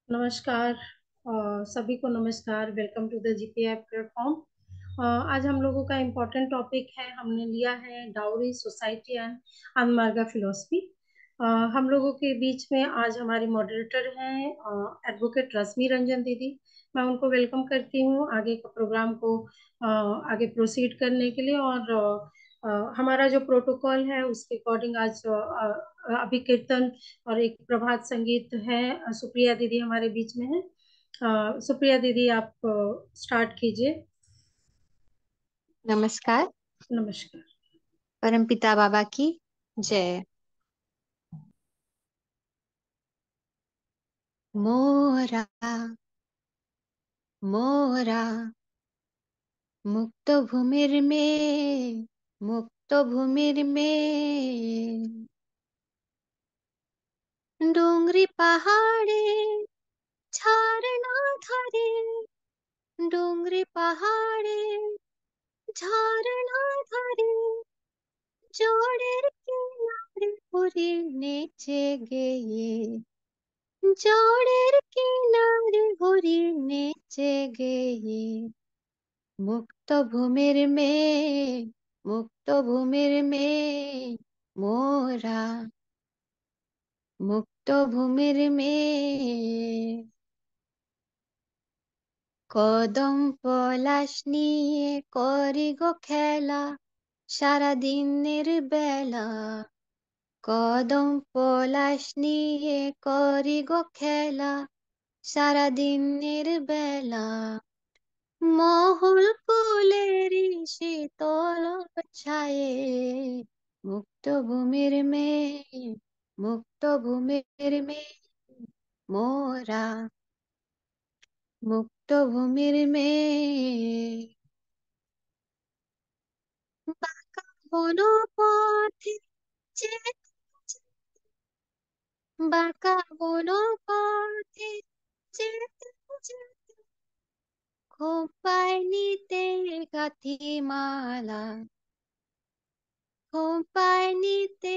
नमस्कार। सभी को नमस्कार। Welcome to the GPI platform. आज हम लोगों का इम्पोर्टेंट टॉपिक है, हमने लिया है डाउरी सोसाइटी एंड अनमार्गा फिलोसफी। हम लोगों के बीच में आज हमारी मॉडरेटर हैं एडवोकेट रश्मि रंजन दीदी। मैं उनको वेलकम करती हूँ आगे का प्रोग्राम को आगे प्रोसीड करने के लिए। और हमारा जो प्रोटोकॉल है उसके अकॉर्डिंग आज अभी कीर्तन और एक प्रभात संगीत है। सुप्रिया दीदी हमारे बीच में है। सुप्रिया दीदी, आप स्टार्ट कीजिए। नमस्कार। नमस्कार। परमपिता बाबा की जय। मोरा मोरा मुक्त भूमिर में, मुक्त भूमिर में डोंगरी पहाड़े झरना धरे, डोंगरी पहाड़े झरना धरे जोड़ेर किनारे पुरी नेचे गए, जोड़ेर किनारे घुरी नेचे गए मुक्त भूमिर में, मुक्त भूमिर में मोरा, मुक्त भूमिर में কদম পলাশ নিয়ে করি গো খেলা সারা দিনের বেলা, কদম পলাশ নিয়ে করি গো খেলা সারা দিনের বেলা মহুল কুলেরি শীতল ছায়ে মুক্ত ভূমির মেয়ে, মুক্ত ভূমির মেয়ে মোরা, মুক্ত ভূমির মেয়ে বাঁকা বন পথে যেতে, বাঁকা বন পথে যেতে যেতে খোঁপায় নিতে গাঁথি মালা, খোঁপায় নিতে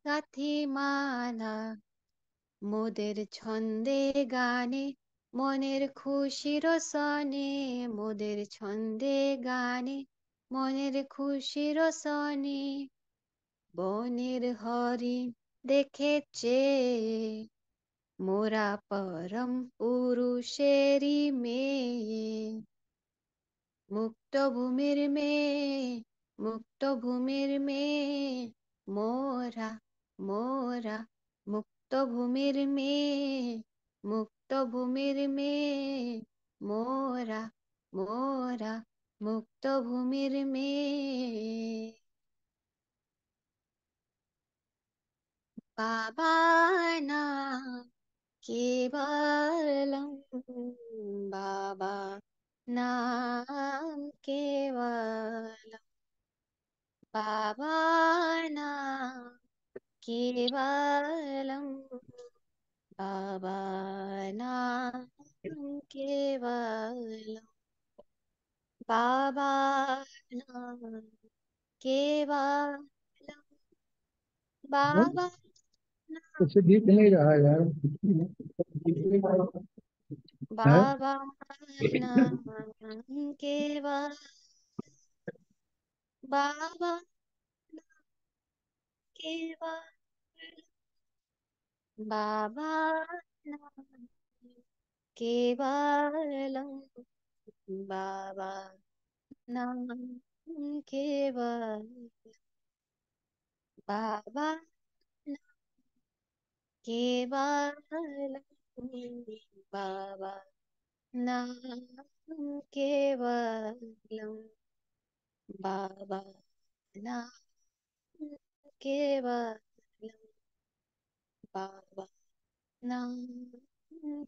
গাঁথি মালা মোদের ছন্দে গানে মনের খুশির সনে, মোদের ছন্দে গানে মনের খুশির সনে বনের হরিণ দেখেছে মোরা পরম পুরুষেরই মেয়ে মুক্ত ভূমির মেয়ে, মুক্ত ভূমির মেয়ে মোরা, মোরা মুক্ত ভূমির মেয়ে, মুক্ত ভূমির মেয়ে মোরা, মোরা মুক্ত ভূমির মেয়ে বাবা নাম কেবলম, বাবা नाम केवलम, बाबा नाम केवलम, बाबा नाम केवलम, बाबा नाम केवलम, बाबा नाम कुछ दिख नहीं रहा यार। है? बाबा नाम केवल, बाबा केवल, बाबा नाम केवलम, बाबा नाम केवल, बाबा नाम केवलम, बाबा नाम केवलम, बाबा नाम केवलम, बाबा नाम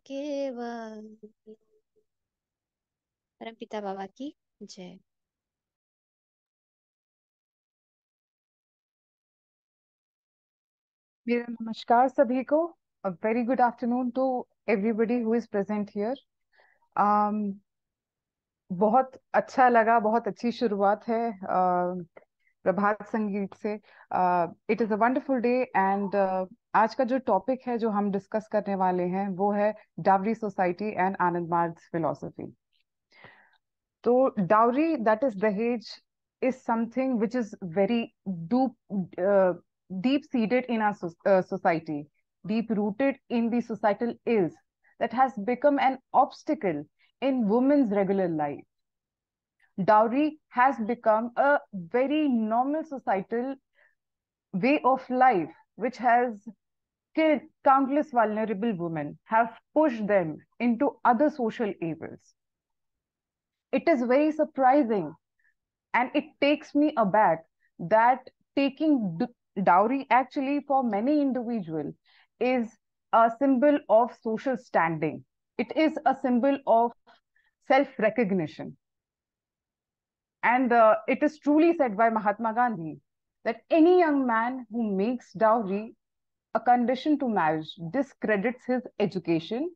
केवलम। परमपिता बाबा की जय। मेरा नमस्कार सभी को। A very good afternoon to everybody who is present here. बहुत अच्छा लगा, बहुत अच्छी शुरुआत है प्रभात संगीत से। It is a wonderful day and आज का जो टॉपिक है जो हम डिस्कस करने वाले हैं वो है dowry society and Anand Marg's philosophy. तो डावरी, दैट इज दहेज, is something which is very deep seated in our society, deep rooted in the societal ills that has become an obstacle in women's regular life. Dowry has become a very normal societal way of life which has killed countless vulnerable women, have pushed them into other social evils. It is very surprising and it takes me aback that taking dowry actually for many individuals is a symbol of social standing. It is a symbol of self-recognition. And it is truly said by Mahatma Gandhi that any young man who makes dowry a condition to marriage discredits his education,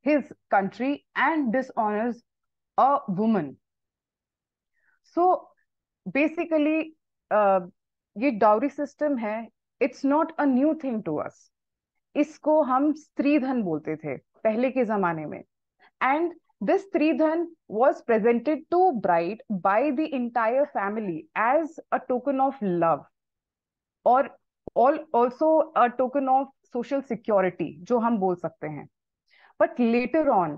his country, and dishonors a woman. So basically, ये dowry system है, it's not a new thing to us. इसको हम स्त्री धन बोलते थे पहले के जमाने में। And this Stridhan was presented to bride by the entire family as a token of love or also a token of social security, जो हम बोल सकते हैं। But later on,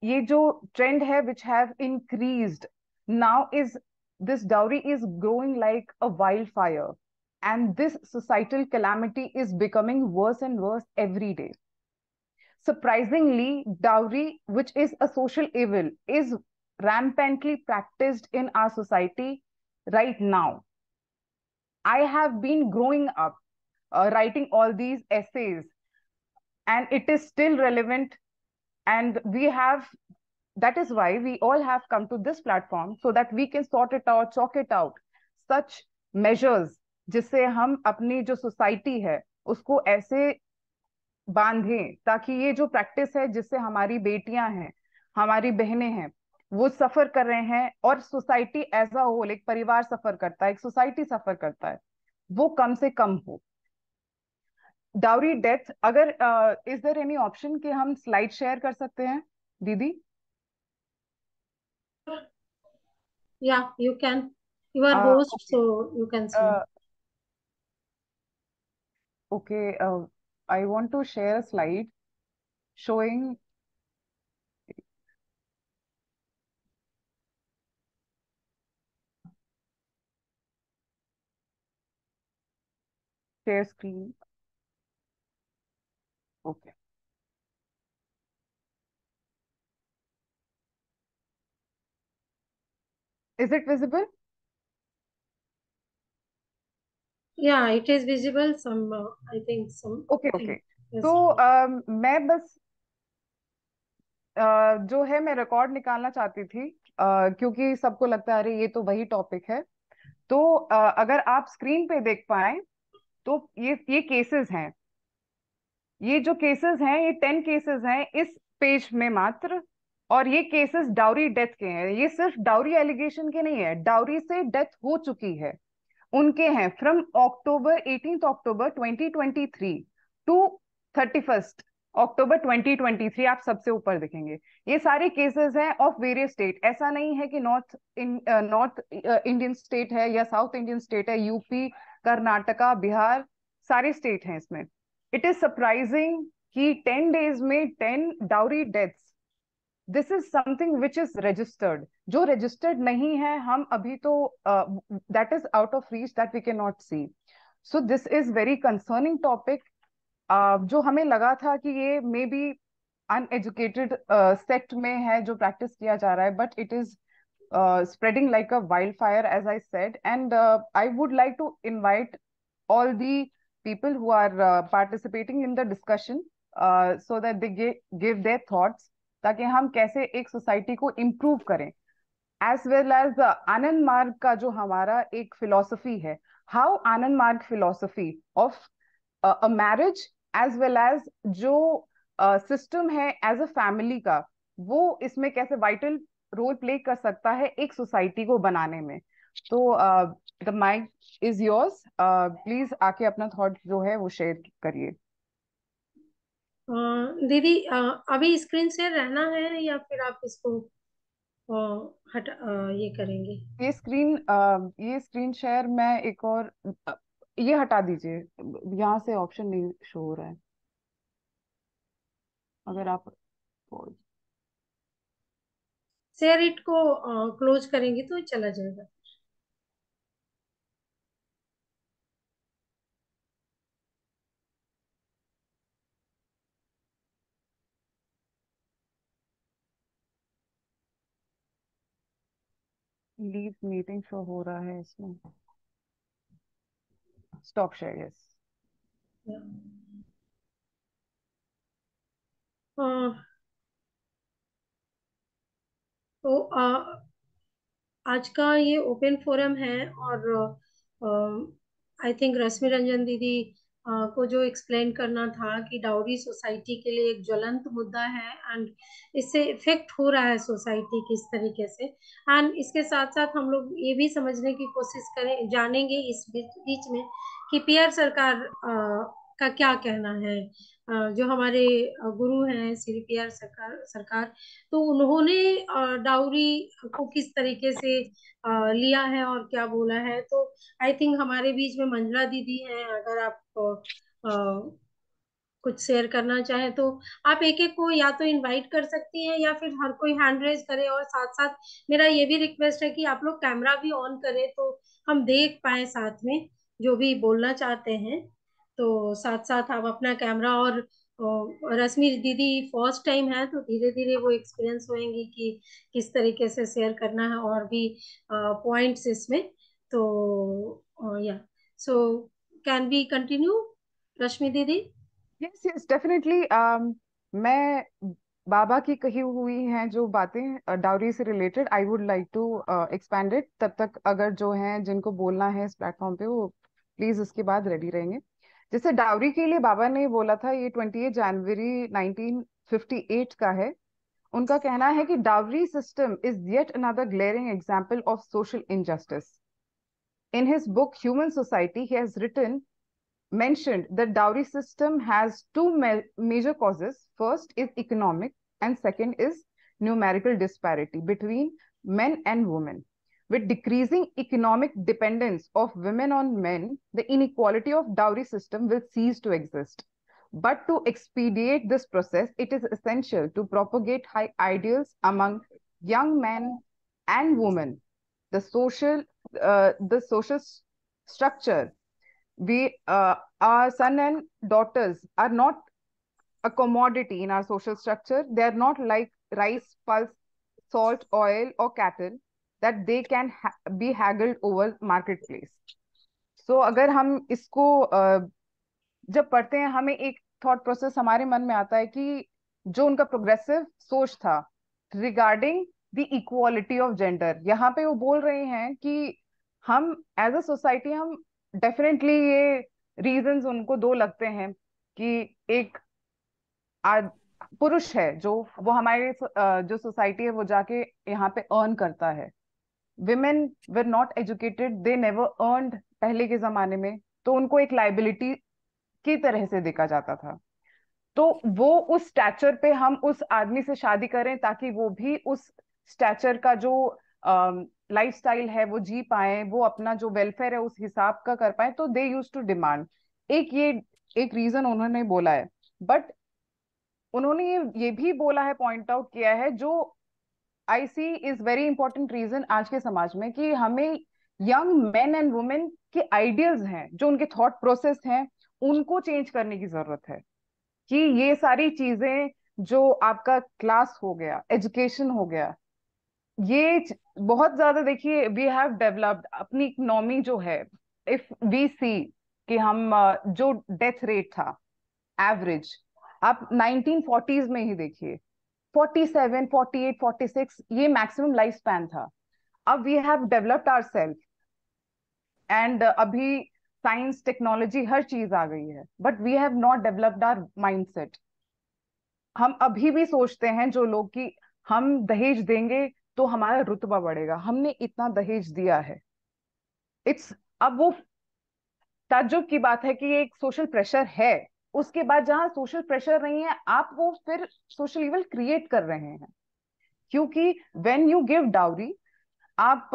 ये जो trend है which have increased now is this dowry is growing like a wildfire, and this societal calamity is becoming worse and worse every day. Surprisingly, dowry, which is a social evil, is rampantly practiced in our society right now. I have been growing up writing all these essays, and it is still relevant. And that is why we all have come to this platform so that we can sort it out, chalk it out, such measures जिससे हम अपनी जो society है उसको ऐसे बांधें ताकि ये जो प्रैक्टिस है जिससे हमारी बेटियां हैं, हमारी बहनें हैं, वो सफर कर रहे हैं, और सोसाइटी एज अ होल, एक परिवार सफर करता है, एक सोसाइटी सफर करता है, वो कम से कम हो। डाउरी डेथ, अगर इज देयर एनी ऑप्शन कि हम स्लाइड शेयर कर सकते हैं दीदी? Yeah, you can. You are host, Okay. so you can see. Okay, I want to share a slide showing share screen. Okay. Is it visible? Yeah, it is visible. Some, I think, some. Okay, okay. Yes. तो मैं बस जो है मैं record निकालना चाहती थी, क्योंकि सबको लगता है अरे ये तो वही टॉपिक है। तो अगर आप स्क्रीन पे देख पाए तो ये केसेस हैं, ये जो केसेस हैं ये 10 केसेस हैं इस पेज में मात्र। और ये केसेस डाउरी डेथ के हैं, ये सिर्फ डाउरी एलिगेशन के नहीं है, डाउरी से डेथ हो चुकी है उनके हैं। फ्रॉम अक्टूबर 18 अक्टूबर 2023 टू 31 अक्टूबर 2023, आप सबसे ऊपर देखेंगे ये सारे केसेस हैं ऑफ वेरियस स्टेट। ऐसा नहीं है कि नॉर्थ इंडियन स्टेट है या साउथ इंडियन स्टेट है, यूपी, कर्नाटका, बिहार, सारे स्टेट हैं इसमें। इट इज सरप्राइजिंग कि 10 डेज में 10 dowry deaths, this is something which is registered. जो रजिस्टर्ड नहीं है हम अभी तो that is out of reach, that we can not see. So this is very concerning topic, जो हमें लगा था कि ये मे बी अनएजुकेटेड सेक्ट में है जो प्रैक्टिस किया जा रहा है, but it is spreading like a wildfire, as I said. And I would like to invite all the people who are participating in the discussion, so that they give their thoughts, ताकि हम कैसे एक society को improve करें। As well as आनंद मार्ग का जो हमारा एक फिलोसफी है, how Anand Marg philosophy of a marriage as well as जो सिस्टम है एज अ फैमिली का, वो इसमें कैसे वाइटल रोल प्ले कर सकता है एक सोसाइटी को बनाने में। तो the mic is yours, please आके अपना थॉट जो है वो शेयर करिए। दीदी, अभी स्क्रीन शेयर रहना है या फिर आप इसको ये करेंगे? ये स्क्रीन शेयर मैं एक और ये हटा दीजिए। यहाँ से ऑप्शन नहीं शो हो रहा है। अगर आप शेयर इट को क्लोज करेंगे तो चला जाएगा। लीव मीटिंग शो हो रहा है इसमें। Stop share, yes. तो आज का ये ओपन फोरम है, और आई थिंक रश्मि रंजन दीदी को जो एक्सप्लेन करना था कि डाउरी सोसाइटी के लिए एक ज्वलंत मुद्दा है, एंड इससे इफेक्ट हो रहा है सोसाइटी किस तरीके से। एंड इसके साथ साथ हम लोग ये भी समझने की कोशिश करें, जानेंगे इस बीच में कि पीआर सरकार का क्या कहना है। जो हमारे गुरु हैं श्री पीआर सरकार, तो उन्होंने डाउरी को किस तरीके से लिया है और क्या बोला है। तो आई थिंक हमारे बीच में मंजला दीदी हैं, अगर आप कुछ शेयर करना चाहें तो आप एक एक को या तो इनवाइट कर सकती हैं या फिर हर कोई हैंड रेज करे। और साथ साथ मेरा ये भी रिक्वेस्ट है कि आप लोग कैमरा भी ऑन करें तो हम देख पाए साथ में जो भी बोलना चाहते हैं। तो साथ साथ आप अपना कैमरा और रश्मि दीदी फर्स्ट टाइम है तो धीरे धीरे वो एक्सपीरियंस होंगी कि किस तरीके से शेयर करना है और भी पॉइंट्स इसमें। तो या, सो कैन बी कंटिन्यू रश्मि दीदी? Yes yes definitely. मैं बाबा की कही हुई हैं जो बातें डाउरी से related, I would like to expand it. तब तक अगर जो हैं जिनको बोलना है इस प्लेटफॉर्म पे वो प्लीज उसके बाद रेडी रहेंगे। जैसे डाउरी के लिए बाबा ने बोला था, ये 28 जनवरी 1958 का है। उनका कहना है कि dowry system is yet another glaring example of social injustice. In his book Human Society he has written mentioned the dowry system has two major causes. First is economic, and second is numerical disparity between men and women. With decreasing economic dependence of women on men, the inequality of dowry system will cease to exist. But to expedite this process, it is essential to propagate high ideals among young men and women. The social structure, our son and daughters are not a commodity in our social structure. They are not like rice, pulse, salt, oil, or cattle that they can be haggled over marketplace. So अगर हम इसको जब पढ़ते हैं, हमें एक thought process हमारे मन में आता है कि जो उनका प्रोग्रेसिव सोच था regarding the equality of gender, यहाँ पे वो बोल रहे हैं कि हम एज अ सोसाइटी, हम डेफिनेटली ये रीजंस उनको दो लगते हैं कि एक आज पुरुष है जो वो हमारे जो सोसाइटी है वो जाके यहाँ पे अर्न करता है। Women were not educated, they never earned पहले के जमाने में, तो उनको एक लाइबिलिटी की तरह से देखा जाता था। तो वो उस स्टैचर पे हम उस आदमी से शादी करें ताकि वो भी उस स्टैचर का जो लाइफस्टाइल है वो जी पाए, वो अपना जो वेलफेयर है उस हिसाब का कर पाए, तो दे यूज टू डिमांड। एक रीजन उन्होंने बोला है। बट उन्होंने ये भी बोला है, पॉइंट आउट किया है, जो आई सी इज वेरी इंपॉर्टेंट रीजन आज के समाज में, कि हमें यंग मेन एंड वुमेन के आइडियल्स हैं, जो उनके थॉट प्रोसेस हैं, उनको चेंज करने की जरूरत है। कि ये सारी चीजें, जो आपका क्लास हो गया, एजुकेशन हो गया, बहुत ज्यादा, देखिए वी हैव डेवलप्ड अपनी इकोनॉमी जो है। इफ वी सी कि हम जो डेथ रेट था एवरेज, आप 1940s में ही देखिए, 47, 48, 46 ये मैक्सिमम लाइफ स्पैन था। अब we have developed our self, and अभी साइंस टेक्नोलॉजी हर चीज आ गई है, but we have not developed our mindset. हम अभी भी सोचते हैं जो लोग कि हम दहेज देंगे तो हमारा रुतबा बढ़ेगा, हमने इतना दहेज दिया है। इट्स अब वो ताज्जुब की बात है कि ये एक सोशल प्रेशर है, उसके बाद जहां सोशल प्रेशर नहीं है, आप वो फिर सोशल इवल क्रिएट कर रहे हैं। क्योंकि व्हेन यू गिव डाउरी, आप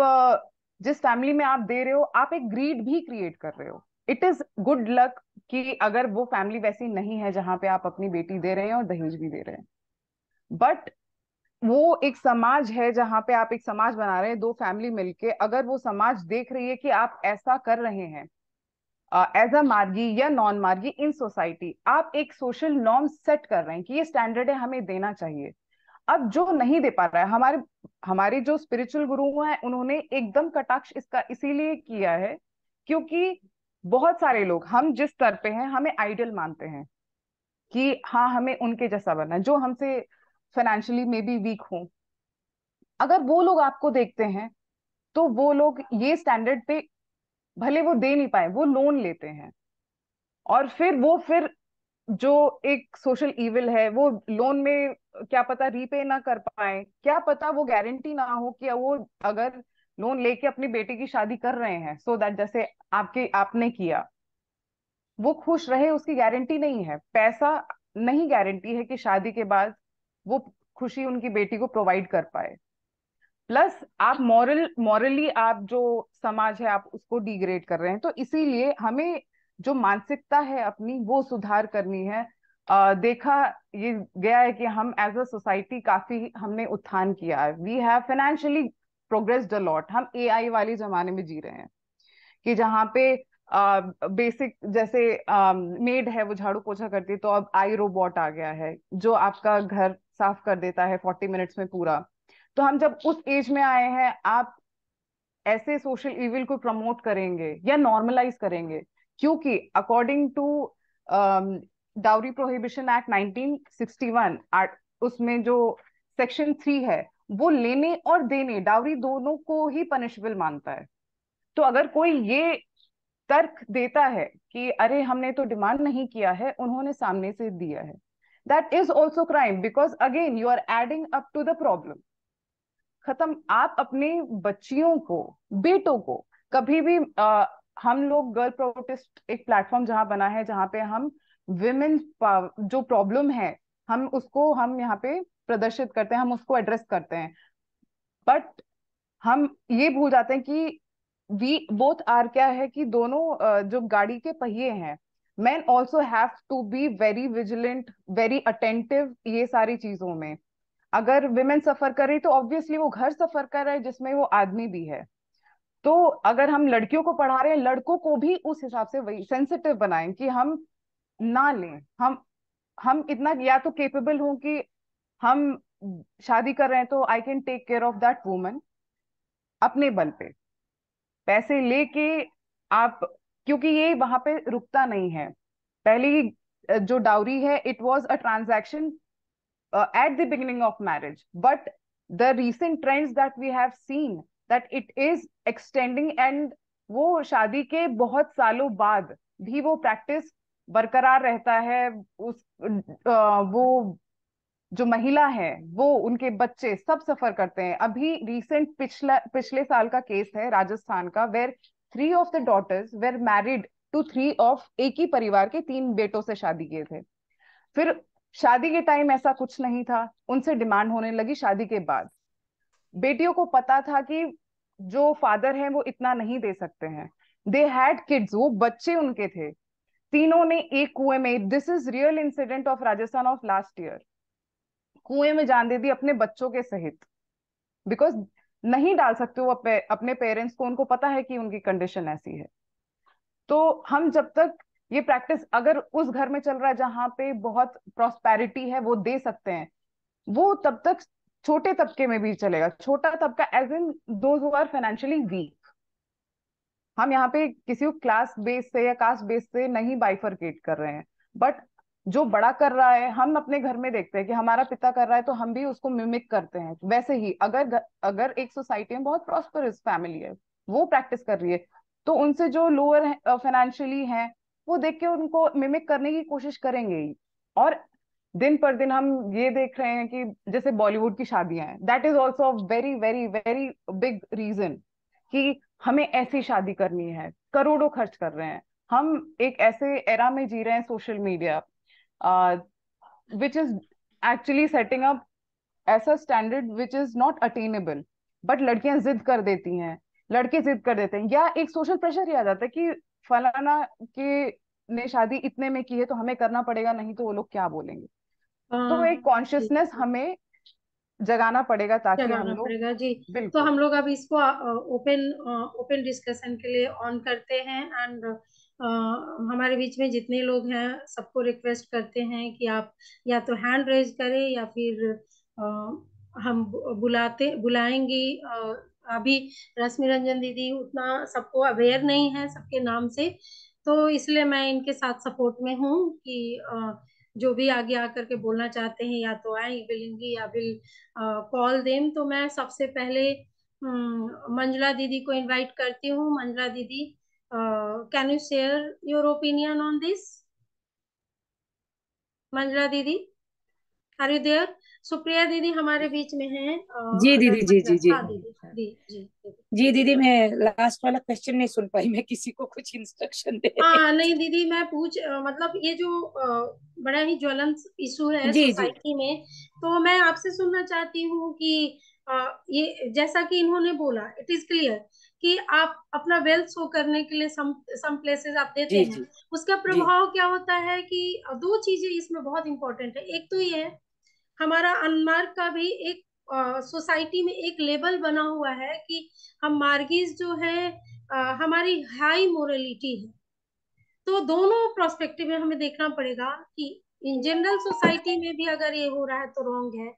जिस फैमिली में आप दे रहे हो, आप एक ग्रीड भी क्रिएट कर रहे हो। इट इज गुड लक कि अगर वो फैमिली वैसी नहीं है जहां पे आप अपनी बेटी दे रहे हैं और दहेज भी दे रहे हैं, बट वो एक समाज है जहां पे आप एक समाज बना रहे हैं, दो फैमिली मिलके, अगर वो समाज देख रही है कि आप ऐसा कर रहे हैं एज अ मार्गी या नॉन मार्गी इन सोसाइटी, आप एक सोशल नॉर्म सेट कर रहे हैं कि ये स्टैंडर्ड है, हमें देना चाहिए। अब जो नहीं दे पा रहा है, हमारे हमारे जो स्पिरिचुअल गुरु हैं, उन्होंने एकदम कटाक्ष इसका इसीलिए किया है क्योंकि बहुत सारे लोग, हम जिस स्तर पे हैं, हमें आइडल मानते हैं कि हाँ हमें उनके जैसा बनना है, जो हमसे फाइनेंशियली मे बी वीक हो। अगर वो लोग आपको देखते हैं तो वो लोग ये स्टैंडर्ड पे भले वो दे नहीं पाए, वो लोन लेते हैं, और फिर जो एक सोशल इविल है, वो लोन में क्या पता रीपे ना कर पाए, क्या पता वो गारंटी ना हो कि वो अगर लोन लेके अपनी बेटी की शादी कर रहे हैं सो दैट जैसे आपने किया, वो खुश रहे, उसकी गारंटी नहीं है। पैसा नहीं गारंटी है कि शादी के बाद वो खुशी उनकी बेटी को प्रोवाइड कर पाए। प्लस आप मॉरली आप जो समाज है आप उसको डिग्रेड कर रहे हैं। तो इसीलिए हमें जो मानसिकता है अपनी वो सुधार करनी है। देखा ये गया है कि हम एज अ सोसाइटी काफी हमने उत्थान किया है, we have financially progressed a lot. हम एआई वाले जमाने में जी रहे हैं कि जहाँ पे बेसिक जैसे मेड है वो झाड़ू पोछा करती है, तो अब आई रोबोट आ गया है जो आपका घर साफ कर देता है 40 मिनट्स में पूरा। तो हम जब उस एज में आए हैं, आप ऐसे सोशल इविल को प्रमोट करेंगे या नॉर्मलाइज करेंगे? क्योंकि according to dowry prohibition act 1961, उसमें जो सेक्शन 3 है, वो लेने और देने डाउरी दोनों को ही पनिशेबल मानता है। तो अगर कोई ये तर्क देता है कि अरे हमने तो डिमांड नहीं किया है, उन्होंने सामने से दिया है, that is also crime, because again you are adding up to the problem. खत्म। आप अपने बच्चियों को, बेटों को कभी भी हम लोग गर्ल प्रोटेस्ट एक प्लेटफॉर्म जहां बना है, जहां पे हम विमेन जो प्रॉब्लम है हम यहाँ पे प्रदर्शित करते हैं, हम उसको एड्रेस करते हैं। बट हम ये भूल जाते हैं कि वी बोथ आर क्या है कि दोनों जो गाड़ी के पहिए हैं, man also have to be very vigilant, very attentive ये सारी चीजों में। अगर विमेन सफर कर रही तो ऑब्वियसली वो घर सफर कर रहा है जिसमें वो आदमी भी है। तो अगर हम लड़कियों को पढ़ा रहे हैं, लड़कों को भी उस हिसाब से वही सेंसिटिव बनाएं कि हम ना लें। हम इतना या तो केपेबल हों कि हम शादी कर रहे हैं तो I can take care of that woman अपने बल पे, पैसे लेके आप, क्योंकि ये वहां पे रुकता नहीं है। पहली जो डाउरी है, it was a transaction at the beginning of marriage, but the recent trends that we have seen that it is extending, and वो शादी के बहुत सालों बाद भी वो प्रैक्टिस बरकरार रहता है। वो जो महिला है, वो उनके बच्चे सब सफर करते हैं। अभी रिसेंट पिछले साल का केस है राजस्थान का, were 3 of the daughters were married to 3 of एक ही परिवार के 3 बेटों से शादी किए थे। फिर शादी के टाइम ऐसा कुछ नहीं था, उनसे डिमांड होने लगी शादी के बाद। बेटियों को पता था कि जो फादर हैं वो इतना नहीं दे सकते हैं, दे हैड किड्स, वो बच्चे उनके थे। तीनों ने एक कुएं में, this is real incident of Rajasthan of last year, कुएं में जान दे दी अपने बच्चों के सहित, बिकॉज नहीं डाल सकते वो अपने पेरेंट्स को, उनको पता है कि उनकी कंडीशन ऐसी है। तो हम जब तक ये प्रैक्टिस अगर उस घर में चल रहा है जहां पे बहुत प्रॉस्पेरिटी है, वो दे सकते हैं, वो तब तक छोटे तबके में भी चलेगा। छोटा तबका as in those who are financially weak. हम यहाँ पे किसी को क्लास बेस से या कास्ट बेस से नहीं बाइफरकेट कर रहे हैं, बट जो बड़ा कर रहा है, हम अपने घर में देखते हैं कि हमारा पिता कर रहा है तो हम भी उसको मिमिक करते हैं। वैसे ही अगर एक सोसाइटी में बहुत प्रॉस्परस फैमिली है, वो प्रैक्टिस कर रही है, तो उनसे जो लोअर फाइनेंशियली हैं, वो देख के उनको मिमिक करने की कोशिश करेंगे ही। और दिन पर दिन हम ये देख रहे हैं कि जैसे बॉलीवुड की शादियां हैं, that is also very very very big reason कि हमें ऐसी शादी करनी है, करोड़ों खर्च कर रहे हैं। हम एक ऐसे एरा में जी रहे हैं social media which is actually setting up ऐसा standard which is not attainable, but लड़कियां जिद कर देती हैं, लड़के जिद कर देते हैं, या एक सोशल प्रेशर ही आ जाता है कि फलाना के ने शादी इतने में की है तो हमें करना पड़ेगा, नहीं तो वो लोग क्या बोलेंगे। तो एक जी कॉन्शियसनेस हमें जगाना पड़ेगा ताकि हम जगाना लोग। पड़ेगा जी। तो बिल्कुल। हम लोग अब इसको ओपन ओपन डिस्कशन के लिए ऑन करते हैं। एंड हमारे बीच में जितने लोग हैं सबको रिक्वेस्ट करते हैं कि आप या तो हैंड रेज करें या फिर अ, हम बुलाएंगे। अभी रश्मि रंजन दीदी उतना सबको अवेयर नहीं है सबके नाम से, तो इसलिए मैं इनके साथ सपोर्ट में हूँ कि जो भी आगे आकर के बोलना चाहते हैं या तो आए विलिंगली या विल कॉल देम। तो मैं सबसे पहले मंजुला दीदी को इनवाइट करती हूँ। मंजुला दीदी, can you share your opinion on this? Manjula दीदी, आर यू देयर? सुप्रिया दीदी हमारे बीच में हैं। जी अगर दीदी, जी जी जी। हाँ दीदी, जी जी दीदी। जी दीदी, मैं लास्ट वाला क्वेश्चन नहीं सुन पाई, मैं किसी को कुछ इंस्ट्रक्शन दे रही हाँ नहीं दीदी, मैं मतलब ये जो बड़ा ही ज्वलंत इशू है जी जी सोसाइटी में, तो मैं आपसे सुनना चाहती हूँ कि ये जैसा कि इन्होंने बोला, इट इज क्लियर कि आप अपना वेल्थ शो करने के लिए सम प्लेसेस आप देते जी हैं। जी उसका जी प्रभाव क्या होता है कि दो चीजें इसमें बहुत इंपॉर्टेंट है। एक तो ये है, हमारा अनमार्ग का भी एक सोसाइटी में एक लेवल बना हुआ है कि हम मार्गीज जो है हमारी हाई मोरलिटी है। तो दोनों प्रोस्पेक्टिव में हमें देखना पड़ेगा कि इन जनरल सोसाइटी में भी अगर ये हो रहा है तो रॉन्ग है,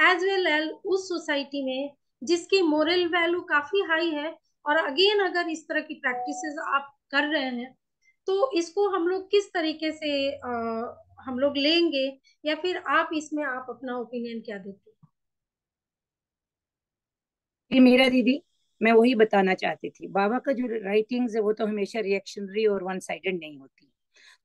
एज वेल एज उस सोसाइटी में जिसकी मोरल वैल्यू काफी हाई है। और अगेन अगर इस तरह की प्रैक्टिसेस आप कर रहे हैं तो इसको हम लोग किस तरीके से हम लोग लेंगे, या फिर आप इसमें आप अपना ओपिनियन क्या देते हैं? जी मेरा दीदी, मैं वही बताना चाहती थी, बाबा का जो राइटिंग्स है वो तो हमेशा रिएक्शनरी और वन साइडेड नहीं होती।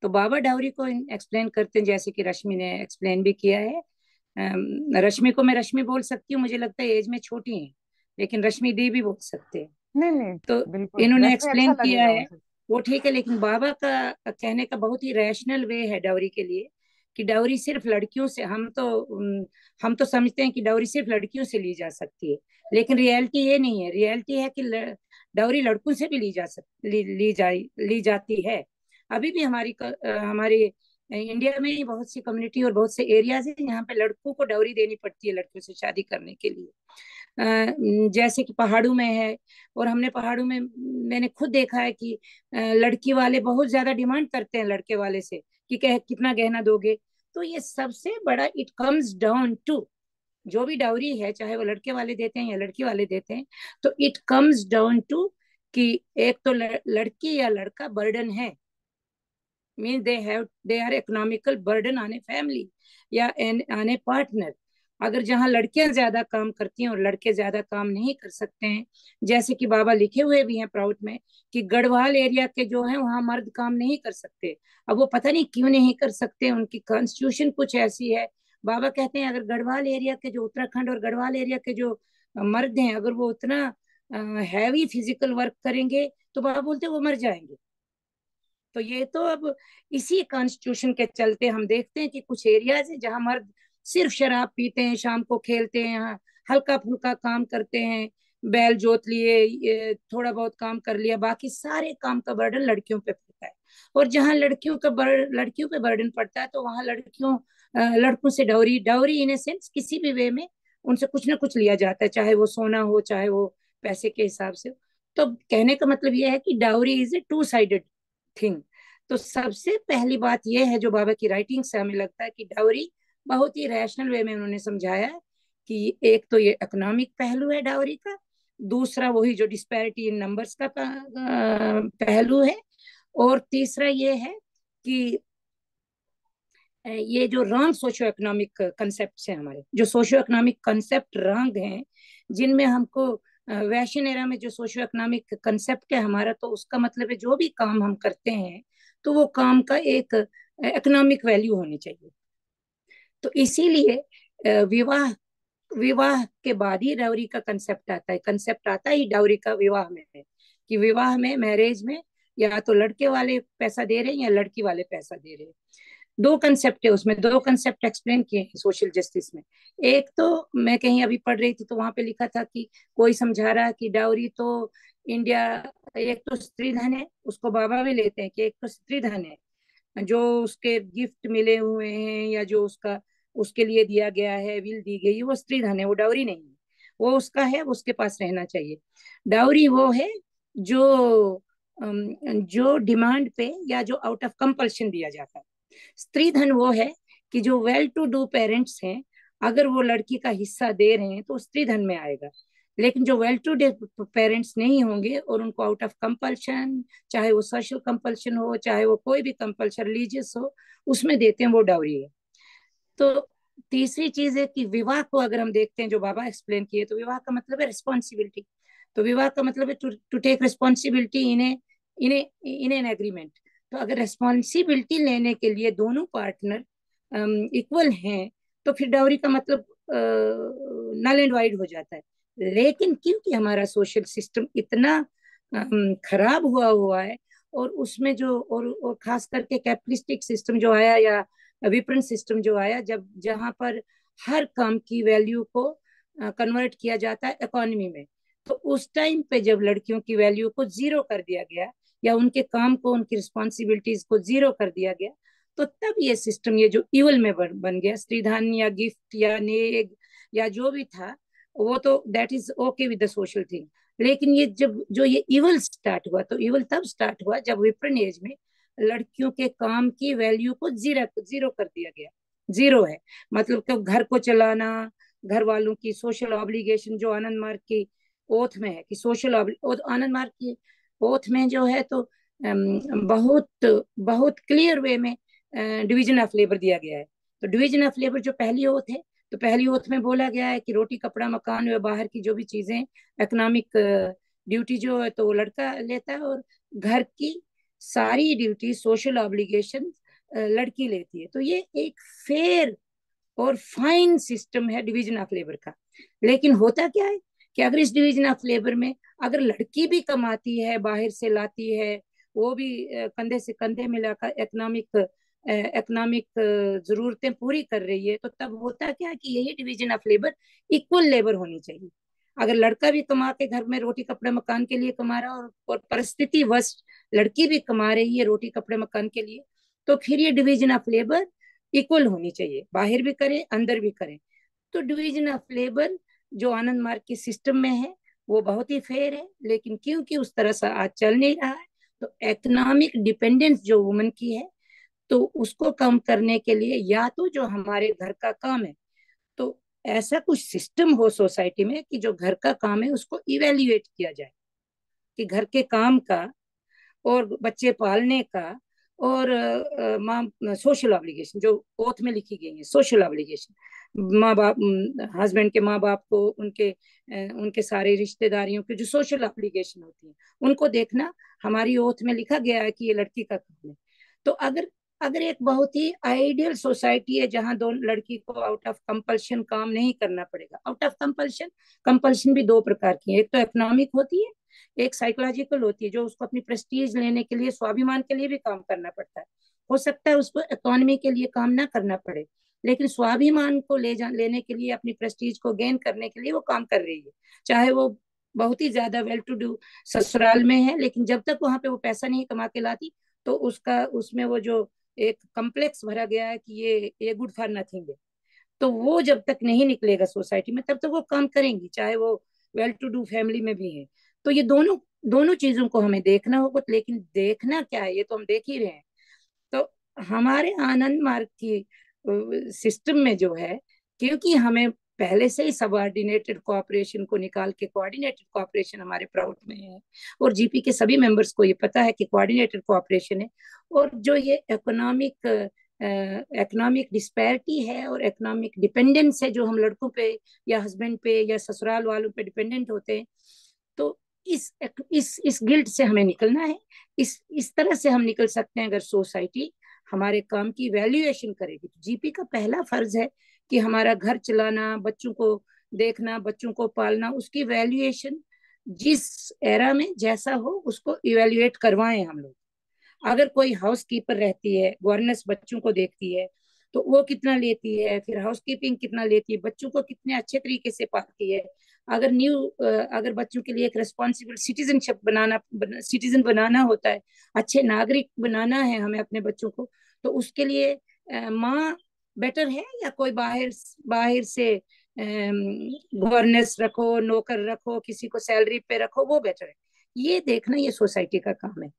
तो बाबा डाउरी को एक्सप्लेन करते हैं जैसे कि रश्मि ने एक्सप्लेन भी किया है। रश्मि को मैं रश्मि बोल सकती हूँ, मुझे लगता है एज में छोटी है, लेकिन रश्मि दी भी बोल सकते हैं। नहीं नहीं, तो बिल्कुल इन्होंने रश्मि अच्छा एक्सप्लेन किया लगेगा है, उनसे। वो ठीक है, लेकिन बाबा का कहने का बहुत ही रैशनल वे है डाउरी के लिए कि डाउरी सिर्फ लड़कियों से, हम तो समझते हैं कि डाउरी सिर्फ लड़कियों से ली जा सकती है, लेकिन रियलिटी ये नहीं है। रियलिटी है कि डाउरी लड़कों से भी ली जाती है। अभी भी हमारी इंडिया में ही बहुत सी कम्युनिटी और बहुत से एरियाज है जहाँ पे लड़कों को डाउरी देनी पड़ती है लड़कियों से शादी करने के लिए। जैसे कि पहाड़ों में है, और हमने पहाड़ों में मैंने खुद देखा है कि लड़की वाले बहुत ज्यादा डिमांड करते हैं लड़के वाले से कि कितना गहना दोगे। तो ये सबसे बड़ा इट कम्स डाउन टू, जो भी डाउरी है चाहे वो लड़के वाले देते हैं या लड़की वाले देते हैं, तो इट कम्स डाउन टू कि एक तो लड़की या लड़का बर्डन है, mean they are economical burden on a family या ऑन ए पार्टनर। अगर जहाँ लड़कियां ज्यादा काम करती हैं और लड़के ज्यादा काम नहीं कर सकते हैं, जैसे कि बाबा लिखे हुए भी हैं प्राउड में कि गढ़वाल एरिया के जो है वहाँ मर्द काम नहीं कर सकते। अब वो पता नहीं क्यों नहीं कर सकते, उनकी कॉन्स्टिट्यूशन कुछ ऐसी है। बाबा कहते हैं अगर गढ़वाल एरिया के जो उत्तराखंड और गढ़वाल एरिया के जो मर्द हैं अगर वो उतना हैवी फिजिकल वर्क करेंगे तो बाबा बोलते हैं वो मर जाएंगे। तो ये तो अब इसी कॉन्स्टिट्यूशन के चलते हम देखते हैं कि कुछ एरियाज है जहां मर्द सिर्फ शराब पीते हैं, शाम को खेलते हैं, हल्का फुल्का काम करते हैं, बैल जोत लिए, ये थोड़ा बहुत काम कर लिया, बाकी सारे काम का बर्डन लड़कियों पे पड़ता है। और जहां लड़कियों पे बर्डन पड़ता है तो वहां लड़कों से dowry dowry in a sense किसी भी वे में उनसे कुछ ना कुछ लिया जाता है, चाहे वो सोना हो चाहे वो पैसे के हिसाब से हो। तो कहने का मतलब यह है कि dowry is a two sided thing. तो सबसे पहली बात यह है जो बाबा की राइटिंग से हमें लगता है कि डाउरी बहुत ही रैशनल वे में उन्होंने समझाया है कि एक तो ये इकोनॉमिक पहलू है डाउरी का, दूसरा वही जो डिस्पैरिटी इन नंबर्स का पहलू है, और तीसरा ये है कि ये जो रॉन्ग सोशियो इकोनॉमिक कंसेप्ट हैं, हमारे जो सोशियो इकोनॉमिक कंसेप्ट रॉन्ग हैं, जिनमें हमको वैश्यन एरा में जो सोशियो इकोनॉमिक कंसेप्ट है हमारा, तो उसका मतलब है जो भी काम हम करते हैं तो वो काम का एक इकोनॉमिक वैल्यू होनी चाहिए। तो इसीलिए विवाह विवाह के बाद ही डाउरी का कंसेप्ट आता है। कंसेप्ट आता ही डाउरी का विवाह में है कि विवाह में, मैरिज में, या तो लड़के वाले पैसा दे रहे हैं या लड़की वाले पैसा दे रहे हैं। दो कंसेप्ट है उसमें, दो कंसेप्ट एक्सप्लेन किए हैं सोशल जस्टिस में। एक तो मैं कहीं अभी पढ़ रही थी तो वहां पे लिखा था कि कोई समझा रहा है कि डाउरी तो इंडिया, एक तो स्त्री धन है, उसको बाबा भी लेते हैं कि एक तो स्त्री धन है जो उसके गिफ्ट मिले हुए हैं या जो उसका उसके लिए दिया गया है, विल दी गई, वो स्त्री धन है, वो डाउरी नहीं है। वो उसका है, वो उसके पास रहना चाहिए। डाउरी वो है जो जो डिमांड पे या जो आउट ऑफ कंपल्शन दिया जाता है। स्त्री धन वो है कि जो वेल टू डू पेरेंट्स हैं, अगर वो लड़की का हिस्सा दे रहे हैं तो स्त्री धन में आएगा। लेकिन जो वेल टू डू पेरेंट्स नहीं होंगे और उनको आउट ऑफ कंपल्शन, चाहे वो सोशल कंपल्शन हो, चाहे वो कोई भी कंपल्शन रिलीजियस हो, उसमें देते हैं, वो डाउरी है। तो तीसरी चीज है कि विवाह को अगर हम देखते हैं जो बाबा एक्सप्लेन किए, तो विवाह का मतलब है रिस्पॉन्सिबिलिटी। तो विवाह का मतलब है to take responsibility in in an agreement. तो अगर रिस्पॉन्सिबिलिटी लेने के लिए दोनों पार्टनर इक्वल हैं, तो फिर डाउरी का मतलब नल एंड वाइड हो जाता है। लेकिन क्योंकि हमारा सोशल सिस्टम इतना खराब हुआ है, और उसमें जो और खास करके कैपिटलिस्टिक सिस्टम जो आया या विपणन सिस्टम जो आया, जब जहां पर हर काम की वैल्यू को कन्वर्ट किया जाता है इकोनॉमी में, तो उस टाइम पे जब लड़कियों की वैल्यू को जीरो कर दिया गया या उनके काम को, उनकी रिस्पॉन्सिबिलिटीज को जीरो कर दिया गया, तो तब ये सिस्टम, ये जो इवल में बन गया, स्त्रीधन या गिफ्ट या नेग या जो भी था, वो तो that is okay with the social thing. लेकिन ये जब जो ये इवल स्टार्ट हुआ, तो इवल तब स्टार्ट हुआ जब विपणन एज में लड़कियों के काम की वैल्यू को जीरो जीरो कर दिया गया। जीरो है मतलब कि घर को चलाना, घर वालों की सोशल ऑब्लिगेशन, जो आनंद मार्ग की ओथ में है कि सोशल आनंद मार्ग की ओथ में जो है, तो बहुत बहुत क्लियर वे में डिवीजन ऑफ लेबर दिया गया है। तो डिवीजन ऑफ लेबर जो पहली ओथ है, तो पहली ओथ में बोला गया है कि रोटी कपड़ा मकान व बाहर की जो भी चीजें, इकोनॉमिक ड्यूटी जो है तो वो लड़का लेता है, और घर की सारी ड्यूटी, सोशल ऑब्लिगेशन लड़की लेती है। तो ये एक फेयर और फाइन सिस्टम है डिवीजन ऑफ लेबर का। लेकिन होता क्या है कि अगर इस डिवीजन ऑफ लेबर में अगर लड़की भी कमाती है, बाहर से लाती है, वो भी कंधे से कंधे मिलाकर इकोनॉमिक जरूरतें पूरी कर रही है, तो तब होता क्या है कि यही division of labour equal labour होनी चाहिए। अगर लड़का भी कमा के घर में रोटी कपड़े मकान के लिए कमा रहा है, और परिस्थिति वश लड़की भी कमा रही है रोटी कपड़े मकान के लिए, तो फिर ये डिवीजन ऑफ लेबर इक्वल होनी चाहिए, बाहर भी करें अंदर भी करें। तो डिवीजन ऑफ लेबर जो आनंद मार्ग के सिस्टम में है, वो बहुत ही फेयर है। लेकिन क्योंकि उस तरह से आज चल नहीं रहा है, तो इकोनॉमिक डिपेंडेंस जो वुमन की है, तो उसको कम करने के लिए या तो जो हमारे घर का काम है, तो ऐसा कुछ सिस्टम हो सोसाइटी में कि जो घर का काम है उसको इवेल्युएट किया जाए, कि घर के काम का और बच्चे पालने का और माँ सोशल ऑब्लिगेशन जो ओथ में लिखी गई है, सोशल ऑब्लिगेशन, माँ बाप, हस्बैंड के माँ बाप को, उनके सारे रिश्तेदारियों के जो सोशल ऑब्लिगेशन होती है, उनको देखना हमारी ओथ में लिखा गया है कि ये लड़की का काम है। तो अगर अगर एक बहुत ही आइडियल सोसाइटी है जहां दो लड़की को आउट ऑफ कंपल्शन काम नहीं करना पड़ेगा। आउट ऑफ कंपल्शन, कंपल्शन भी दो प्रकार की है, एक तो इकोनॉमिक होती है, एक साइकोलॉजिकल होती है, जो उसको अपनी प्रेस्टीज लेने के लिए, स्वाभिमान के लिए भी काम करना पड़ता है। हो सकता है उसको इकोनॉमी के लिए काम ना करना पड़े, लेकिन स्वाभिमान को लेने के लिए, अपनी प्रेस्टीज को गेन करने के लिए वो काम कर रही है। चाहे वो बहुत ही ज्यादा वेल टू डू ससुराल में है, लेकिन जब तक वहां पे वो पैसा नहीं कमा के लाती, तो उसका उसमें वो जो एक कम्प्लेक्स भरा गया है कि ये गुड फॉर नथिंग है, तो वो जब तक नहीं निकलेगा सोसाइटी में, तब तक वो काम करेंगी, चाहे वो वेल टू डू फैमिली में भी है। तो ये दोनों दोनों चीजों को हमें देखना होगा। लेकिन देखना क्या है, ये तो हम देख ही रहे हैं। तो हमारे आनंद मार्ग की सिस्टम में जो है, क्योंकि हमें पहले से ही सबऑर्डिनेटेड कोऑपरेशन को निकाल के कोऑर्डिनेटेड कोऑपरेशन हमारे प्राउड में है, और जीपी के सभी मेंबर्स को ये पता है कि कोऑर्डिनेटेड कोऑपरेशन है, और जो ये इकोनॉमिक डिस्पैरिटी है और इकोनॉमिक डिपेंडेंस है जो हम लड़कों पे या हस्बैंड पे या ससुराल वालों पे डिपेंडेंट होते हैं, तो इस गिल्ट से हमें निकलना है। इस तरह से हम निकल सकते हैं अगर सोसाइटी हमारे काम की वैल्यूएशन करेगी। तो जीपी का पहला फर्ज है कि हमारा घर चलाना, बच्चों को देखना, बच्चों को पालना, उसकी वैल्यूएशन जिस एरा में जैसा हो उसको इवेल्युएट करवाएं हम लोग। अगर कोई हाउस कीपर रहती है, गवर्नेंस बच्चों को देखती है, तो वो कितना लेती है, फिर हाउस कीपिंग कितना लेती है, बच्चों को कितने अच्छे तरीके से पालती है। अगर अगर बच्चों के लिए एक रिस्पॉन्सिबल सिटीजन बनाना होता है, अच्छे नागरिक बनाना है हमें अपने बच्चों को, तो उसके लिए माँ बेटर है या कोई बाहर बाहर से गवर्नेंस रखो, नौकर रखो, किसी को सैलरी पे रखो, वो बेटर है? ये देखना ये सोसाइटी का काम है।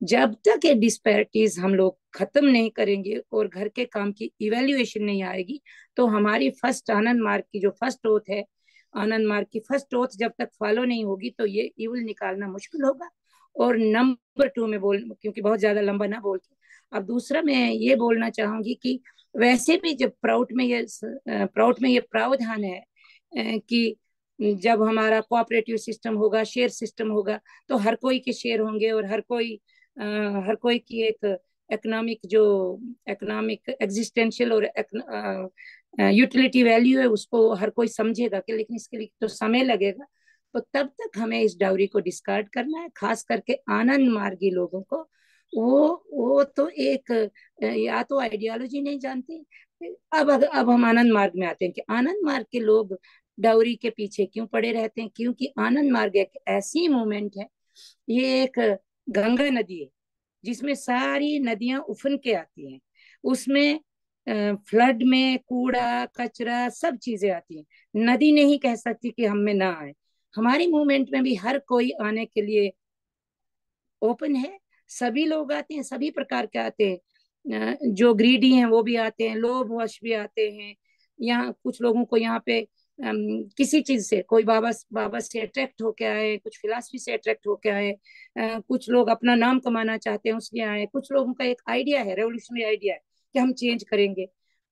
जब तक ये डिस्पैरिटीज हम लोग खत्म नहीं करेंगे और घर के काम की इवेल्युएशन नहीं आएगी, तो हमारी फर्स्ट आनंद मार्ग की जो फर्स्ट ओथ है, आनंद मार्ग की फर्स्ट ओथ जब तक फॉलो नहीं होगी, तो ये इविल निकालना मुश्किल होगा। और नंबर 2 में बोल, क्योंकि बहुत ज्यादा लंबा ना बोल के, अब दूसरा मैं ये बोलना चाहूंगी कि वैसे भी जब प्राउट में ये प्रावधान है कि जब हमारा कोऑपरेटिव सिस्टम होगा, शेयर सिस्टम होगा, तो हर कोई के शेयर होंगे और हर कोई की एक इकोनॉमिक एग्जिस्टेंशियल और यूटिलिटी वैल्यू है, उसको हर कोई समझेगा कि, लेकिन इसके लिए तो समय लगेगा। तो तब तक हमें इस डाउरी को डिस्कार्ड करना है, खास करके आनंद मार्गी लोगों को। वो तो एक या तो आइडियोलॉजी नहीं जानते। अब हम आनंद मार्ग में आते हैं कि आनंद मार्ग के लोग डाउरी के पीछे क्यों पड़े रहते हैं, क्योंकि आनंद मार्ग एक ऐसी मूवमेंट है, ये एक गंगा नदी है जिसमें सारी नदियां उफन के आती हैं। उसमें फ्लड में कूड़ा कचरा सब चीजें आती हैं। नदी नहीं कह सकती कि हम में ना आए। हमारी मूवमेंट में भी हर कोई आने के लिए ओपन है। सभी लोग आते हैं, सभी प्रकार के आते हैं, जो ग्रीडी हैं वो भी आते हैं, लोभवश भी आते हैं। यहाँ कुछ लोगों को यहाँ पे किसी चीज से, कोई बाबा से अट्रैक्ट होके आए, कुछ फिलॉसफी से अट्रैक्ट होके आए, कुछ लोग अपना नाम कमाना चाहते हैं उसलिए आए, कुछ लोगों का एक आइडिया है, रेवोल्यूशनरी आइडिया है कि हम चेंज करेंगे,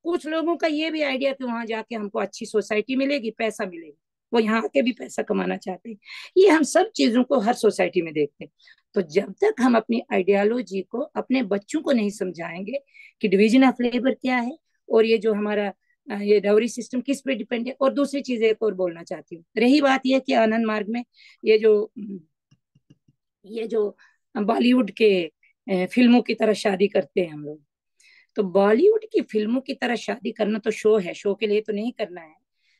कुछ लोगों का ये भी आइडिया कि वहां जाके हमको अच्छी सोसाइटी मिलेगी, पैसा मिलेगा, वो यहाँ आके भी पैसा कमाना चाहते हैं। ये हम सब चीजों को हर सोसाइटी में देखते हैं। तो जब तक हम अपनी आइडियोलॉजी को अपने बच्चों को नहीं समझाएंगे कि डिवीजन ऑफ लेबर क्या है और ये जो हमारा ये डाउरी सिस्टम किस पे डिपेंड है। और दूसरी चीज एक और बोलना चाहती हूँ, रही बात यह कि आनंद मार्ग में ये जो बॉलीवुड के फिल्मों की तरह शादी करते हैं हम लोग, तो बॉलीवुड की फिल्मों की तरह शादी करना तो शो है, शो के लिए तो नहीं करना है।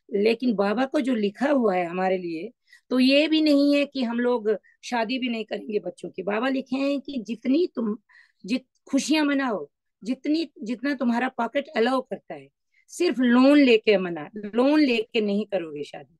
लेकिन बाबा को जो लिखा हुआ है हमारे लिए, तो ये भी नहीं है कि हम लोग शादी भी नहीं करेंगे बच्चों की। बाबा लिखे हैं कि जित खुशियां मनाओ, जितना तुम्हारा पॉकेट अलाउ करता है, सिर्फ लोन लेके नहीं करोगे शादी।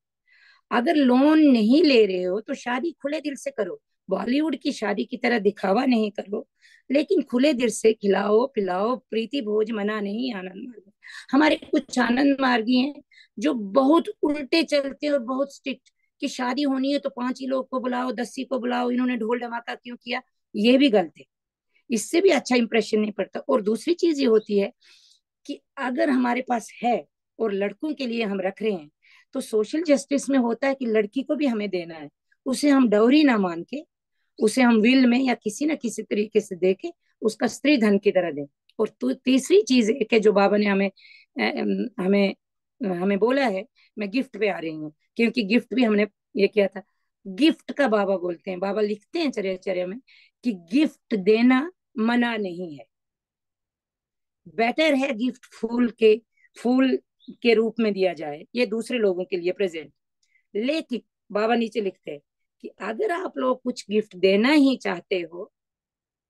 अगर लोन नहीं ले रहे हो तो शादी खुले दिल से करो, बॉलीवुड की शादी की तरह दिखावा नहीं करो, लेकिन खुले दिल से खिलाओ पिलाओ, प्रीति भोज मना नहीं आनंद मार्ग। हमारे कुछ आनंद मार्गी हैं जो बहुत उल्टे चलते हैं और बहुत स्ट्रिक्ट, कि शादी होनी है तो 5 ही लोग को बुलाओ, 10 ही को बुलाओ, इन्होंने ढोल धमाका क्यों किया। ये भी गलत है, इससे भी अच्छा इंप्रेशन नहीं पड़ता। और दूसरी चीज ये होती है कि अगर हमारे पास है और लड़कों के लिए हम रख रहे हैं, तो सोशल जस्टिस में होता है कि लड़की को भी हमें देना है, उसे हम डाउरी ना मान के, उसे हम विल में या किसी ना किसी तरीके से दे के उसका स्त्री धन की तरह दें। और तीसरी चीज एक है जो बाबा ने हमें हमें बोला है। मैं गिफ्ट पे आ रही हूँ, क्योंकि गिफ्ट भी हमने ये किया था। गिफ्ट का बाबा बोलते हैं, बाबा लिखते हैं चर्या में कि गिफ्ट देना मना नहीं है, बेटर है गिफ्ट फूल के रूप में दिया जाए, ये दूसरे लोगों के लिए प्रेजेंट। लेकिन बाबा नीचे लिखते हैं कि अगर आप लोग कुछ गिफ्ट देना ही चाहते हो,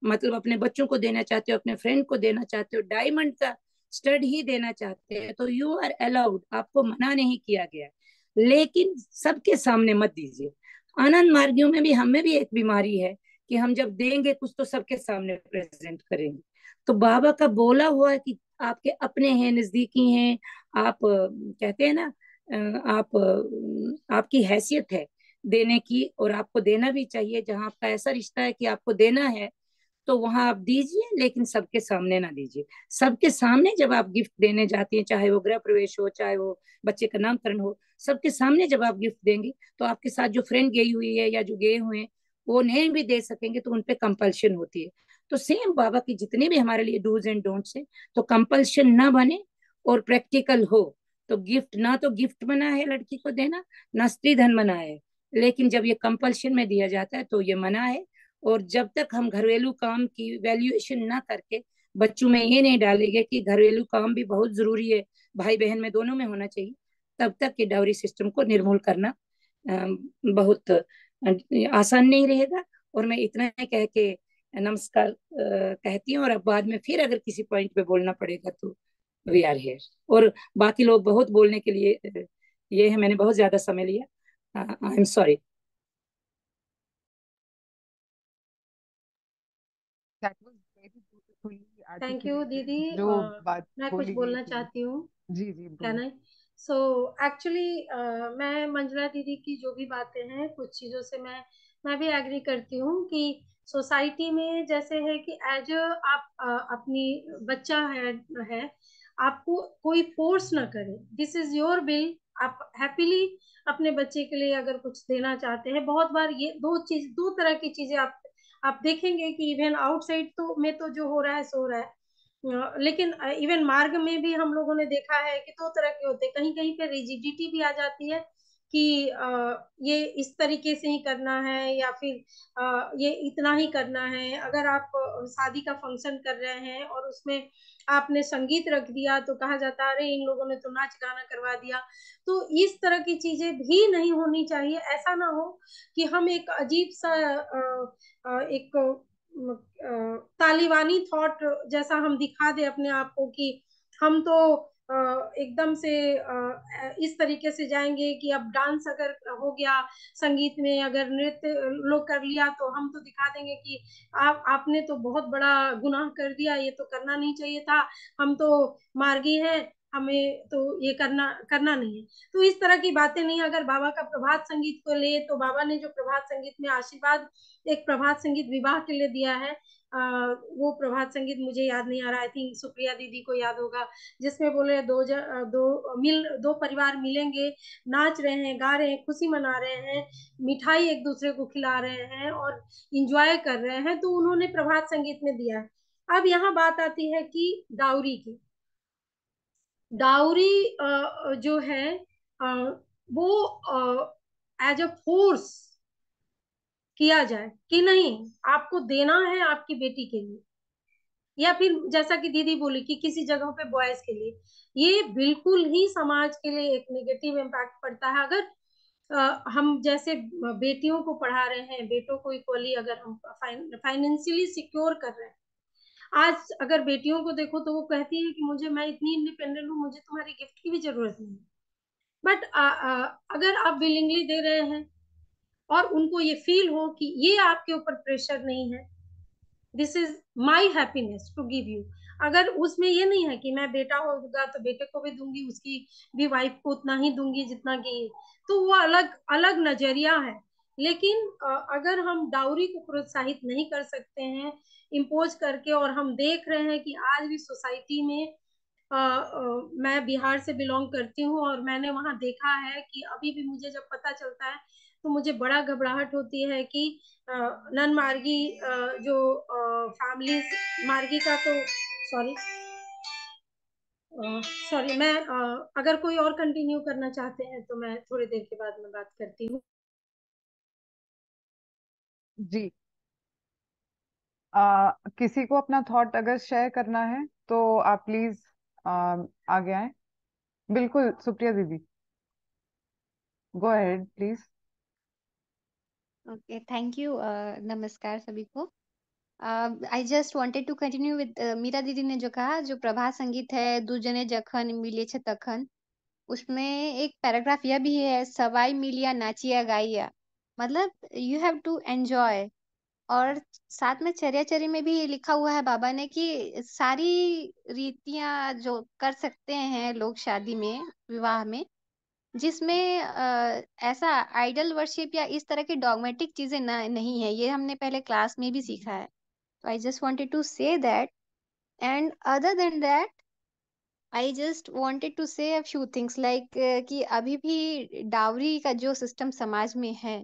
मतलब अपने बच्चों को देना चाहते हो, अपने फ्रेंड को देना चाहते हो, डायमंड का स्टड ही देना चाहते हैं, तो यू आर अलाउड, आपको मना नहीं किया गया, लेकिन सबके सामने मत दीजिए। आनंद मार्गियों में भी, हमें भी एक बीमारी है कि हम जब देंगे कुछ तो सबके सामने प्रेजेंट करेंगे। तो बाबा का बोला हुआ है कि आपके अपने हैं, नजदीकी हैं, आप कहते हैं ना, आपकी हैसियत है देने की, और आपको देना भी चाहिए। जहां आपका ऐसा रिश्ता है कि आपको देना है, तो वहां आप दीजिए, लेकिन सबके सामने ना दीजिए। सबके सामने जब आप गिफ्ट देने जाती हैं, चाहे वो गृह प्रवेश हो, चाहे वो बच्चे का नामकरण हो, सबके सामने जब आप गिफ्ट देंगे, तो आपके साथ जो फ्रेंड गई हुई है या जो गए हुए हैं वो नहीं भी दे सकेंगे, तो उनपे कंपल्शन होती है। तो सेम बाबा की जितने भी हमारे लिए डूज एंड डोंट्स है, तो कंपल्शन ना बने और प्रैक्टिकल हो। तो गिफ्ट ना, तो गिफ्ट मना है लड़की को देना, ना स्त्री धन मना है। लेकिन जब ये कंपल्शन में दिया जाता है तो ये मना है। और जब तक हम घरेलू काम की वैल्यूएशन ना करके बच्चों में ये नहीं डालेंगे कि घरेलू काम भी बहुत जरूरी है, भाई बहन में दोनों में होना चाहिए, तब तक ये डाउरी सिस्टम को निर्मूल करना बहुत आसान नहीं रहेगा। और मैं इतना ही कह के नमस्कार कहती हूँ, और अब बाद में फिर अगर किसी पॉइंट पे बोलना पड़ेगा तो वी आर हियर। और बाकी लोग बहुत बोलने के लिए ये है, मैंने बहुत ज्यादा समय लिया, I am sorry. That was very beautifully thank you articulated, दीदी। जो बात मैं कुछ बोली गई बोलना थी। चाहती हूँ, जी जी क्या बोलिए। नहीं। सो एक्चुअली मैं मंजुला दीदी की जो भी बातें हैं, कुछ चीज़ों से मैं भी एग्री करती हूँ कि सोसाइटी में जैसे है कि एज आप अपनी बच्चा है, आपको कोई फोर्स ना करे, दिस इज योर विल। आप हैप्पीली अपने बच्चे के लिए अगर कुछ देना चाहते हैं, बहुत बार ये दो तरह की चीजें आप देखेंगे कि इवन आउटसाइड तो में तो जो हो रहा है सो रहा है, लेकिन इवन मार्ग में भी हम लोगों ने देखा है कि दो तरह के होते हैं। कहीं कहीं पे रिजिडिटी भी आ जाती है कि ये इस तरीके से ही करना है, या फिर ये इतना ही करना है। अगर आप शादी का फंक्शन कर रहे हैं और उसमें आपने संगीत रख दिया तो कहा जाता है अरे इन लोगों ने तो नाच गाना करवा दिया। तो इस तरह की चीजें भी नहीं होनी चाहिए। ऐसा ना हो कि हम एक अजीब सा एक तालिबानी थॉट जैसा हम दिखा दे अपने आप को कि हम तो एकदम से इस तरीके से जाएंगे कि अब डांस अगर हो गया, संगीत में अगर नृत्य लोग कर लिया तो हम तो दिखा देंगे कि आपने तो बहुत बड़ा गुनाह कर दिया, ये तो करना नहीं चाहिए था, हम तो मार्गी हैं, हमें तो ये करना करना नहीं है। तो इस तरह की बातें नहीं। अगर बाबा का प्रभात संगीत को ले तो बाबा ने जो प्रभात संगीत में आशीर्वाद एक प्रभात संगीत विवाह के लिए दिया है, वो प्रभात संगीत मुझे याद नहीं आ रहा, आई थिंक सुप्रिया दीदी को याद होगा, जिसमें बोले दो परिवार मिलेंगे, नाच रहे हैं, गा रहे हैं, खुशी मना रहे हैं, मिठाई एक दूसरे को खिला रहे हैं और इंजॉय कर रहे हैं। तो उन्होंने प्रभात संगीत में दिया है। अब यहाँ बात आती है कि डाउरी की। डाउरी जो है अ, वो एज अ फोर्स किया जाए कि नहीं, आपको देना है आपकी बेटी के लिए, या फिर जैसा कि दीदी बोली कि किसी जगह पे बॉयज के लिए, ये बिल्कुल ही समाज के लिए एक नेगेटिव इम्पैक्ट पड़ता है। अगर हम जैसे बेटियों को पढ़ा रहे हैं, बेटों को इक्वली अगर हम फाइनेंशियली सिक्योर कर रहे हैं, आज अगर बेटियों को देखो तो वो कहती है कि मैं इतनी इंडिपेंडेंट हूँ, मुझे तुम्हारी गिफ्ट की भी जरूरत नहीं। बट अगर आप विलिंगली दे रहे हैं और उनको ये फील हो कि ये आपके ऊपर प्रेशर नहीं है, this is my happiness to give you. अगर उसमें ये नहीं है कि मैं बेटा होगा तो बेटे को भी दूंगी, उसकी भी वाइफ को उतना ही दूंगी जितना कि, तो वो अलग अलग नजरिया है। लेकिन अगर हम डाउरी को प्रोत्साहित नहीं कर सकते हैं इम्पोज करके, और हम देख रहे हैं कि आज भी सोसाइटी में मैं बिहार से बिलोंग करती हूँ और मैंने वहाँ देखा है कि अभी भी मुझे जब पता चलता है तो मुझे बड़ा घबराहट होती है कि नन मार्गी जो फैमिलीज, मार्गी का तो सॉरी सॉरी मैं अगर कोई और कंटिन्यू करना चाहते हैं तो मैं थोड़ी देर के बाद में बात करती हूँ। जी किसी को अपना थॉट अगर शेयर करना है तो आप प्लीज आगे आए। बिल्कुल सुप्रिया दीदी, go ahead please. Okay, thank you. नमस्कार सभी को। I just wanted to continue with Meera दीदी ने जो कहा, जो प्रभात संगीत है दूजने जखन मिले छे तखन, उसमें एक पैराग्राफ यह भी है, सवाई मिलिया नाचिया गाइया, मतलब यू हैव टू एंजॉय। और साथ में चर्या चरी में भी लिखा हुआ है बाबा ने कि सारी रीतियां जो कर सकते हैं लोग शादी में, विवाह में, जिसमें ऐसा आइडल वर्शिप या इस तरह की डॉगमेटिक चीजें नहीं है। ये हमने पहले क्लास में भी सीखा है। तो I just wanted to say that, and other than that I just wanted to say a few things like कि अभी भी डावरी का जो सिस्टम समाज में है,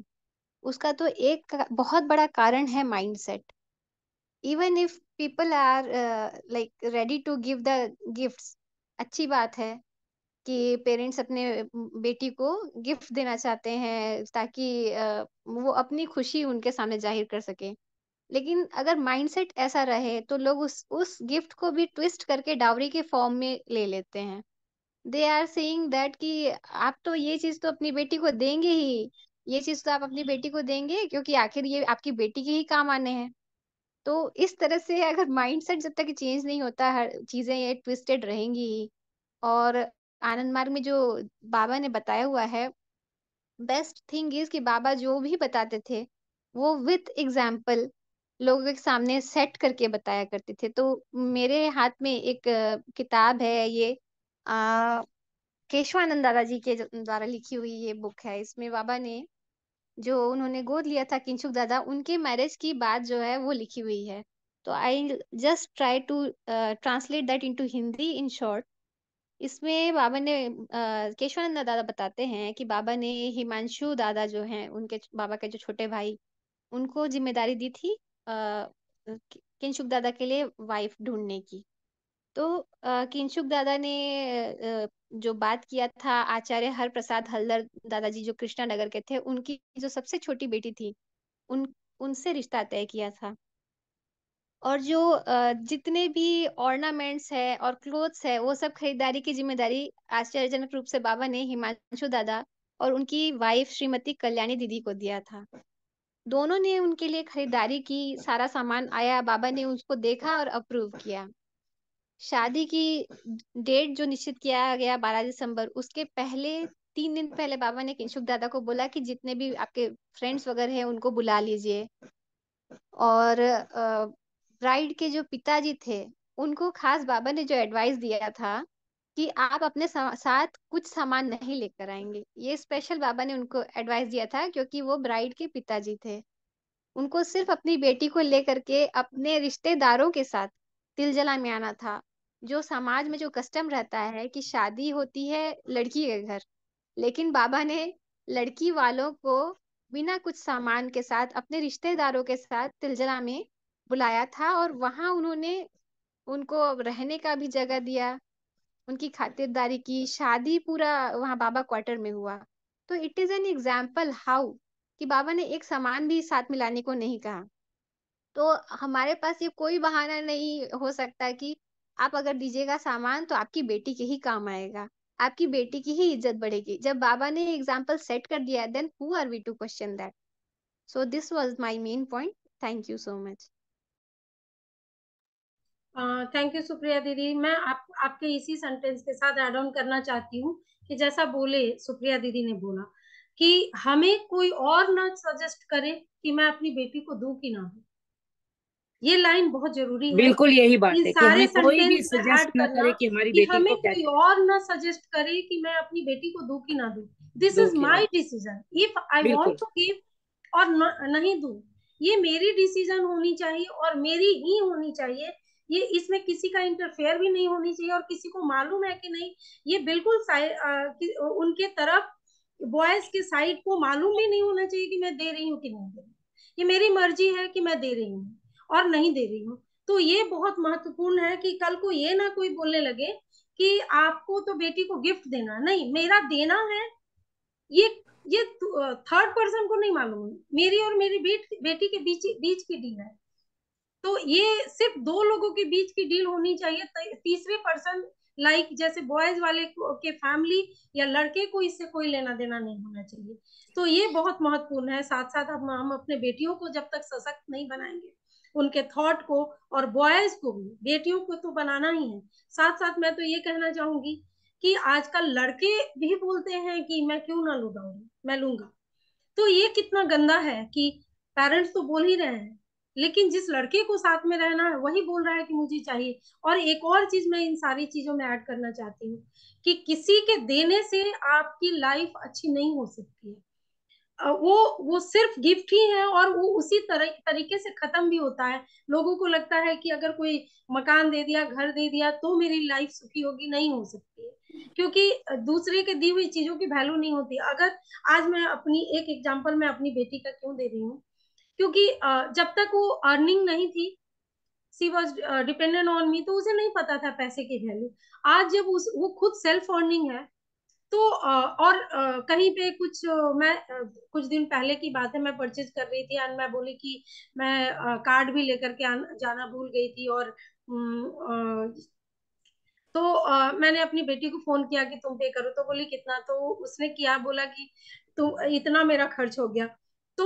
उसका तो एक बहुत बड़ा कारण है mindset. Even if people are like ready to give the gifts, अच्छी बात है कि पेरेंट्स अपने बेटी को गिफ्ट देना चाहते हैं ताकि वो अपनी खुशी उनके सामने जाहिर कर सके। लेकिन अगर माइंडसेट ऐसा रहे तो लोग उस गिफ्ट को भी ट्विस्ट करके डाउरी के फॉर्म में ले लेते हैं। दे आर सेइंग दैट कि आप तो ये चीज तो अपनी बेटी को देंगे ही, ये चीज तो आप अपनी बेटी को देंगे क्योंकि आखिर ये आपकी बेटी के ही काम आने हैं। तो इस तरह से अगर माइंडसेट जब तक चेंज नहीं होता, हर चीजें ये ट्विस्टेड रहेंगी ही। और आनंद मार्ग में जो बाबा ने बताया हुआ है, बेस्ट थिंग इज कि बाबा जो भी बताते थे वो विथ एग्जाम्पल लोगों के सामने सेट करके बताया करते थे। तो मेरे हाथ में एक किताब है, ये केशवानंद दादाजी के द्वारा लिखी हुई ये बुक है। इसमें बाबा ने जो उन्होंने गोद लिया था किंचुक दादा, उनके मैरिज की बात जो है वो लिखी हुई है। तो I just try to translate that into Hindi in short. इसमें बाबा ने केशवानंद दादा बताते हैं कि बाबा ने हिमांशु दादा जो हैं, उनके बाबा के जो छोटे भाई, उनको जिम्मेदारी दी थी किंशुक दादा के लिए वाइफ ढूंढने की। तो किंशुक दादा ने जो बात किया था आचार्य हर प्रसाद हल्दर दादाजी जो कृष्णा नगर के थे, उनकी जो सबसे छोटी बेटी थी, उन उनसे रिश्ता तय किया था। और जो जितने भी ऑर्नामेंट्स है और क्लोथ्स है वो सब खरीदारी की जिम्मेदारी आश्चर्यजनक रूप से बाबा ने हिमांशु दादा और उनकी वाइफ श्रीमती कल्याणी दीदी को दिया था। दोनों ने उनके लिए खरीदारी की, सारा सामान आया, बाबा ने उसको देखा और अप्रूव किया। शादी की डेट जो निश्चित किया गया 12 दिसंबर, उसके पहले 3 दिन पहले बाबा ने किंशुक दादा को बोला कि जितने भी आपके फ्रेंड्स वगैरह हैं उनको बुला लीजिए। और ब्राइड के जो पिताजी थे, उनको खास बाबा ने जो एडवाइस दिया था कि आप अपने साथ कुछ सामान नहीं लेकर आएंगे। ये स्पेशल बाबा ने उनको एडवाइस दिया था क्योंकि वो ब्राइड के पिताजी थे। उनको सिर्फ अपनी बेटी को लेकर के अपने रिश्तेदारों के साथ तिलजला में आना था। जो समाज में जो कस्टम रहता है कि शादी होती है लड़की के घर, लेकिन बाबा ने लड़की वालों को बिना कुछ सामान के साथ अपने रिश्तेदारों के साथ तिलजला में बुलाया था। और वहां उन्होंने उनको रहने का भी जगह दिया, उनकी खातिरदारी की। शादी पूरा वहां बाबा क्वार्टर में हुआ। तो it is an example how कि बाबा ने एक सामान भी साथ मिलाने को नहीं कहा। तो हमारे पास ये कोई बहाना नहीं हो सकता कि आप अगर दीजिएगा सामान तो आपकी बेटी के ही काम आएगा, आपकी बेटी की ही इज्जत बढ़ेगी। जब बाबा ने एग्जाम्पल सेट कर दिया, then who are we to question that. So this was my main point. Thank you so much. Thank you Supriya दीदी। मैं आपके इसी सेंटेंस के साथ ऐड ऑन करना चाहती हूँ कि जैसा बोले सुप्रिया दीदी ने बोला कि हमें कोई और ना सजेस्ट करे कि मैं अपनी बेटी को दूं कि ना दूं। ये लाइन बहुत जरूरी है बिल्कुल यही बात इन है कि सारे हमें कोई भी सेंटेंस में सजेस्ट ऐड न करना, करे कि हमारी कि बेटी हमें को क्या कोई चाहिए, और ना सजेस्ट करे कि मैं अपनी बेटी को दूं कि ना दूं। दिस दो इज कि माय ना। डिसीजन इफ आई वांट बिल्कुल टू गिव और नहीं दूं। ये मेरी डिसीजन होनी चाहिए और मेरी ही होनी चाहिए। ये इसमें किसी का इंटरफेयर भी नहीं होनी चाहिए और किसी को मालूम है कि नहीं, ये बिल्कुल उनके तरफ बॉयज के साइड को मालूम भी नहीं होना चाहिए कि मैं दे रही हूँ कि नहीं दे रही हूँ। ये मेरी मर्जी है कि मैं दे रही हूँ और नहीं दे रही हूँ। तो ये बहुत महत्वपूर्ण है कि कल को ये ना कोई बोलने लगे कि आपको तो बेटी को गिफ्ट देना, नहीं मेरा देना है। ये ये थर्ड पर्सन को नहीं मालूम, मेरी और मेरी बेटी के बीच बीच की डील है। तो ये सिर्फ दो लोगों के बीच की डील होनी चाहिए। तीसरे पर्सन लाइक जैसे बॉयज वाले के फैमिली या लड़के को इससे कोई लेना देना नहीं होना चाहिए। तो ये बहुत महत्वपूर्ण है। साथ साथ हम अपने बेटियों को जब तक सशक्त नहीं बनाएंगे, उनके थॉट को, और बॉयज को भी, बेटियों को तो बनाना ही है। साथ साथ मैं तो ये कहना चाहूंगी कि आजकल लड़के भी बोलते हैं कि मैं क्यों ना लूँ डाउरी, मैं लूंगा। तो ये कितना गंदा है कि पेरेंट्स तो बोल ही रहे हैं, लेकिन जिस लड़के को साथ में रहना है वही बोल रहा है कि मुझे चाहिए। और एक और चीज मैं इन सारी चीजों में ऐड करना चाहती हूँ कि किसी के देने से आपकी लाइफ अच्छी नहीं हो सकती है। वो सिर्फ गिफ्ट ही है और वो उसी तरीके से खत्म भी होता है। लोगों को लगता है कि अगर कोई मकान दे दिया, घर दे दिया तो मेरी लाइफ सुखी होगी, नहीं हो सकती है। क्योंकि दूसरे के दी हुई चीजों की वैल्यू नहीं होती। अगर आज मैं अपनी एक एग्जांपल मैं अपनी बेटी का क्यों दे रही हूँ, क्योंकि जब तक वो अर्निंग नहीं थी, सी वॉज डिपेंडेंट ऑन मी, तो उसे नहीं पता था पैसे की वैल्यू। आज जब वो खुद सेल्फ अर्निंग है, तो और कहीं पे कुछ मैं कुछ दिन पहले की बात है, मैं परचेज कर रही थी और मैं बोली कि मैं कार्ड भी लेकर के जाना भूल गई थी। और तो मैंने अपनी बेटी को फोन किया कि तुम पे करो, तो बोली कितना, तो उसने किया, बोला कि तुम इतना मेरा खर्च हो गया। तो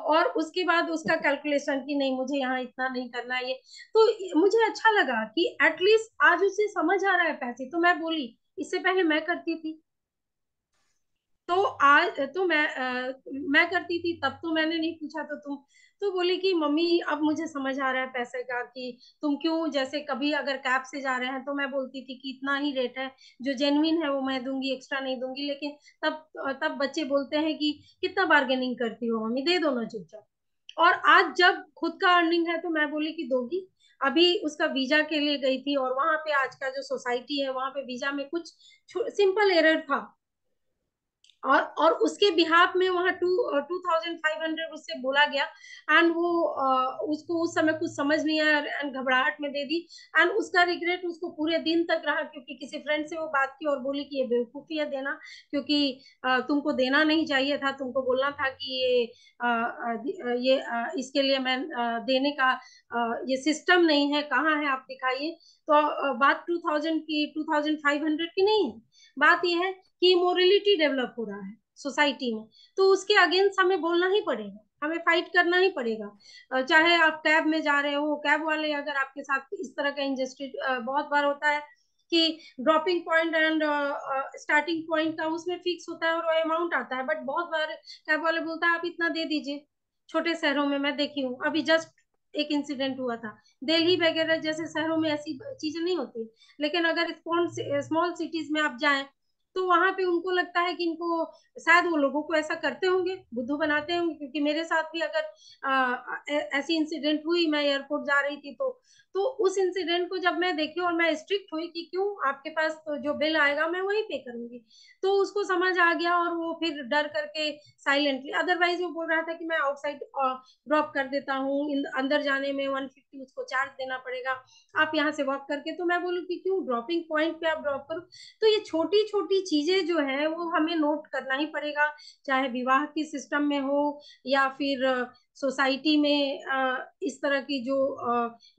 और उसके बाद उसका कैलकुलेशन कि नहीं मुझे यहाँ इतना नहीं करना है ये। तो मुझे अच्छा लगा कि एटलीस्ट आज उसे समझ आ रहा है पैसे। तो मैं बोली इससे पहले मैं करती थी, तो आज तो मैं करती थी तब तो मैंने नहीं पूछा, तो तुम। तो बोली कि मम्मी अब मुझे समझ आ रहा है पैसे का, कि तुम क्यों, जैसे कभी अगर कैब से जा रहे हैं तो मैं बोलती थी कि इतना ही रेट है, जो जेन्युइन है वो मैं दूंगी, एक्स्ट्रा नहीं दूंगी। लेकिन तब तब बच्चे बोलते हैं कि कितना बार्गेनिंग करती हो मम्मी, दे दो ना चुपचाप। और आज जब खुद का अर्निंग है तो मैं बोली कि दोगी। अभी उसका वीजा के लिए गई थी, और वहां पे आज का जो सोसाइटी है वहां पे वीजा में कुछ सिंपल एरर था, और उसके बिहाफ में वहाँ 2500 उससे बोला गया। एंड वो उसको उस समय कुछ समझ नहीं आया, एंड घबराहट में दे दी। एंड उसका रिग्रेट उसको पूरे दिन तक रहा, क्योंकि किसी फ्रेंड से वो बात की और बोली कि ये बेवकूफी है देना, क्योंकि तुमको देना नहीं चाहिए था, तुमको बोलना था कि इसके लिए मैं देने का ये सिस्टम नहीं है, कहाँ है आप दिखाइए। तो बात 2500 की नहीं है, बात ये है कि मोरलिटी डेवलप हो रहा है सोसाइटी में। तो उसके अगेंस्ट हमें बोलना ही पड़ेगा, हमें फाइट करना ही पड़ेगा। चाहे आप कैब में जा रहे हो, कैब वाले अगर आपके साथ इस तरह का इंजस्टिस बहुत बार होता है कि dropping point and starting point का उसमें फिक्स होता है और वो अमाउंट आता है, बट बहुत बार कैब वाले बोलता है आप इतना दे दीजिए। छोटे शहरों में मैं देखी हूँ, अभी जस्ट एक इंसिडेंट हुआ था। दिल्ली वगैरह जैसे शहरों में ऐसी चीजें नहीं होती, लेकिन अगर स्मॉल सिटीज में आप जाएं तो वहां पे उनको लगता है कि इनको, शायद वो लोगों को ऐसा करते होंगे, बुद्धू बनाते होंगे। क्योंकि मेरे साथ भी अगर ऐसी इंसिडेंट हुई, मैं एयरपोर्ट जा रही थी, तो उस इंसिडेंट को जब मैं देखी और मैं स्ट्रिक्ट हुई कि क्यों, आपके पास तो जो बिल आएगा मैं वही पे करूंगी, तो उसको समझ आ गया और वो फिर डर करके साइलेंटली, अदरवाइज वो बोल रहा था कि मैं आउटसाइड ड्रॉप कर देता हूँ, अंदर जाने में 150 उसको चार्ज देना पड़ेगा, आप यहाँ से वॉक करके। तो मैं बोलूँ कि क्यों, ड्रॉपिंग पॉइंट पे आप ड्रॉप करो। तो ये छोटी छोटी चीजें जो है वो हमें नोट करना ही पड़ेगा, चाहे विवाह की सिस्टम में हो या फिर सोसाइटी में इस तरह की जो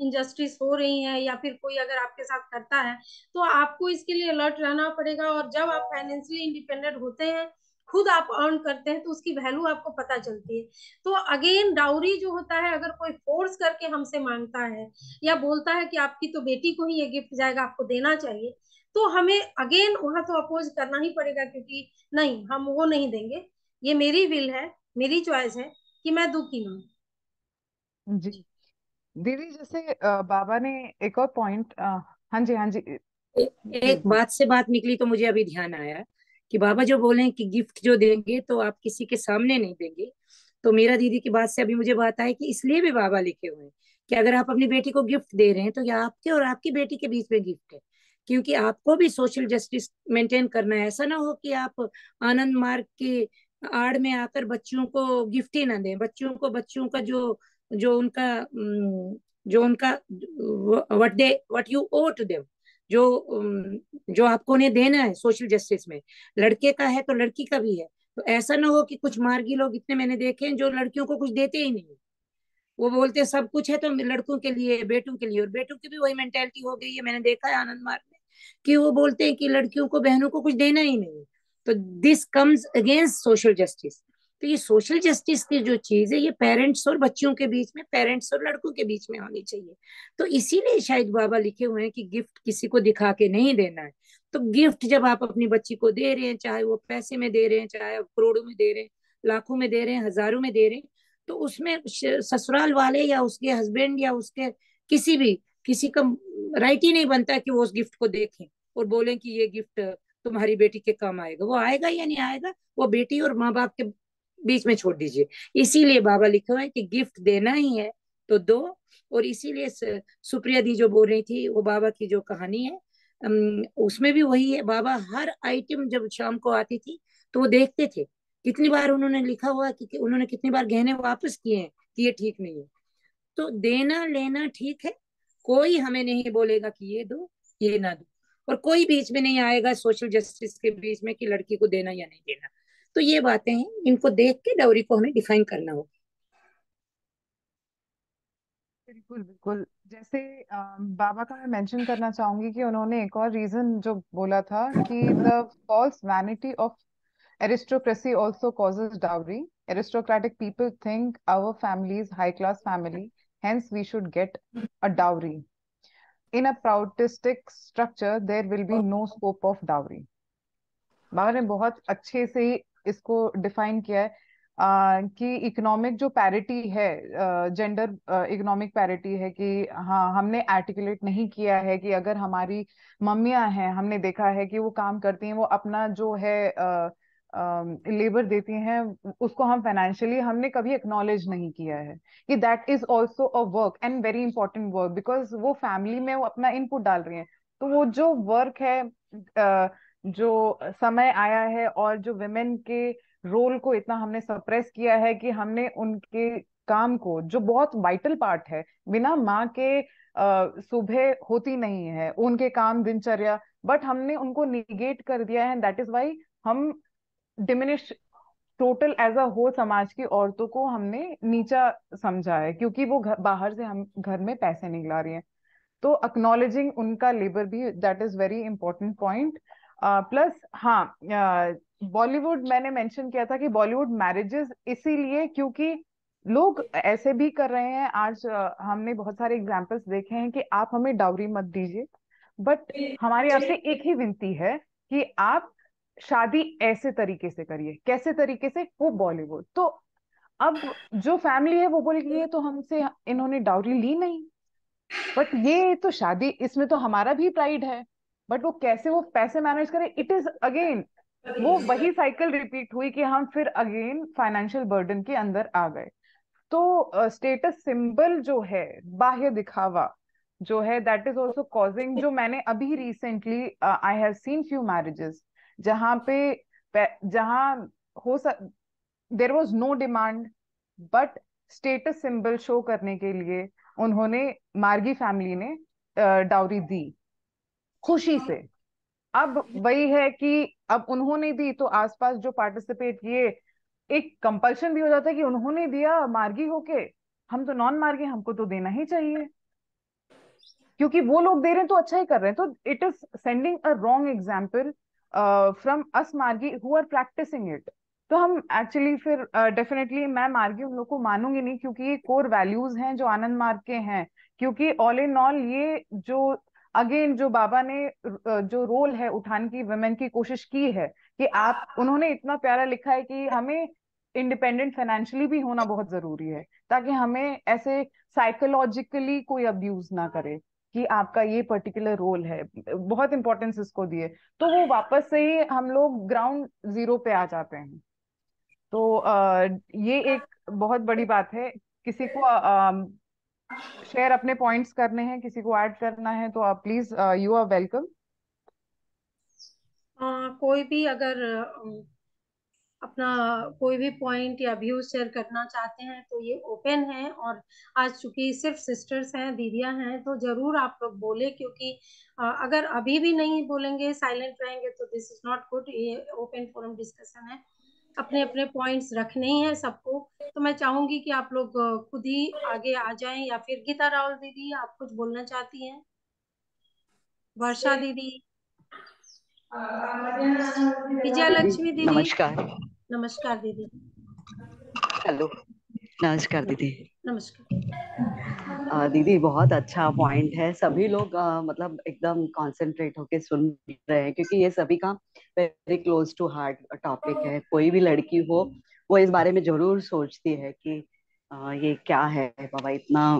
इंजस्टिस हो रही है, या फिर कोई अगर आपके साथ करता है, तो आपको इसके लिए अलर्ट रहना पड़ेगा। और जब आप फाइनेंशियली इंडिपेंडेंट होते हैं, खुद आप अर्न करते हैं, तो उसकी वैल्यू आपको पता चलती है। तो अगेन डाउरी जो होता है, अगर कोई फोर्स करके हमसे मांगता है या बोलता है कि आपकी तो बेटी को ही ये गिफ्ट जाएगा, आपको देना चाहिए, तो हमें अगेन वहां तो अपोज करना ही पड़ेगा, क्योंकि नहीं, हम वो नहीं देंगे, ये मेरी विल है, मेरी चॉइस है कि मैं दूं कि ना। जी दीदी, जैसे बाबा ने एक और पॉइंट, हाँ जी, हाँ जी, जी एक जी। बात से बात निकली तो मुझे अभी ध्यान आया कि बाबा जो बोले कि गिफ्ट जो देंगे तो आप किसी के सामने नहीं देंगे। तो मेरा दीदी की बात से अभी मुझे बात आई कि इसलिए भी बाबा लिखे हुए हैं कि अगर आप अपनी बेटी को गिफ्ट दे रहे हैं तो ये आपके और आपकी बेटी के बीच में गिफ्ट है, क्योंकि आपको भी सोशल जस्टिस मेंटेन करना है। ऐसा ना हो कि आप आनंद मार्ग की आड़ में आकर बच्चों को गिफ्ट ही ना दें। बच्चों का जो उनका what you owe to them, जो जो आपको उन्हें देना है सोशल जस्टिस में, लड़के का है तो लड़की का भी है। तो ऐसा ना हो कि कुछ मार्गी लोग इतने मैंने देखे हैं जो लड़कियों को कुछ देते ही नहीं। वो बोलते हैं सब कुछ है तो लड़कों के लिए, बेटों के लिए, और बेटों की भी वही मेंटेलिटी हो गई है। मैंने देखा है आनंद मार्ग में कि वो बोलते हैं कि लड़कियों को, बहनों को कुछ देना ही नहीं। तो this comes against social justice. तो ये सोशल जस्टिस की जो चीज है, ये पेरेंट्स और बच्चों के बीच में, पेरेंट्स और लड़कों के बीच में होनी चाहिए। तो इसीलिए शायद बाबा लिखे हुए हैं कि गिफ्ट किसी को दिखा के नहीं देना है। तो गिफ्ट जब आप अपनी बच्ची को दे रहे हैं, चाहे वो पैसे में दे रहे हैं, चाहे करोड़ों में दे रहे हैं, लाखों में दे रहे हैं, हजारों में दे रहे हैं, तो उसमें ससुराल वाले या उसके हस्बैंड या उसके किसी का राइट ही नहीं बनता कि वो उस गिफ्ट को देखें और बोलें कि ये गिफ्ट तुम्हारी बेटी के काम आएगा। वो आएगा या नहीं आएगा, वो बेटी और माँ बाप के बीच में छोड़ दीजिए। इसीलिए बाबा लिखा हुआ है कि गिफ्ट देना ही है तो दो। और इसीलिए सुप्रिया दी जो बोल रही थी, वो बाबा की जो कहानी है, उसमें भी वही है। बाबा हर आइटम जब शाम को आती थी तो वो देखते थे। कितनी बार उन्होंने लिखा हुआ कि उन्होंने कितनी बार गहने वापस किए हैं कि ये ठीक नहीं है। तो देना लेना ठीक है, कोई हमें नहीं बोलेगा कि ये दो ये ना दो। और कोई बीच में नहीं आएगा सोशल जस्टिस के बीच में कि लड़की को देना या नहीं देना। तो ये बातें हैं, इनको देख के डाउरी को हमें डिफाइन करना होगा। बिल्कुल बिल्कुल। जैसे बाबा का मैं मेंशन करना चाहूंगी कि उन्होंने एक और रीजन जो बोला था कि the false vanity of aristocracy also causes dowry. Aristocratic people think our family is high class family, hence we should get a dowry. In a Proutistic structure, there will be no scope of dowry. बाबा ने बहुत अच्छे से ही इसको define किया है कि economic जो parity है, जेंडर इकोनॉमिक पैरिटी है, कि हाँ हमने आर्टिकुलेट नहीं किया है कि अगर हमारी मम्मियां हैं, हमने देखा है कि वो काम करती हैं, वो अपना जो है लेबर देती हैं, उसको हम फाइनेंशियली हमने कभी एक्नॉलेज नहीं किया है कि that is also a work and very important work, because वो फैमिली में वो अपना इनपुट डाल रही हैं। तो वो जो वर्क है, जो समय आया है और जो विमेन के रोल को इतना हमने सप्रेस किया है कि हमने उनके काम को, जो बहुत वाइटल पार्ट है, बिना माँ के सुबह होती नहीं है उनके काम दिनचर्या, बट हमने उनको निगेट कर दिया है। दैट इज वाई हम diminish total as a whole समाज की औरतों को हमने नीचा समझा है, क्योंकि वो बाहर से हम घर में पैसे नहीं ला रही हैं। तो अक्नॉलेजिंग उनका लेबर भी, that is very important point. Plus हाँ, बॉलीवुड मैंने मेंशन किया था कि बॉलीवुड मैरिजेस इसीलिए क्योंकि लोग ऐसे भी कर रहे हैं आज। हमने बहुत सारे एग्जांपल्स देखे हैं कि आप हमें डाउरी मत दीजिए, बट हमारी आपसे एक ही विनती है कि आप शादी ऐसे तरीके से करिए। कैसे तरीके से? वो बॉलीवुड। तो अब जो फैमिली है वो बोलेगी ये तो हमसे इन्होंने डाउरी ली नहीं, बट ये तो शादी, इसमें तो हमारा भी प्राइड है, बट वो कैसे वो पैसे मैनेज करे, इट इज अगेन वो वही साइकिल रिपीट हुई कि हम फिर अगेन फाइनेंशियल बर्डन के अंदर आ गए। तो स्टेटस सिंबल जो है, बाह्य दिखावा जो है, दैट इज ऑल्सो कॉजिंग, जो मैंने अभी recently I have seen few marriages जहाँ पे जहाँ हो there was no demand, but status symbol show करने के लिए उन्होंने, मार्गी फैमिली ने डाउरी दी खुशी से। अब वही है कि अब उन्होंने दी तो आसपास जो पार्टिसिपेट किए, एक कंपल्शन भी हो जाता है कि उन्होंने दिया मार्गी होके, हम तो नॉन मार्गी, हमको तो देना ही चाहिए, क्योंकि वो लोग दे रहे हैं तो अच्छा ही कर रहे हैं। तो it is sending a wrong example from us मार्गी हु आर प्रैक्टिसिंग इट। तो हम एक्चुअली फिर डेफिनेटली मैं मार्गी उन लोग को मानूंगी नहीं, क्योंकि ये कोर वैल्यूज हैं जो आनंद मार्ग के हैं। क्योंकि ऑल इन ऑल ये जो अगेन जो बाबा ने जो रोल है उठाने की, वुमेन की कोशिश की है कि आप, उन्होंने इतना प्यारा लिखा है कि हमें इंडिपेंडेंट फाइनेंशियली भी होना बहुत जरूरी है, ताकि हमें ऐसे साइकोलॉजिकली कोई अब्यूज ना करे कि आपका ये पर्टिकुलर रोल है। बहुत इंपॉर्टेंस इसको दिए, तो वो वापस से ही हम लोग ग्राउंड जीरो पे आ जाते हैं। तो ये एक बहुत बड़ी बात है। किसी को शेयर अपने पॉइंट्स करने हैं, किसी को ऐड करना है तो आप प्लीज, यू आर वेलकम। कोई भी अगर अपना कोई भी पॉइंट या व्यूज शेयर करना चाहते हैं तो ये ओपन है। और आज चूंकि सिर्फ सिस्टर्स हैं, दीदियां हैं, तो जरूर आप लोग बोले, क्योंकि अगर अभी भी नहीं बोलेंगे, साइलेंट रहेंगे, तो दिस इज नॉट गुड। ये ओपन फोरम डिस्कशन है, अपने अपने पॉइंट्स रखने ही है सबको। तो मैं चाहूंगी कि आप लोग खुद ही आगे आ जाएं, या फिर गीता राहुल दीदी आप कुछ बोलना चाहती हैं? वर्षा दीदी, विजय दीदी लक्ष्मी दीदी। नमस्कार। नमस्कार दीदी। हेलो, नमस्कार दीदी। नमस्कार। दीदी बहुत अच्छा पॉइंट है। सभी लोग मतलब एकदम कंसंट्रेट होके सुन रहे हैं, क्योंकि ये सभी का very close to heart topic है। कोई भी लड़की हो वो इस बारे में जरूर सोचती है कि ये क्या है बाबा, इतना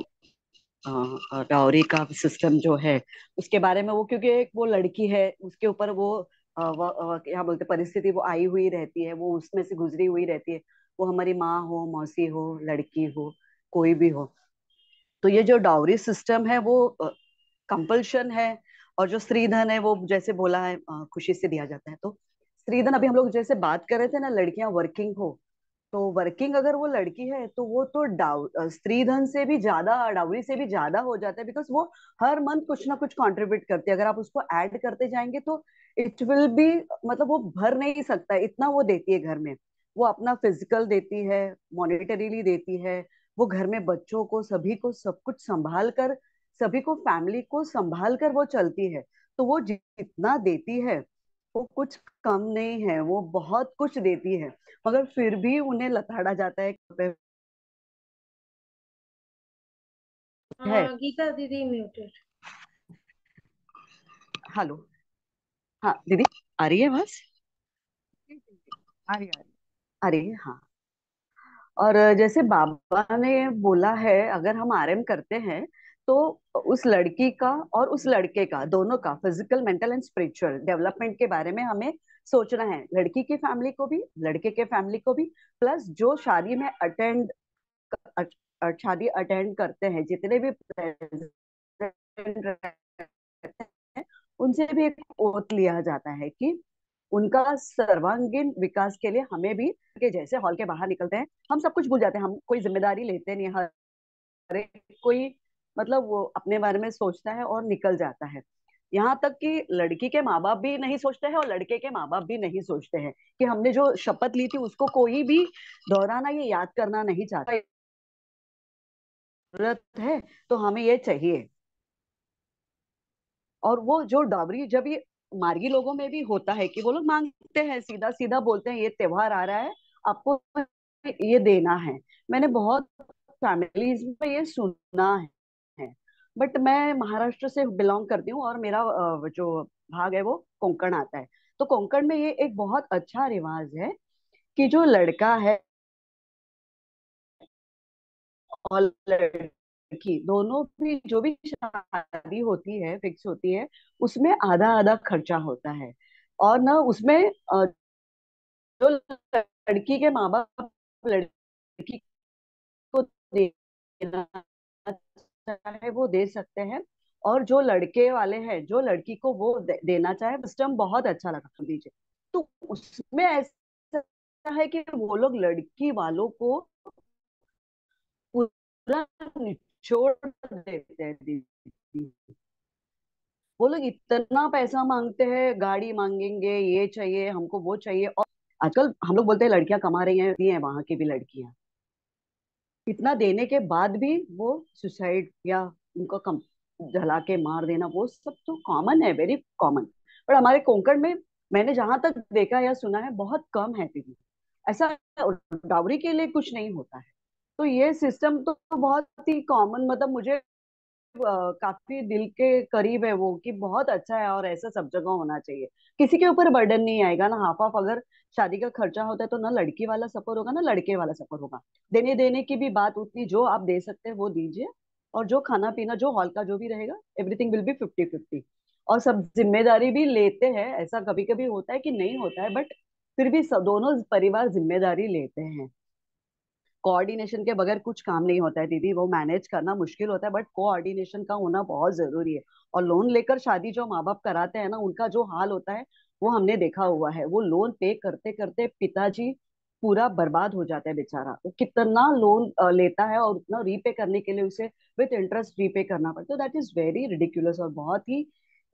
डाउरी का सिस्टम जो है उसके बारे में। वो क्योंकि एक वो लड़की है, उसके ऊपर वो क्या बोलते परिस्थिति वो आई हुई रहती है, वो उसमें से गुजरी हुई रहती है। वो हमारी माँ हो, मौसी हो, लड़की हो, कोई भी हो। तो ये जो डाउरी सिस्टम है वो कंपल्शन है। और जो स्त्रीधन है वो जैसे बोला है खुशी से दिया जाता है। तो स्त्रीधन, अभी हम लोग जैसे बात कर रहे थे ना, लड़कियां वर्किंग हो, तो वर्किंग अगर वो लड़की है तो वो तो स्त्री धन से भी ज्यादा, डाउरी से भी ज्यादा हो जाता है, बिकॉज वो हर मंथ कुछ ना कुछ कंट्रीब्यूट करती है। अगर आप उसको ऐड करते जाएंगे तो इट विल बी, मतलब वो भर नहीं सकता है, इतना वो देती है घर में। वो अपना फिजिकल देती है, मॉनेटरीली देती है, वो घर में बच्चों को सभी को सब कुछ संभाल कर, सभी को फैमिली को संभाल कर वो चलती है। तो वो जितना देती है वो कुछ कम नहीं है, वो बहुत कुछ देती है, मगर फिर भी उन्हें लताड़ा जाता है। गीता दीदी म्यूटेड। हेलो। हाँ दीदी, आ रही है बस? आ रही आ रही। आ रही है, हाँ। और जैसे बाबा ने बोला है, अगर हम आरएम करते हैं तो उस लड़की का और उस लड़के का, दोनों का physical, mental and spiritual development के बारे में हमें सोचना है। लड़की की फैमिली को भी, लड़के के फैमिली को भी, प्लस जो शादी में शादी अटेंड करते हैं, जितने भी present रहते हैं, उनसे भी एक ओथ लिया जाता है कि उनका सर्वांगीण विकास के लिए हमें भी, कि जैसे हॉल के बाहर निकलते हैं हम सब कुछ भूल जाते हैं, हम कोई जिम्मेदारी लेते नहीं, हर एक कोई मतलब वो अपने बारे में सोचता है और निकल जाता है। यहाँ तक कि लड़की के माँ बाप भी नहीं सोचते हैं और लड़के के माँ बाप भी नहीं सोचते हैं कि हमने जो शपथ ली थी उसको कोई भी दोहराना, ये याद करना नहीं चाहता। जरूरत है तो हमें ये चाहिए। और वो जो डावरी, जब ये मार्गी लोगों में भी होता है कि वो लोग मांगते हैं, सीधा सीधा बोलते हैं ये त्योहार आ रहा है, आपको ये देना है। मैंने बहुत फैमिलीज में ये सुना है। बट मैं महाराष्ट्र से बिलोंग करती हूँ और मेरा जो भाग है वो कोंकण आता है। तो कोंकण में ये एक बहुत अच्छा रिवाज है कि जो लड़का है और लड़की दोनों भी, जो भी शादी होती है, फिक्स होती है, उसमें आधा आधा खर्चा होता है। और ना उसमें जो लड़की के माँ बाप लड़की को देना चाहे वो दे सकते हैं, और जो लड़के वाले हैं जो लड़की को वो देना चाहे, सिस्टम बहुत अच्छा लगा दीजिए। तो उसमें ऐसा है कि वो लोग लड़की वालों को पूरा निचोड़ देते हैं दीदी। वो लोग इतना पैसा मांगते हैं, गाड़ी मांगेंगे, ये चाहिए हमको, वो चाहिए। और आजकल हम लोग बोलते हैं लड़कियां कमा रही हैं, ये हैं वहां की भी लड़कियां, इतना देने के बाद भी वो सुसाइड या उनको कम जला के मार देना, वो सब तो कॉमन है, वेरी कॉमन। पर हमारे कोंकण में मैंने जहां तक देखा या सुना है बहुत कम है दीदी ऐसा। डाउरी के लिए कुछ नहीं होता है। तो ये सिस्टम तो बहुत ही कॉमन, मतलब मुझे काफी दिल के करीब है वो, कि बहुत अच्छा है और ऐसा सब जगह होना चाहिए। किसी के ऊपर बर्डन नहीं आएगा ना, हाफ हाफ अगर शादी का खर्चा होता है तो ना लड़की वाला सफर होगा ना लड़के वाला सफर होगा। देने देने की भी बात उतनी, जो आप दे सकते हैं वो दीजिए, और जो खाना पीना जो हॉल का जो भी रहेगा, एवरीथिंग विल बी 50-50। और सब जिम्मेदारी भी लेते हैं, ऐसा कभी कभी होता है कि नहीं होता है, बट फिर भी सब दोनों परिवार जिम्मेदारी लेते हैं। कोऑर्डिनेशन के बगैर कुछ काम नहीं होता है दीदी, वो मैनेज करना मुश्किल होता है, बट कोऑर्डिनेशन का होना बहुत जरूरी है। और लोन लेकर शादी जो माँ बाप कराते हैं ना, उनका जो हाल होता है वो हमने देखा हुआ है। वो लोन पे करते करते पिताजी पूरा बर्बाद हो जाता है बेचारा। वो कितना लोन लेता है और उतना रीपे करने के लिए उसे विथ इंटरेस्ट रीपे करना पड़ता है। तो दैट इज वेरी रिडिकुलस और बहुत ही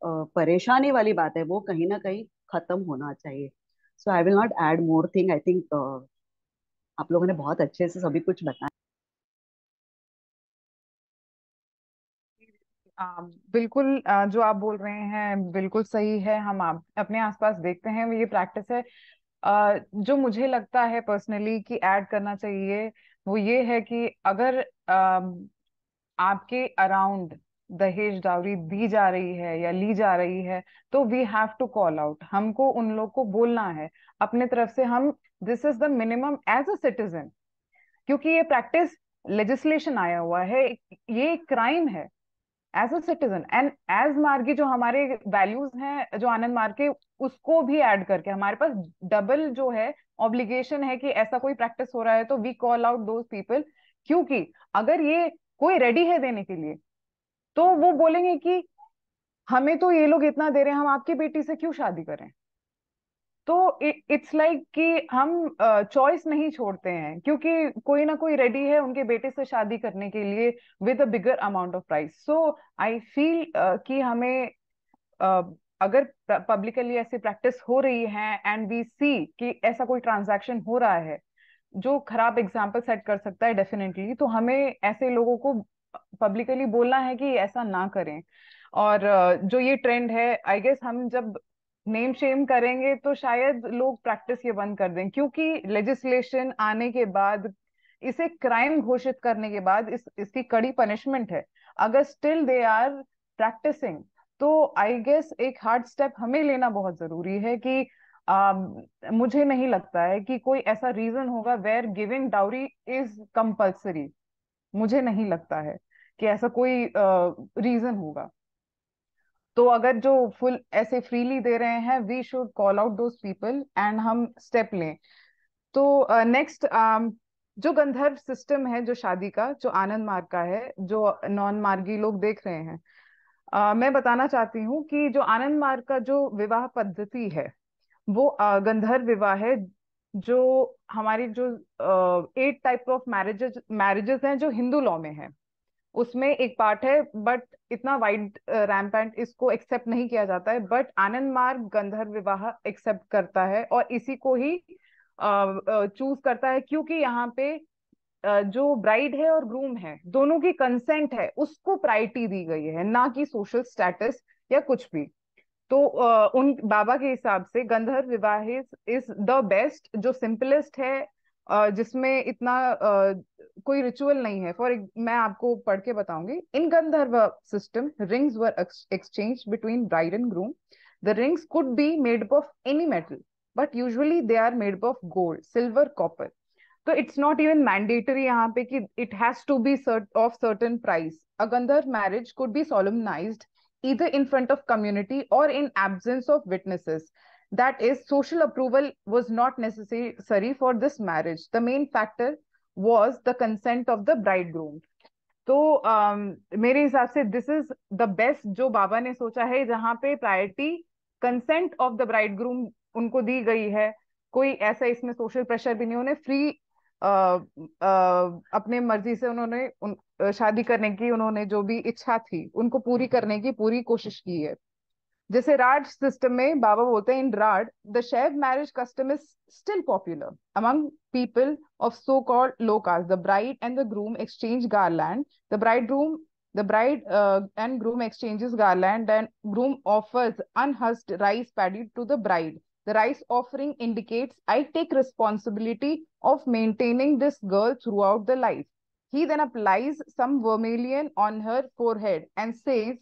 परेशानी वाली बात है। वो कहीं ना कहीं खत्म होना चाहिए। So I will not add more thing, I think आप लोगों ने बहुत अच्छे से सभी कुछ बताया। बिल्कुल, जो आप बोल रहे हैं बिल्कुल सही है। हम अपने आसपास देखते हैं ये प्रैक्टिस है। जो मुझे लगता है पर्सनली कि ऐड करना चाहिए वो ये है कि अगर आपके अराउंड दहेज डाउरी दी जा रही है या ली जा रही है, तो we have to call out. हमको उन लोग को बोलना है अपने तरफ से। हम, this is the minimum age a citizen, क्योंकि ये प्रैक्टिस लेजिस्लेशन आया हुआ है, ये क्राइम है as a citizen. And as मार्गी, जो हमारे वैल्यूज हैं जो आनंद मार्ग के, उसको भी ऐड करके हमारे पास डबल जो है ऑब्लिगेशन है कि ऐसा कोई प्रैक्टिस हो रहा है तो we call out those people. क्योंकि अगर ये कोई रेडी है देने के लिए, तो वो बोलेंगे कि हमें तो ये लोग इतना दे रहे हैं, हम आपकी बेटी से क्यों शादी करें। तो इट्स लाइक कि हम चॉइस नहीं छोड़ते हैं, क्योंकि कोई ना कोई रेडी है उनके बेटे से शादी करने के लिए with a bigger amount of price. So I feel कि हमें अगर पब्लिकली ऐसी प्रैक्टिस हो रही है एंड वी सी कि ऐसा कोई ट्रांजैक्शन हो रहा है जो खराब एग्जाम्पल सेट कर सकता है डेफिनेटली, तो हमें ऐसे लोगों को पब्लिकली बोलना है कि ऐसा ना करें। और जो ये ट्रेंड है, आई गेस हम जब नेम शेम करेंगे तो शायद लोग प्रैक्टिस ये बंद कर दें, क्योंकि लेजिस्लेशन आने के बाद, इसे क्राइम घोषित करने के बाद इसकी कड़ी पनिशमेंट है, अगर स्टिल दे आर प्रैक्टिसिंग, तो आई गेस एक हार्ड स्टेप हमें लेना बहुत जरूरी है कि मुझे नहीं लगता है कि कोई ऐसा रीजन होगा where giving dowry is compulsory. मुझे नहीं लगता है कि ऐसा कोई रीजन होगा। तो अगर जो फुल ऐसे फ्रीली दे रहे हैं, we should call out those people and हम स्टेप लें। तो नेक्स्ट, जो गंधर्व सिस्टम है जो शादी का, जो आनंद मार्ग का है, जो नॉन मार्गी लोग देख रहे हैं, मैं बताना चाहती हूँ कि जो आनंद मार्ग का जो विवाह पद्धति है वो गंधर्व विवाह है। जो हमारी जो 8 टाइप ऑफ मैरिजेस मैरिजेस हैं जो हिंदू लॉ में है, उसमें एक पार्ट है, बट इतना वाइड रैम्पेंट इसको एक्सेप्ट नहीं किया जाता है, बट आनंद मार्ग गंधर्व विवाह एक्सेप्ट करता है और इसी को ही चूज करता है, क्योंकि यहाँ पे जो ब्राइड है और ग्रूम है दोनों की कंसेंट है उसको प्रायोरिटी दी गई है, ना कि सोशल स्टेटस या कुछ भी। तो उन बाबा के हिसाब से गंधर्व विवाह इज द बेस्ट, जो सिंपलेस्ट है, जिसमें इतना कोई रिचुअल नहीं है। मैं आपको पढ़ के बताऊंगी। In Gandharva system rings were exchange between bride and groom. The rings could be made of any metal, but usually they are made of gold, silver, copper. तो इट्स नॉट इवन मैंडेटरी यहाँ पे कि it has to be of certain price. A Gandharva marriage could be solemnized either in front of community or in absence of witnesses. That is, social approval was not necessary for this marriage. The main factor was the consent of the bridegroom. तो मेरे हिसाब से this is the best जो बाबा ने सोचा है, जहाँ पे priority consent of the bride groom उनको दी गई है। कोई ऐसा इसमें सोशल प्रेशर भी नहीं, उन्हें फ्री अपने मर्जी से उन्होंने शादी करने की, उन्होंने जो भी इच्छा थी उनको पूरी करने की पूरी कोशिश की है। जैसे राज सिस्टम में बाबा बोलते हैं, in Rarh the Shaiva marriage custom is still popular among people of so called low caste. The bride and the groom exchange garland. The bride and groom exchanges garland, and groom offers unhusked rice paddy to the bride. The rice offering indicates, I take responsibility of maintaining this girl throughout the life. He then applies some vermilion on her forehead and says,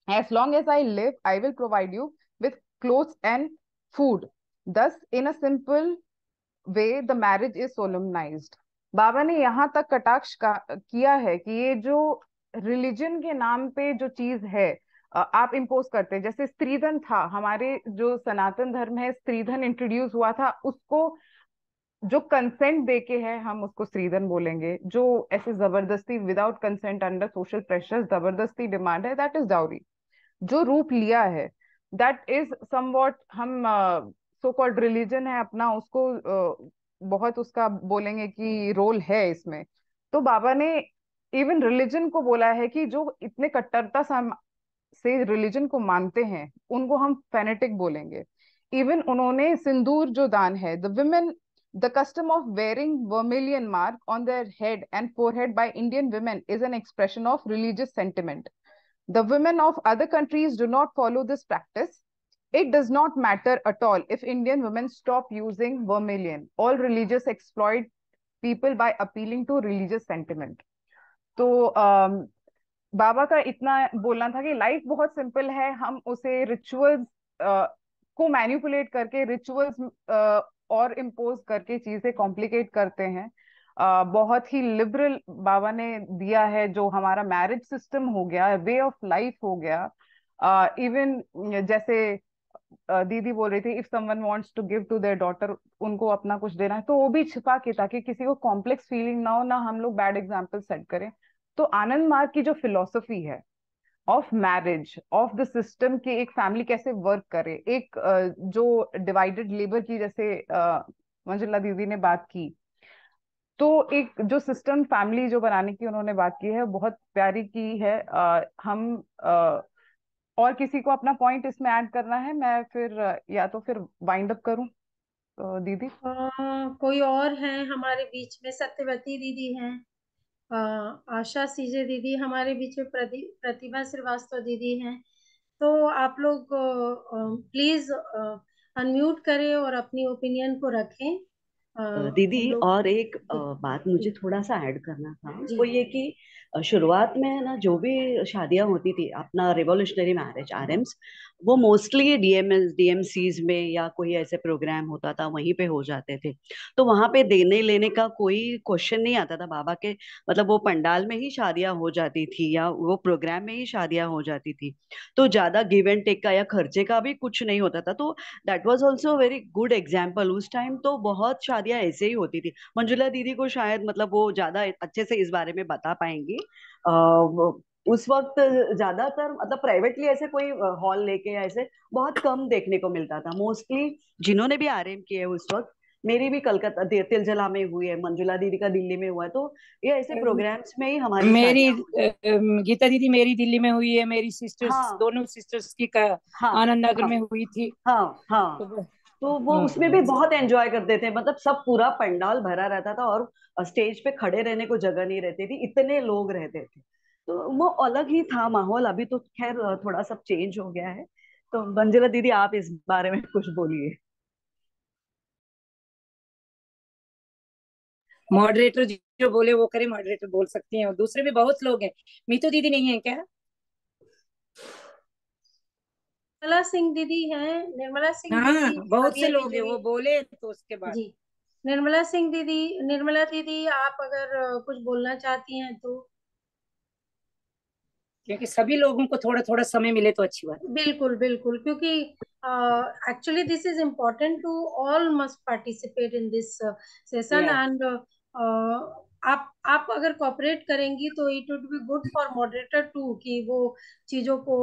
as long as I live, I will provide you with clothes and food. Thus, in a simple way, the marriage is solemnized. बाबा ने यहाँ तक कटाक्ष किया है कि ये जो religion के नाम पे जो चीज है आप इम्पोज करते हैं, जैसे स्त्रीधन था, हमारे जो सनातन धर्म है स्त्रीधन इंट्रोड्यूस हुआ था, उसको जो कंसेंट देके है हम उसको स्त्रीधन बोलेंगे। जो ऐसे जबरदस्ती without consent under social pressure जबरदस्ती डिमांड है, दैट इज डाउरी। जो रूप लिया है दैट इज समवॉट, हम सो कॉल्ड रिलीजन है अपना, उसको बहुत उसका बोलेंगे कि रोल है इसमें। तो बाबा ने इवन रिलीजन को बोला है कि जो इतने कट्टरता से रिलीजन को मानते हैं उनको हम फेनेटिक बोलेंगे। इवन उन्होंने सिंदूर जो दान है, the custom of wearing vermilion mark on their head and forehead by Indian women is an expression of religious sentiment. The women of other countries do not follow this practice. It does not matter at all if Indian women stop using vermilion. All religious exploit people by appealing to religious sentiment. तो बाबा का इतना बोलना था कि life बहुत simple है, हम उसे रिचुअल्स को मैनिपुलेट करके, रिचुअल्स और इम्पोज करके चीजें कॉम्प्लिकेट करते हैं। बहुत ही लिबरल बाबा ने दिया है, जो हमारा मैरिज सिस्टम हो गया, वे ऑफ लाइफ हो गया। इवन जैसे दीदी बोल रही थी, if someone wants to give to their daughter, उनको अपना कुछ देना है तो वो भी छिपा के, ताकि किसी को कॉम्प्लेक्स फीलिंग ना हो, ना हम लोग बैड एग्जाम्पल सेट करें। तो आनंद मार्ग की जो फिलॉसफी है of marriage, of the system कि एक फैमिली कैसे वर्क करे, एक जो डिवाइडेड लेबर की जैसे मंजुला दीदी ने बात की, तो एक जो सिस्टम फैमिली जो बनाने की उन्होंने बात की है बहुत प्यारी की है। हम और किसी को अपना पॉइंट इसमें ऐड करना है, मैं फिर या तो फिर वाइंड अप करूं दीदी। कोई और है हमारे बीच में? सत्यवती दीदी हैं, आशा सीजे दीदी हमारे बीच में, प्रतिभा श्रीवास्तव दीदी हैं। तो आप लोग प्लीज अनम्यूट करें और अपनी ओपिनियन को रखें। दीदी हम लोग और एक जी बात मुझे जी थोड़ा सा ऐड करना था, जी वो ये कि शुरुआत में है ना जो भी शादियां होती थी अपना रिवॉल्यूशनरी मैरिज आरएम्स, वो मोस्टली डीएमएस डीएमसीज में या कोई ऐसे प्रोग्राम होता था वहीं पे हो जाते थे। तो वहां पे देने लेने का कोई क्वेश्चन नहीं आता था बाबा के, मतलब वो पंडाल में ही शादियां हो जाती थी या वो प्रोग्राम में ही शादियां हो जाती थी। तो ज्यादा गिव एंड टेक का या खर्चे का भी कुछ नहीं होता था। तो that was also very good example. उस टाइम तो बहुत शादियां ऐसे ही होती थी। मंजुला दीदी को शायद मतलब वो ज्यादा अच्छे से इस बारे में बता पाएंगी। उस वक्त ज्यादातर मतलब प्राइवेटली ऐसे कोई हॉल लेके या ऐसे बहुत कम देखने को मिलता था। मोस्टली जिन्होंने भी आरएम किए है उस वक्त, मेरी भी कलकत्ता तिलजला में हुई है, मंजुला दीदी का दिल्ली में हुआ है, तो ये ऐसे प्रोग्राम्स में ही हमारी मेरी शादियां हुई। गीता दीदी मेरी दिल्ली में हुई है, मेरी सिस्टर्स हाँ दोनों सिस्टर्स की हाँ आनंद नगर हाँ में हुई थी। हाँ हाँ। तो तो वो उसमें भी बहुत एंजॉय करते थे, मतलब सब पूरा पंडाल भरा रहता था और स्टेज पे खड़े रहने को जगह नहीं रहती थी, इतने लोग रहते थे। तो वो अलग ही था माहौल। अभी तो खैर थोड़ा सब चेंज हो गया है। तो मंजिला दीदी आप इस बारे में कुछ बोलिए। मॉडरेटर जो बोले वो करे, मॉडरेटर बोल सकती हैं, और दूसरे भी बहुत लोग हैं। मीतू दीदी नहीं है क्या? निर्मला सिंह दीदी हैं, निर्मला सिंह हाँ, दीदी बहुत अभी से अभी लोग हैं, जुड़ी। वो बोले तो उसके बाद। जी, निर्मला सिंह दीदी, निर्मला दीदी आप अगर कुछ बोलना चाहती हैं तो। क्योंकि सभी लोगों को थोड़ा थोड़ा समय मिले तो अच्छी बात। बिल्कुल बिल्कुल, क्योंकि actually this is important to all must participate in this session या एंड आप अगर कॉपरेट करेंगी तो it would be good for moderator to, कि वो चीजों को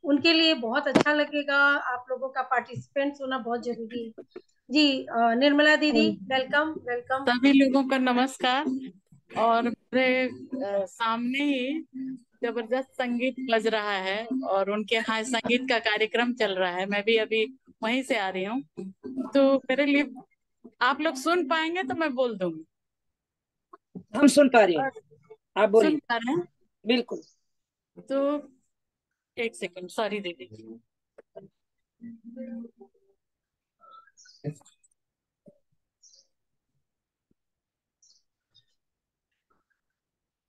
उनके लिए बहुत अच्छा लगेगा। आप लोगों का पार्टिसिपेंट्स होना बहुत जरूरी है। जी निर्मला दीदी, वेलकम वेलकम। सभी लोगों का नमस्कार। और मेरे सामने ही जबरदस्त संगीत बज रहा है और उनके यहाँ संगीत का कार्यक्रम चल रहा है। मैं भी अभी वहीं से आ रही हूँ, तो मेरे लिए आप लोग सुन पाएंगे तो मैं बोल दूंगी। हम सुन पा रहे हैं, आप सुन बोलिए। पा रहे हैं? बिल्कुल। तो एक सेकंड, सॉरी दीदी।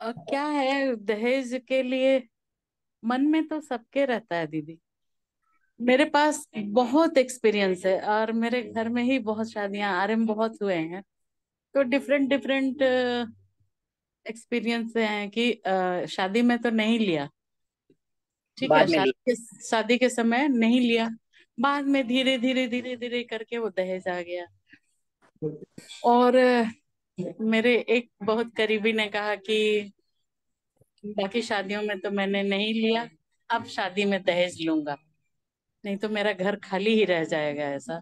क्या है, दहेज के लिए मन में तो सबके रहता है दीदी। मेरे पास बहुत एक्सपीरियंस है और मेरे घर में ही बहुत शादियां आरएम बहुत हुए हैं, तो डिफरेंट डिफरेंट एक्सपीरियंस हैं कि शादी में तो नहीं लिया, ठीक है, बाद में ली। शादी के समय नहीं लिया, बाद में धीरे धीरे धीरे धीरे करके वो दहेज आ गया। और मेरे एक बहुत करीबी ने कहा कि बाकी शादियों में तो मैंने नहीं लिया, अब शादी में दहेज लूंगा, नहीं तो मेरा घर खाली ही रह जाएगा ऐसा।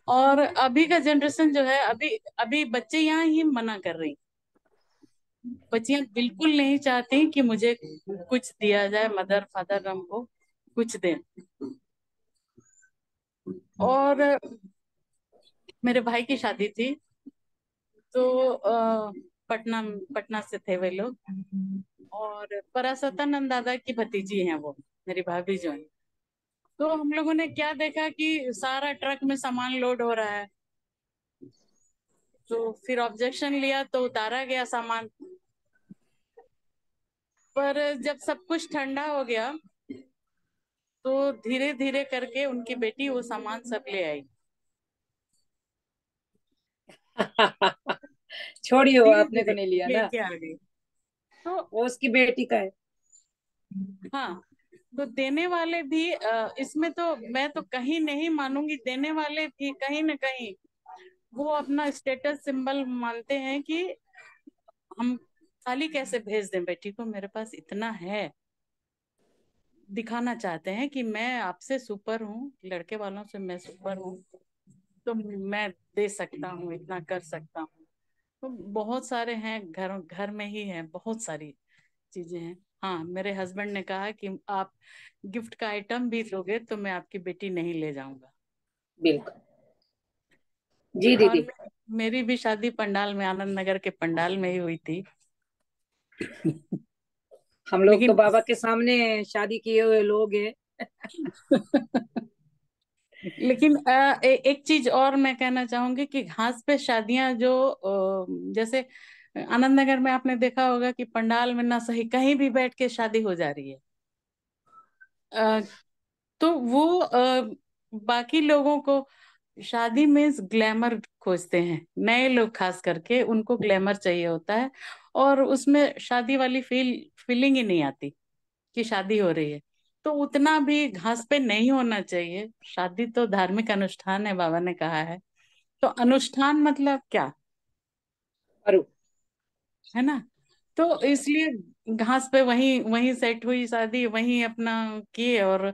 और अभी का जनरेशन जो है, अभी अभी बच्चे यहाँ ही मना कर रही, बच्चियां बिल्कुल नहीं चाहती कि मुझे कुछ दिया जाए, मदर फादर हमको कुछ दें। और मेरे भाई की शादी थी, तो पटना पटना से थे वे लोग, और परासतानंद दादा की भतीजी हैं वो, मेरी भाभी जो है। तो हम लोगों ने क्या देखा कि सारा ट्रक में सामान लोड हो रहा है, तो फिर ऑब्जेक्शन लिया तो उतारा गया सामान। पर जब सब कुछ ठंडा हो गया तो धीरे धीरे करके उनकी बेटी वो सामान सब ले आई। छोड़िए, वो धीरे आपने तो धीरे नहीं लिया ना, लेके आ गई। तो वो उसकी बेटी का है। हाँ, तो देने वाले भी इसमें तो मैं तो कहीं नहीं मानूंगी, देने वाले भी कहीं ना कहीं वो अपना स्टेटस सिंबल मानते हैं कि हम खाली कैसे भेज दें बेटी को, मेरे पास इतना है। दिखाना चाहते हैं कि मैं आपसे सुपर हूँ, लड़के वालों से मैं सुपर हूँ, तो मैं दे सकता हूँ, इतना कर सकता हूँ। तो बहुत सारे हैं, घर घर में ही है, बहुत सारी चीजें हैं। हाँ, मेरे हस्बैंड ने कहा कि आप गिफ्ट का आइटम भी दोगे तो मैं आपकी बेटी नहीं ले जाऊंगा। बिल्कुल। जी और दीदी। मेरी भी शादी पंडाल में, आनंद नगर के पंडाल में ही हुई थी। हम लोग तो लेकिन बाबा के सामने शादी किए हुए लोग हैं। लेकिन एक चीज और मैं कहना चाहूंगी कि घास पे शादियां जो जैसे आनंद नगर में आपने देखा होगा कि पंडाल में ना सही कहीं भी बैठ के शादी हो जा रही है। अ, तो वो बाकी लोगों को शादी में ग्लैमर खोजते हैं, नए लोग खास करके उनको ग्लैमर चाहिए होता है, और उसमें शादी वाली फीलिंग ही नहीं आती कि शादी हो रही है। तो उतना भी घास पे नहीं होना चाहिए। शादी तो धार्मिक अनुष्ठान है, बाबा ने कहा है। तो अनुष्ठान मतलब क्या अरु। है ना। तो इसलिए घास पे वहीं वहीं सेट हुई शादी, वहीं अपना किए और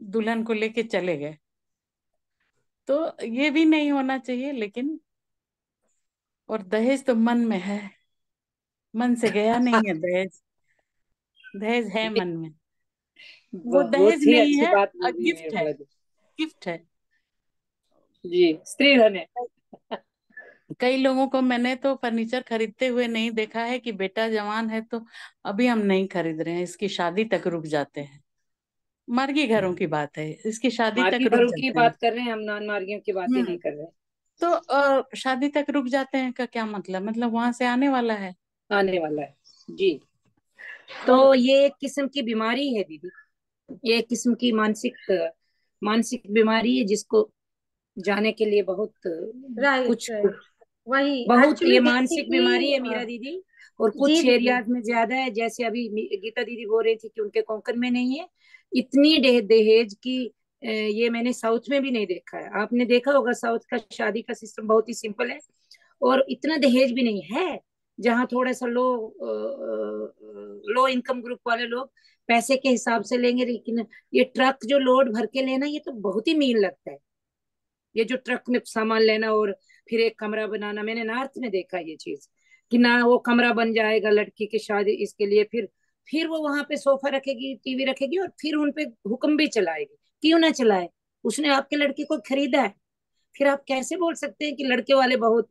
दुल्हन को लेके चले गए। तो ये भी नहीं होना चाहिए। लेकिन और दहेज तो मन में है, मन से गया नहीं है दहेज। दहेज है मन में। वो दहेज बहुत ही नहीं अच्छी है, बात बोली गिफ्ट है। निर्मला जी। गिफ्ट है। जी, स्त्री धन है। कई लोगों को मैंने तो फर्नीचर खरीदते हुए नहीं देखा है कि बेटा जवान है तो अभी हम नहीं खरीद रहे हैं, इसकी शादी तक रुक जाते हैं। मर्गी घरों की बात है, इसकी शादी तक मार्गी रुक घरों की जाते हैं। बात कर रहे हैं हम, नॉन मार्गियों की बातें हम्म। नहीं कर रहे। तो शादी तक रुक जाते हैं का क्या मतलब वहां से आने वाला है। आने वाला है। जी। और तो ये एक किस्म की बीमारी है दीदी। ये एक किस्म की मानसिक मानसिक बीमारी है, जिसको जाने के लिए बहुत राइट कुछ, राइट, वही बहुत एक्चुअली ये मानसिक बीमारी है बेसिकली। मीरा दीदी। और जी कुछ दीदी। एरियाज में ज्यादा है, जैसे अभी गीता दीदी बोल रही थी कि उनके कोंकण में नहीं है इतनी दहेज की। ये मैंने साउथ में भी नहीं देखा है। आपने देखा होगा साउथ का शादी का सिस्टम बहुत ही सिंपल है, और इतना दहेज भी नहीं है। जहाँ थोड़ा सा लो इनकम ग्रुप वाले लोग पैसे के हिसाब से लेंगे, लेकिन ये ट्रक जो लोड भर के लेना, ये तो बहुत ही मीन लगता है। ये जो ट्रक में सामान लेना और फिर एक कमरा बनाना, मैंने नॉर्थ में देखा ये चीज, कि ना वो कमरा बन जाएगा लड़की की शादी इसके लिए, फिर वो वहां पे सोफा रखेगी, टीवी रखेगी, और फिर उनपे हुक्म भी चलाएगी। क्यों ना चलाए, उसने आपके लड़के को खरीदा है। फिर आप कैसे बोल सकते हैं कि लड़के वाले बहुत,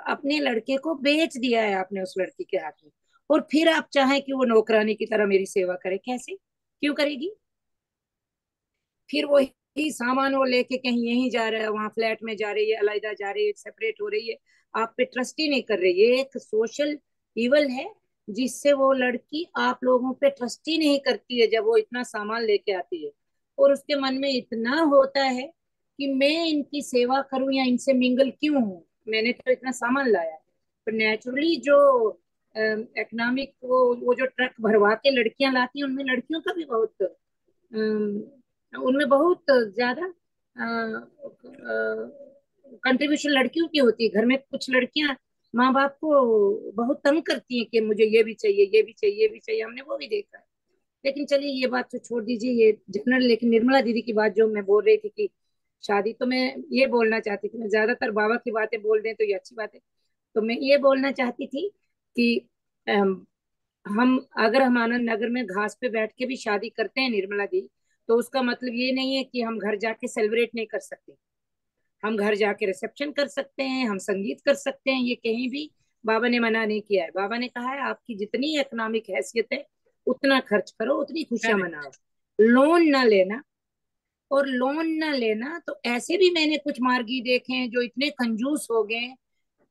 अपने लड़के को बेच दिया है आपने उस लड़की के हाथ में, और फिर आप चाहें कि वो नौकरानी की तरह मेरी सेवा करे? कैसे, क्यों करेगी? फिर वही सामान वो लेके कहीं यहीं जा रहा है, वहां फ्लैट में जा रही है, अलग जा रही है, सेपरेट हो रही है, आप पे ट्रस्ट ही नहीं कर रही। ये एक सोशल इवल है, जिससे वो लड़की आप लोगों पे ट्रस्ट ही नहीं करती है जब वो इतना सामान लेके आती है। और उसके मन में इतना होता है कि मैं इनकी सेवा करूं या इनसे मिंगल क्यों हूं, मैंने तो इतना सामान लाया है। पर नेचुरली जो इकोनॉमिक वो जो ट्रक भरवा के लड़कियां लाती हैं, उनमें लड़कियों का भी बहुत उनमें बहुत ज्यादा कंट्रीब्यूशन लड़कियों की होती है। घर में कुछ लड़कियां माँ बाप को बहुत तंग करती हैं कि मुझे ये भी चाहिए, ये भी चाहिए, ये भी चाहिए, हमने वो भी देखा है। लेकिन चलिए ये बात तो छोड़ दीजिए, ये जनरल। लेकिन निर्मला दीदी की बात जो मैं बोल रही थी कि शादी, तो मैं ये बोलना चाहती थी, मैं ज्यादातर बाबा की बातें बोल दें तो ये अच्छी बात है। तो मैं ये बोलना चाहती थी कि हम, अगर हम आनंद नगर में घास पे बैठ के भी शादी करते हैं निर्मला दी, तो उसका मतलब ये नहीं है कि हम घर जाके सेलिब्रेट नहीं कर सकते। हम घर जाके रिसेप्शन कर सकते हैं, हम संगीत कर सकते हैं, ये कहीं भी बाबा ने मना नहीं किया है। बाबा ने कहा है आपकी जितनी इकोनॉमिक हैसियत है उतना खर्च करो, उतनी खुशियां करेक्ट। मनाओ, लोन ना लेना। और लोन ना लेना तो ऐसे भी मैंने कुछ मार्गी देखे हैं जो इतने कंजूस हो गए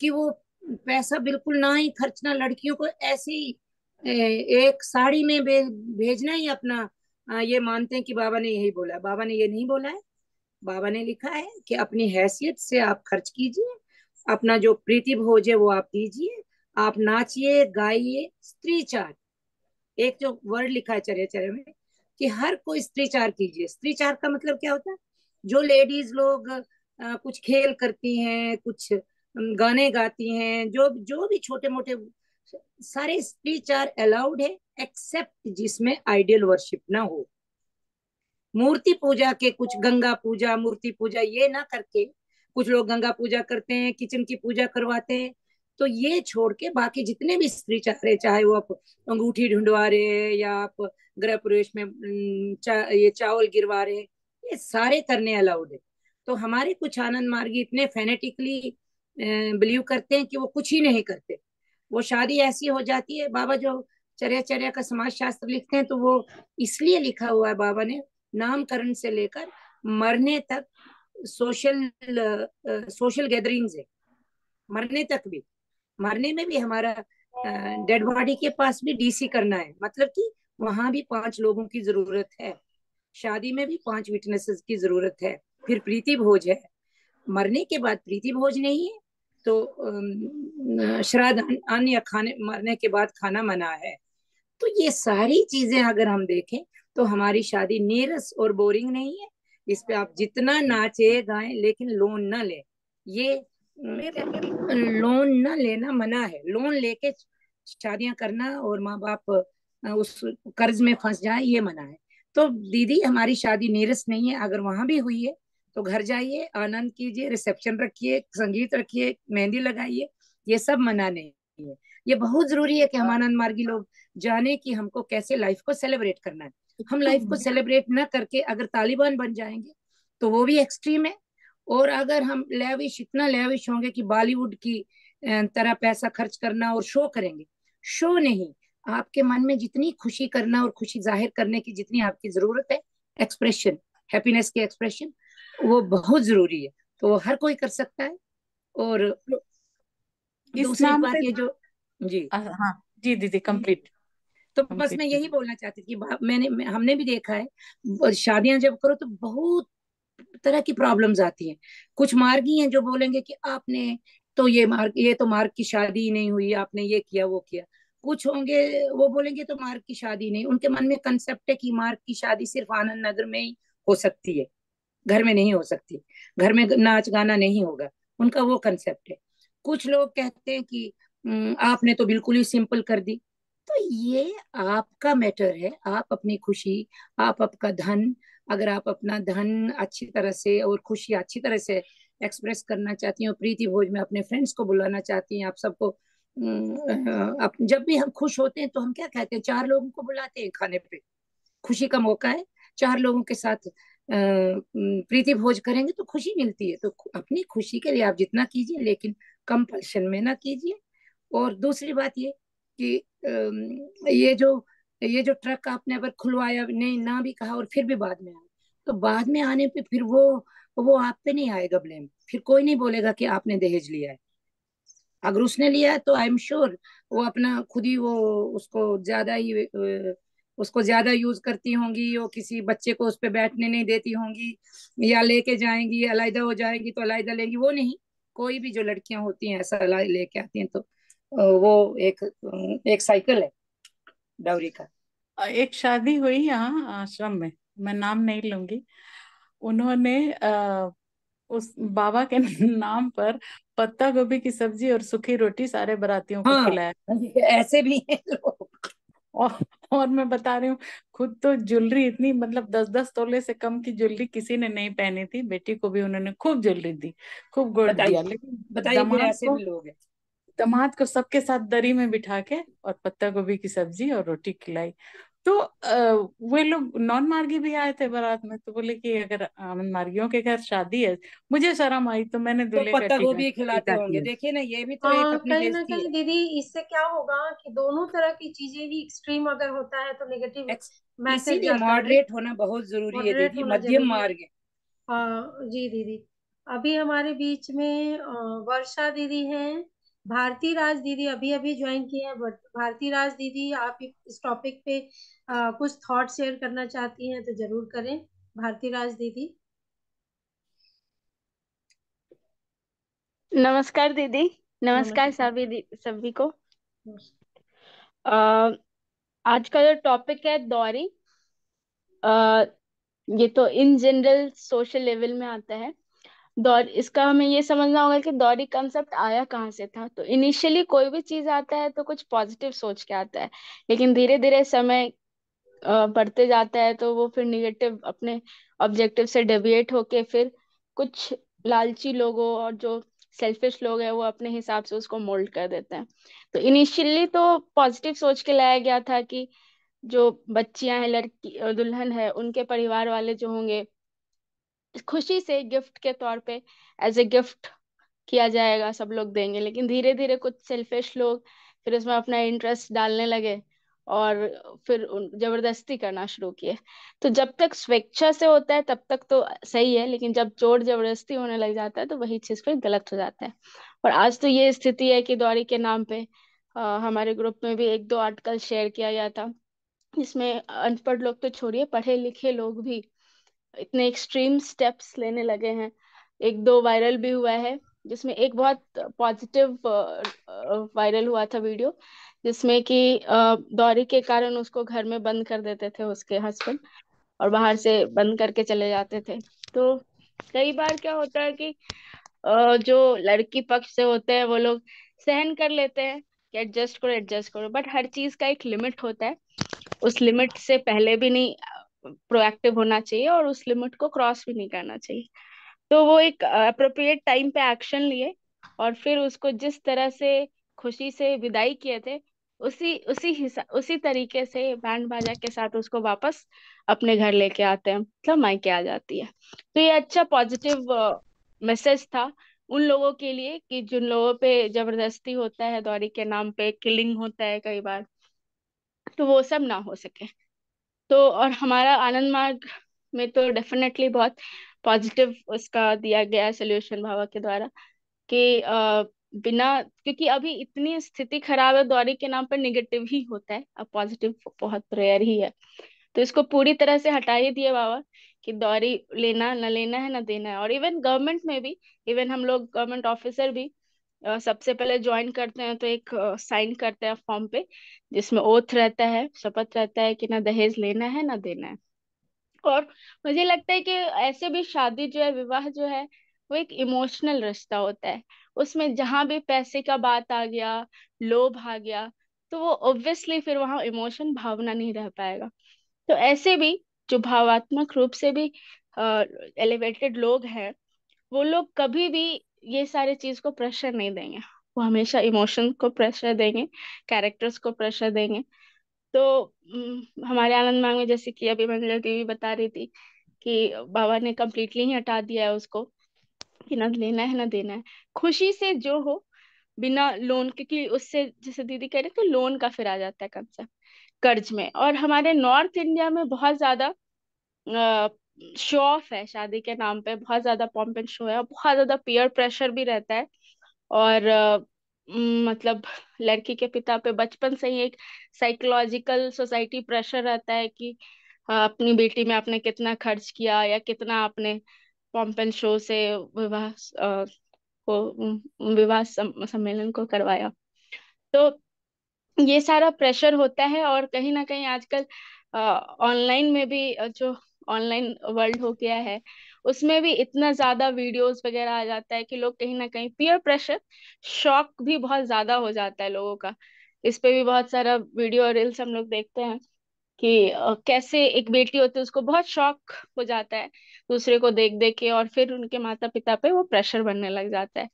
कि वो पैसा बिल्कुल ना ही खर्चना, लड़कियों को ऐसे ही एक साड़ी में भेजना ही अपना ये मानते हैं कि बाबा ने यही बोला। बाबा ने ये नहीं बोला है। बाबा ने लिखा है कि अपनी हैसियत से आप खर्च कीजिए, अपना जो प्रीति भोज है वो आप दीजिए, आप नाचिए गाइए, स्त्रीचार, एक जो वर्ड लिखा है चर्या चर्या में, कि हर कोई स्त्रीचार कीजिए। स्त्रीचार का मतलब क्या होता है? जो लेडीज लोग कुछ खेल करती हैं, कुछ गाने गाती हैं, जो जो भी छोटे मोटे सारे स्पीच आर अलाउड है, एक्सेप्ट जिसमें आइडियल वर्शिप ना हो। मूर्ति पूजा के, कुछ गंगा पूजा, मूर्ति पूजा ये ना करके, कुछ लोग गंगा पूजा करते हैं, किचन की पूजा करवाते हैं, तो ये छोड़ के बाकी जितने भी स्त्री चाहे वो आप अंगूठी ढूंढवा रहे हैं या आप गृह प्रवेश में ये चावल गिरवा रहे हैं, ये सारे करने अलाउड है। तो हमारे कुछ आनंद मार्गी इतने फेनेटिकली बिलीव करते हैं कि वो कुछ ही नहीं करते। वो शादी ऐसी हो जाती है, बाबा जो चर्या चर्या का समाज शास्त्र लिखते हैं तो वो इसलिए लिखा हुआ है बाबा ने, नामकरण से लेकर मरने तक सोशल सोशल गैदरिंग्स है, मरने तक भी। मरने में भी हमारा डेड बॉडी के पास भी डीसी करना है, मतलब कि वहां भी 5 लोगों की जरूरत है, शादी में भी 5 विटनेसेस की जरूरत है, फिर प्रीति भोज है। मरने के बाद प्रीति भोज नहीं है तो श्राद्ध अन्न या खाने, मरने के बाद खाना मना है। तो ये सारी चीजें अगर हम देखें तो हमारी शादी नीरस और बोरिंग नहीं है। इस पे आप जितना नाचे गाएं लेकिन लोन ना ले, ये लोन ना लेना मना है। लोन लेके शादियां करना और माँ बाप उस कर्ज में फंस जाए, ये मना है। तो दीदी हमारी शादी नीरस नहीं है, अगर वहां भी हुई है तो घर जाइए, आनंद कीजिए, रिसेप्शन रखिए, संगीत रखिए, मेहंदी लगाइए, ये सब मना नहीं है। ये बहुत जरूरी है कि हम आनंद मार्गी लोग जाने कि हमको कैसे लाइफ को सेलिब्रेट करना है। हम लाइफ को सेलिब्रेट ना करके अगर तालिबान बन जाएंगे तो वो भी एक्सट्रीम है। और अगर हम लेविश, इतना लेविश होंगे कि बॉलीवुड की तरह पैसा खर्च करना और शो करेंगे, शो नहीं, आपके मन में जितनी खुशी करना और खुशी जाहिर करने की जितनी आपकी जरूरत है, एक्सप्रेशन, हैप्पीनेस की एक्सप्रेशन, वो बहुत जरूरी है। तो वो हर कोई कर सकता है। और इस दूसरी नाम बात पे ये जो, जी हाँ जी दीदी, कंप्लीट तो बस मैं कंप्लीट। यही बोलना चाहती थी कि हमने भी देखा है शादियां जब करो तो बहुत तरह की प्रॉब्लम्स आती हैं। कुछ मार्गी हैं जो बोलेंगे कि आपने तो ये तो मार्ग की शादी ही नहीं हुई, आपने ये किया वो किया। कुछ होंगे वो बोलेंगे तो मार्ग की शादी नहीं, उनके मन में कंसेप्ट है कि मार्ग की शादी सिर्फ आनंद नगर में ही हो सकती है, घर में नहीं हो सकती, घर में नाच गाना नहीं होगा, उनका वो कंसेप्ट है। कुछ लोग कहते हैं कि आपने तो बिल्कुल ही सिंपल कर दी। तो ये आपका मैटर है, आप अपनी खुशी, आप आपका धन, अगर आप अपना धन अच्छी तरह से और खुशी अच्छी तरह से एक्सप्रेस करना चाहती हो, प्रीति भोज में अपने फ्रेंड्स को बुलाना चाहती हैं, आप सबको जब भी हम खुश होते हैं तो हम क्या कहते हैं, 4 लोगों को बुलाते हैं खाने पे, खुशी का मौका है, 4 लोगों के साथ प्रीति भोज करेंगे तो खुशी मिलती है। तो अपनी खुशी के लिए आप जितना कीजिए लेकिन कंपल्शन में ना कीजिए। और दूसरी बात ये कि ये जो ट्रक आपने अगर खुलवाया नहीं ना भी कहा और फिर भी बाद में आया, तो बाद में आने पे फिर वो आप पे नहीं आएगा ब्लेम, फिर कोई नहीं बोलेगा कि आपने दहेज लिया है। अगर उसने लिया है तो आई एम श्योर वो अपना खुद ही वो उसको ज्यादा ही उसको ज्यादा यूज करती होंगी, वो किसी बच्चे को उस पर बैठने नहीं देती होंगी, या लेके जाएंगी अलग हो जाएगी तो अलग लेंगी, वो नहीं। कोई भी जो लड़कियां होती हैं ऐसा लेके आती हैं तो वो एक साइकिल है डाउरी का। एक शादी हुई यहाँ आश्रम में, मैं नाम नहीं लूंगी। उन्होंने उस बाबा के नाम पर पत्ता गोभी की सब्जी और सूखी रोटी सारे बारातियों को हाँ, खिलाया। ऐसे भी हैं लोग। और और मैं बता रही हूँ, खुद तो ज्वेलरी इतनी, मतलब 10-10 तोले से कम की ज्वेलरी किसी ने नहीं पहनी थी। बेटी को भी उन्होंने खूब ज्वेलरी दी, खूब गोल्ड दिया, बताइए, लेकिन बताइए फिर दामाद ऐसे को भी लोग हैं। दामाद को सबके साथ दरी में बिठा के और पत्ता गोभी की सब्जी और रोटी खिलाई। तो वे लोग नॉन मार्गी भी आए थे बारात में, तो बोले कि अगर मार्गियों के घर शादी है। मुझे शर्म आई तो मैंने तो दूल्हे का पत्ता टीका गोभी खिलाते टीका होंगे, किया। देखिए ना, ये भी तो एक हाँ, अपनी कहीं ना बेइज्जती कहीं है। दीदी इससे क्या होगा कि दोनों तरह की चीजें ही एक्सट्रीम अगर होता है तो नेगेटिव मैसेज इसीलिए जाता है। मॉडरेट होना बहुत जरूरी है मॉडरेट दीदी, होना मध्यम जरूरी है। मार्ग है। जी दीदी, अभी हमारे बीच में वर्षा दीदी हैं, भारती राज दीदी अभी अभी ज्वाइन की है। बट भारती राज दीदी, आप इस टॉपिक पे कुछ थॉट शेयर करना चाहती हैं तो जरूर करें। भारती राज दीदी। नमस्कार दीदी। नमस्कार नमस्ते। सभी को। अ, आज का जो टॉपिक है दौरी, अ, ये तो इन जनरल सोशल लेवल में आता है। दौर इसका हमें ये समझना होगा कि दौरी कंसेप्ट आया कहाँ से था। तो इनिशियली कोई भी चीज आता है तो कुछ पॉजिटिव सोच के आता है, लेकिन धीरे धीरे समय बढ़ते जाता है तो वो फिर निगेटिव अपने ऑब्जेक्टिव से डेविएट होके फिर कुछ लालची लोगों और जो सेल्फिश लोग हैं वो अपने हिसाब से उसको मोल्ड कर देते हैं। तो इनिशियली तो पॉजिटिव सोच के लाया गया था कि जो बच्चियां हैं, लड़की दुल्हन है, उनके परिवार वाले जो होंगे खुशी से गिफ्ट के तौर पे एज ए गिफ्ट किया जाएगा, सब लोग देंगे। लेकिन धीरे धीरे कुछ सेल्फिश लोग फिर उसमें अपना इंटरेस्ट डालने लगे और फिर जबरदस्ती करना शुरू किए। तो जब तक स्वेच्छा से होता है तब तक तो सही है, लेकिन जब जोर जबरदस्ती होने लग जाता है तो वही चीज फिर गलत हो जाता है। और आज तो ये स्थिति है कि दौरी के नाम पे हमारे ग्रुप में भी एक दो आर्टिकल शेयर किया गया था, जिसमें अनपढ़ लोग तो छोड़िए, पढ़े लिखे लोग भी इतने एक्सट्रीम स्टेप्स लेने लगे हैं। एक दो वायरल भी हुआ है, जिसमें एक बहुत पॉजिटिव वायरल हुआ था वीडियो, जिसमें कि दौरे के कारण उसको घर में बंद कर देते थे उसके हस्बैंड, और बाहर से बंद करके चले जाते थे। तो कई बार क्या होता है कि जो लड़की पक्ष से होते हैं वो लोग सहन कर लेते हैं कि एडजस्ट करो एडजस्ट करो, बट हर चीज का एक लिमिट होता है। उस लिमिट से पहले भी नहीं प्रोएक्टिव होना चाहिए और उस लिमिट को क्रॉस भी नहीं करना चाहिए। तो वो एक अप्रोप्रिएट टाइम पे एक्शन लिए और फिर उसको जिस तरह से खुशी से विदाई किए थे, उसी तरीके से बैंड बाजा के साथ उसको वापस अपने घर लेके आते हैं, मतलब मायके आ जाती है। तो ये अच्छा पॉजिटिव मैसेज था उन लोगों के लिए कि जिन लोगों पे जबरदस्ती होता है, दौरी के नाम पे किलिंग होता है कई बार, तो वो सब ना हो सके। तो और हमारा आनंद मार्ग में तो डेफिनेटली बहुत पॉजिटिव उसका दिया गया सोल्यूशन भावा के द्वारा कि बिना, क्योंकि अभी इतनी स्थिति खराब है, दौरे के नाम पर निगेटिव ही होता है, अब पॉजिटिव बहुत रेयर ही है। तो इसको पूरी तरह से हटा ही दिए बाबा कि दौरी लेना न लेना है न देना है। और इवन गवर्नमेंट में भी, इवन हम लोग गवर्नमेंट ऑफिसर भी सबसे पहले ज्वाइन करते हैं तो एक साइन करते हैं फॉर्म पे, जिसमें ओथ रहता है, शपथ रहता है कि ना दहेज लेना है ना देना है। और मुझे लगता है कि ऐसे भी शादी जो है, विवाह जो है, वो एक इमोशनल रिश्ता होता है। उसमें जहां भी पैसे का बात आ गया, लोभ आ गया, तो वो ऑब्वियसली फिर वहां इमोशन, भावना नहीं रह पाएगा। तो ऐसे भी जो भावात्मक रूप से भी एलिवेटेड लोग हैं, वो लोग कभी भी ये सारे चीज को प्रेशर नहीं देंगे। वो हमेशा इमोशन को प्रेशर देंगे, कैरेक्टर्स को प्रेशर देंगे। तो हमारे आनंद मार्ग में, जैसे कि अभी मंजला देवी बता रही थी कि बाबा ने कम्प्लीटली ही हटा दिया है उसको कि ना लेना है ना देना है, खुशी से जो हो, बिना लोन, क्योंकि उससे जैसे दीदी कह रहे तो लोन का फिर आ जाता है कंसेप्ट, कर्ज में। और हमारे नॉर्थ इंडिया में बहुत ज्यादा शो ऑफ है, शादी के नाम पे बहुत ज्यादा पॉम्प एंड शो है, और बहुत ज्यादा पीयर प्रेशर भी रहता है। और मतलब लड़की के पिता पे बचपन से ही एक साइकोलॉजिकल सोसाइटी प्रेशर रहता है कि अपनी बेटी में आपने कितना खर्च किया या कितना आपने पॉम्प एंड शो से विवाह सम्मेलन को करवाया। तो ये सारा प्रेशर होता है। और कहीं ना कहीं आजकल ऑनलाइन में भी जो ऑनलाइन वर्ल्ड हो गया है, उसमें भी इतना ज्यादा वीडियोस वगैरह आ जाता है कि लोग कहीं ना कहीं पीयर प्रेशर, शॉक भी बहुत ज्यादा हो जाता है लोगों का। इस पे भी बहुत सारा वीडियो और रील्स हम लोग देखते हैं कि कैसे एक बेटी होती है उसको बहुत शॉक हो जाता है दूसरे को देख देख के, और फिर उनके माता पिता पे वो प्रेशर बनने लग जाता है।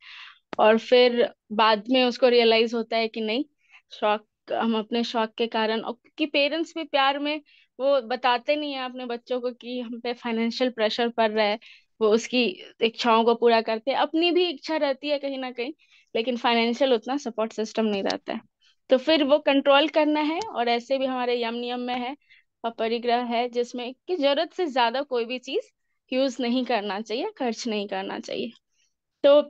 और फिर बाद में उसको रियलाइज होता है कि नहीं, शौक, हम अपने शौक के कारण, और कि पेरेंट्स भी प्यार में वो बताते नहीं है अपने बच्चों को कि हम पे फाइनेंशियल प्रेशर पड़ रहा है, वो उसकी इच्छाओं को पूरा करते हैं, अपनी भी इच्छा रहती है कहीं ना कहीं, लेकिन फाइनेंशियल उतना सपोर्ट सिस्टम नहीं रहता है। तो फिर वो कंट्रोल करना है। और ऐसे भी हमारे यम नियम में है, अपरिग्रह है, जिसमें कि जरूरत से ज्यादा कोई भी चीज यूज नहीं करना चाहिए, खर्च नहीं करना चाहिए। तो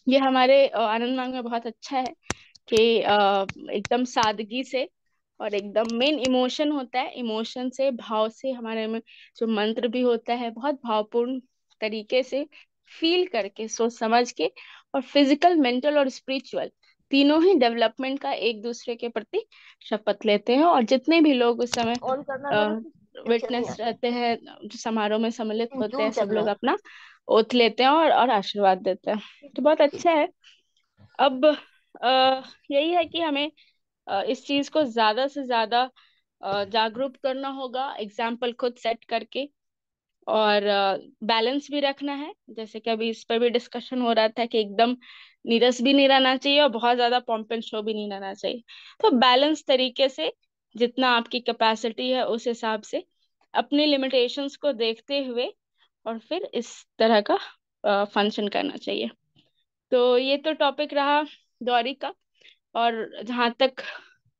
ये हमारे आनंद मार्ग में बहुत अच्छा है कि एकदम सादगी से, और एकदम मेन इमोशन होता है, इमोशन से, भाव से हमारे में जो मंत्र भी होता है, बहुत भावपूर्ण तरीके से फील करके, सोच समझ के, और फिजिकल, मेंटल और स्पिरिचुअल तीनों ही डेवलपमेंट का एक दूसरे के प्रति शपथ लेते हैं। और जितने भी लोग उस समय ऑन करना था ना, चल नहीं विटनेस आता। रहते हैं, जो समारोह में सम्मिलित होते हैं, जूम सब करना लोग है। अपना ओथ लेते हैं और आशीर्वाद देते हैं। तो बहुत अच्छा है। अब यही है कि हमें इस चीज को ज्यादा से ज्यादा जागरूक करना होगा, एग्जाम्पल खुद सेट करके, और बैलेंस भी रखना है। जैसे कि अभी इस पर भी डिस्कशन हो रहा था कि एकदम नीरस भी नहीं रहना चाहिए और बहुत ज्यादा पॉम्प एंड शो भी नहीं रहना चाहिए। तो बैलेंस तरीके से, जितना आपकी कैपेसिटी है उस हिसाब से, अपने लिमिटेशंस को देखते हुए, और फिर इस तरह का फंक्शन करना चाहिए। तो ये तो टॉपिक रहा दौरी का। और जहाँ तक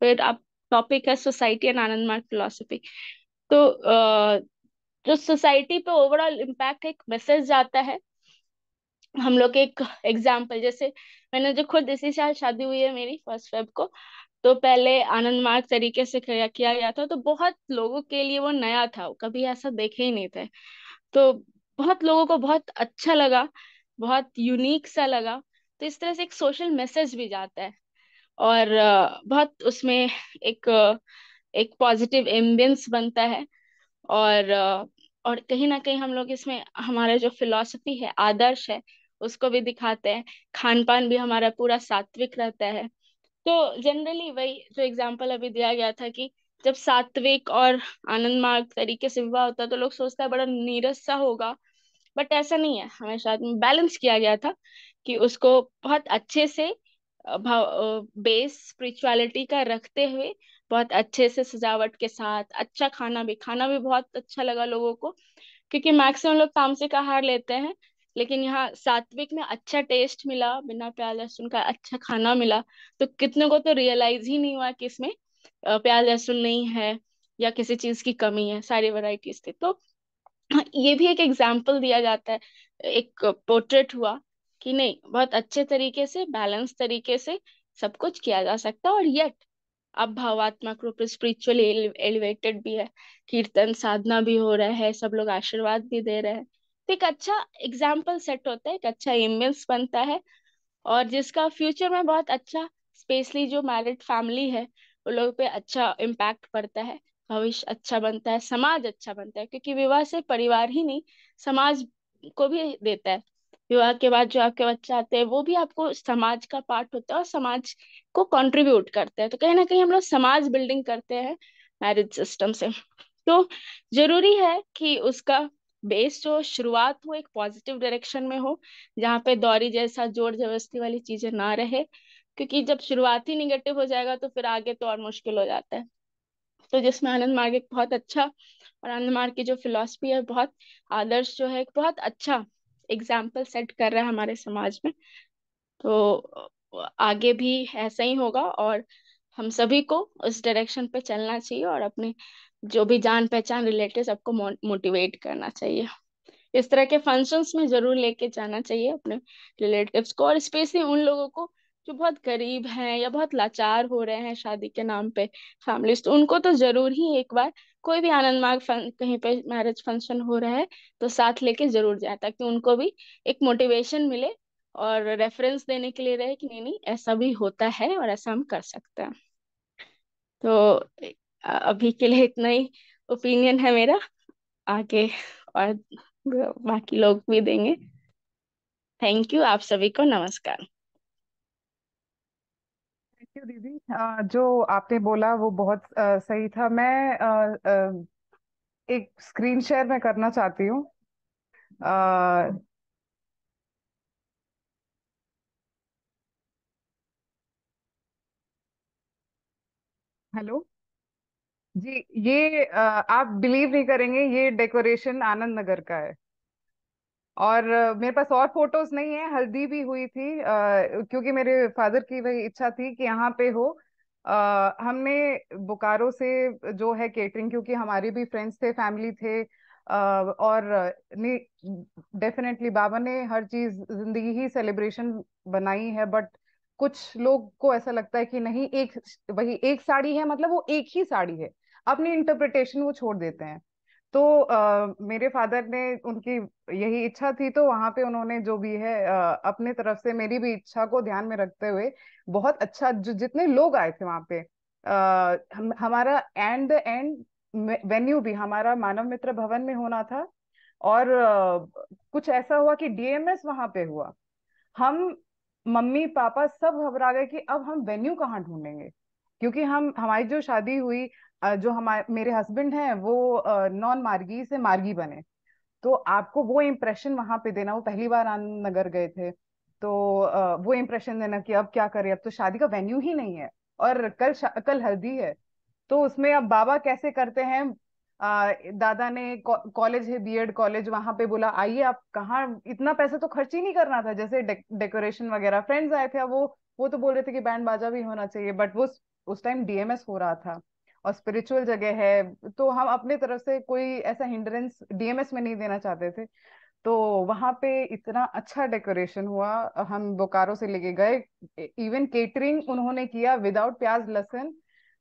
फिर आप, टॉपिक है society and Anand Marg philosophy. तो जो सोसाइटी पे ओवरऑल इम्पैक्ट, एक मैसेज जाता है। हम लोग एक एग्जाम्पल, जैसे मैंने जो खुद इसी साल शादी हुई है मेरी 1 फेब को, तो पहले आनंद मार्ग तरीके से किया गया था, तो बहुत लोगों के लिए वो नया था, कभी ऐसा देखे ही नहीं थे। तो बहुत लोगों को बहुत अच्छा लगा, बहुत यूनिक सा लगा। तो इस तरह से एक सोशल मैसेज भी जाता है, और बहुत उसमें एक पॉजिटिव एम्बियंस बनता है। और और कहीं ना कहीं हम लोग इसमें हमारा जो फिलॉसफी है, आदर्श है, उसको भी दिखाते हैं। खान पान भी हमारा पूरा सात्विक रहता है। तो जनरली वही जो एग्जाम्पल अभी दिया गया था कि जब सात्विक और आनंद मार्ग तरीके से विवाह होता है तो लोग सोचता है बड़ा नीरस सा होगा, बट ऐसा नहीं है। हमेशा बैलेंस किया गया था कि उसको बहुत अच्छे से बेस स्पिरिचुअलिटी का रखते हुए, बहुत अच्छे से सजावट के साथ, अच्छा खाना भी बहुत अच्छा लगा लोगों को। क्योंकि मैक्सिमम लोग तामसिक आहार लेते हैं, लेकिन यहाँ सात्विक में अच्छा टेस्ट मिला, बिना प्याज लहसुन का अच्छा खाना मिला। तो कितने को तो रियलाइज ही नहीं हुआ कि इसमें प्याज लहसुन नहीं है या किसी चीज की कमी है, सारी वैरायटीज थी। तो ये भी एक एग्जाम्पल दिया जाता है, एक पोर्ट्रेट हुआ कि नहीं, बहुत अच्छे तरीके से, बैलेंस तरीके से सब कुछ किया जा सकता है, और यट अब भावात्मक रूप से स्पिरिचुअली एलिवेटेड भी है। कीर्तन साधना भी हो रहा है, सब लोग आशीर्वाद भी दे रहे हैं। तो एक अच्छा एग्जाम्पल सेट होता है, एक अच्छा इमेज बनता है, और जिसका फ्यूचर में बहुत अच्छा, स्पेशली जो मैरिड फैमिली है, वो लोग पे अच्छा इम्पैक्ट पड़ता है। भविष्य अच्छा बनता है, समाज अच्छा बनता है, क्योंकि विवाह से परिवार ही नहीं, समाज को भी देता है। विवाह के बाद जो आपके बच्चे आते हैं वो भी आपको समाज का पार्ट होता है और समाज को कंट्रीब्यूट करते हैं। तो कहीं ना कहीं हम लोग समाज बिल्डिंग करते हैं मैरिज सिस्टम से। तो जरूरी है कि उसका बेस जो शुरुआत हो एक पॉजिटिव डायरेक्शन में हो, जहाँ पे दौरी जैसा जोर जबरदस्ती वाली चीजें ना रहे। क्योंकि जब शुरुआत ही निगेटिव हो जाएगा तो फिर आगे तो और मुश्किल हो जाता है। तो जिसमें आनंद मार्ग एक बहुत अच्छा, और आनंद मार्ग की जो फिलॉसफी है, बहुत आदर्श जो है, एक बहुत अच्छा एग्जाम्पल सेट कर रहा है हमारे समाज में। तो आगे भी ऐसा ही होगा, और हम सभी को उस डायरेक्शन पे चलना चाहिए, और अपने जो भी जान पहचान रिलेटिव सबको मोटिवेट करना चाहिए। इस तरह के फंक्शंस में जरूर लेके जाना चाहिए अपने रिलेटिव्स को, और स्पेशली उन लोगों को जो बहुत गरीब हैं या बहुत लाचार हो रहे हैं शादी के नाम पे, फैमिलीज। तो उनको तो जरूर ही एक बार कोई भी आनंद मार्ग कहीं पे मैरिज फंक्शन हो रहा है तो साथ लेके जरूर जाए, ताकि उनको भी एक मोटिवेशन मिले और रेफरेंस देने के लिए रहे कि नहीं नहीं, ऐसा भी होता है और ऐसा हम कर सकते हैं। तो अभी के लिए इतना ही ओपिनियन है मेरा। आगे और बाकी लोग भी देंगे। थैंक यू, आप सभी को नमस्कार। थैंक यू दीदी। जो आपने बोला वो बहुत सही था। मैं एक स्क्रीन शेयर मैं करना चाहती हूँ। अ, हेलो जी। ये आप बिलीव नहीं करेंगे, ये डेकोरेशन आनंद नगर का है। और मेरे पास और फोटोज नहीं है। हल्दी भी हुई थी, क्योंकि मेरे फादर की वही इच्छा थी कि यहाँ पे हो। हमने बोकारो से जो है केटरिंग, क्योंकि हमारे भी फ्रेंड्स थे, फैमिली थे, और डेफिनेटली बाबा ने हर चीज जिंदगी ही सेलिब्रेशन बनाई है। बट कुछ लोग को ऐसा लगता है कि नहीं, एक वही एक साड़ी है, मतलब वो एक ही साड़ी है, अपनी इंटरप्रिटेशन वो छोड़ देते हैं। तो मेरे फादर ने, उनकी यही इच्छा थी, तो वहां पे उन्होंने जो भी है अपने तरफ से मेरी भी इच्छा को ध्यान में रखते हुए बहुत अच्छा, जो जितने लोग आए थे वहां पे, हमारा एंड द एंड वेन्यू भी हमारा मानव मित्र भवन में होना था। और कुछ ऐसा हुआ कि डीएमएस वहां पे हुआ। हम मम्मी पापा सब घबरा गए कि अब हम वेन्यू कहाँ ढूंढेंगे, क्योंकि हमारी जो शादी हुई, जो हमारे मेरे हस्बैंड हैं वो नॉन मार्गी से मार्गी बने। तो आपको वो इम्प्रेशन वहां पे देना, वो पहली बार आनंद नगर गए थे, तो वो इम्प्रेशन देना कि अब क्या करें, अब तो शादी का वेन्यू ही नहीं है और कल हल्दी है। तो उसमें अब बाबा कैसे करते हैं, दादा ने कॉलेज है बीएड कॉलेज, वहां पे बोला आइए आप, कहाँ इतना पैसा तो खर्च ही नहीं करना था, जैसे डेकोरेशन वगैरह, फ्रेंड्स आए थे, अब वो तो बोल रहे थे कि बैंड बाजा भी होना चाहिए, बट वो उस टाइम डीएमएस हो रहा था और स्पिरिचुअल जगह है, तो हम अपने तरफ से कोई ऐसा हिंड्रेंस डीएमएस में नहीं देना चाहते थे। तो वहां पे इतना अच्छा डेकोरेशन हुआ, हम बोकारो से लेके गए, इवन केटरिंग उन्होंने किया विदाउट प्याज लहसुन।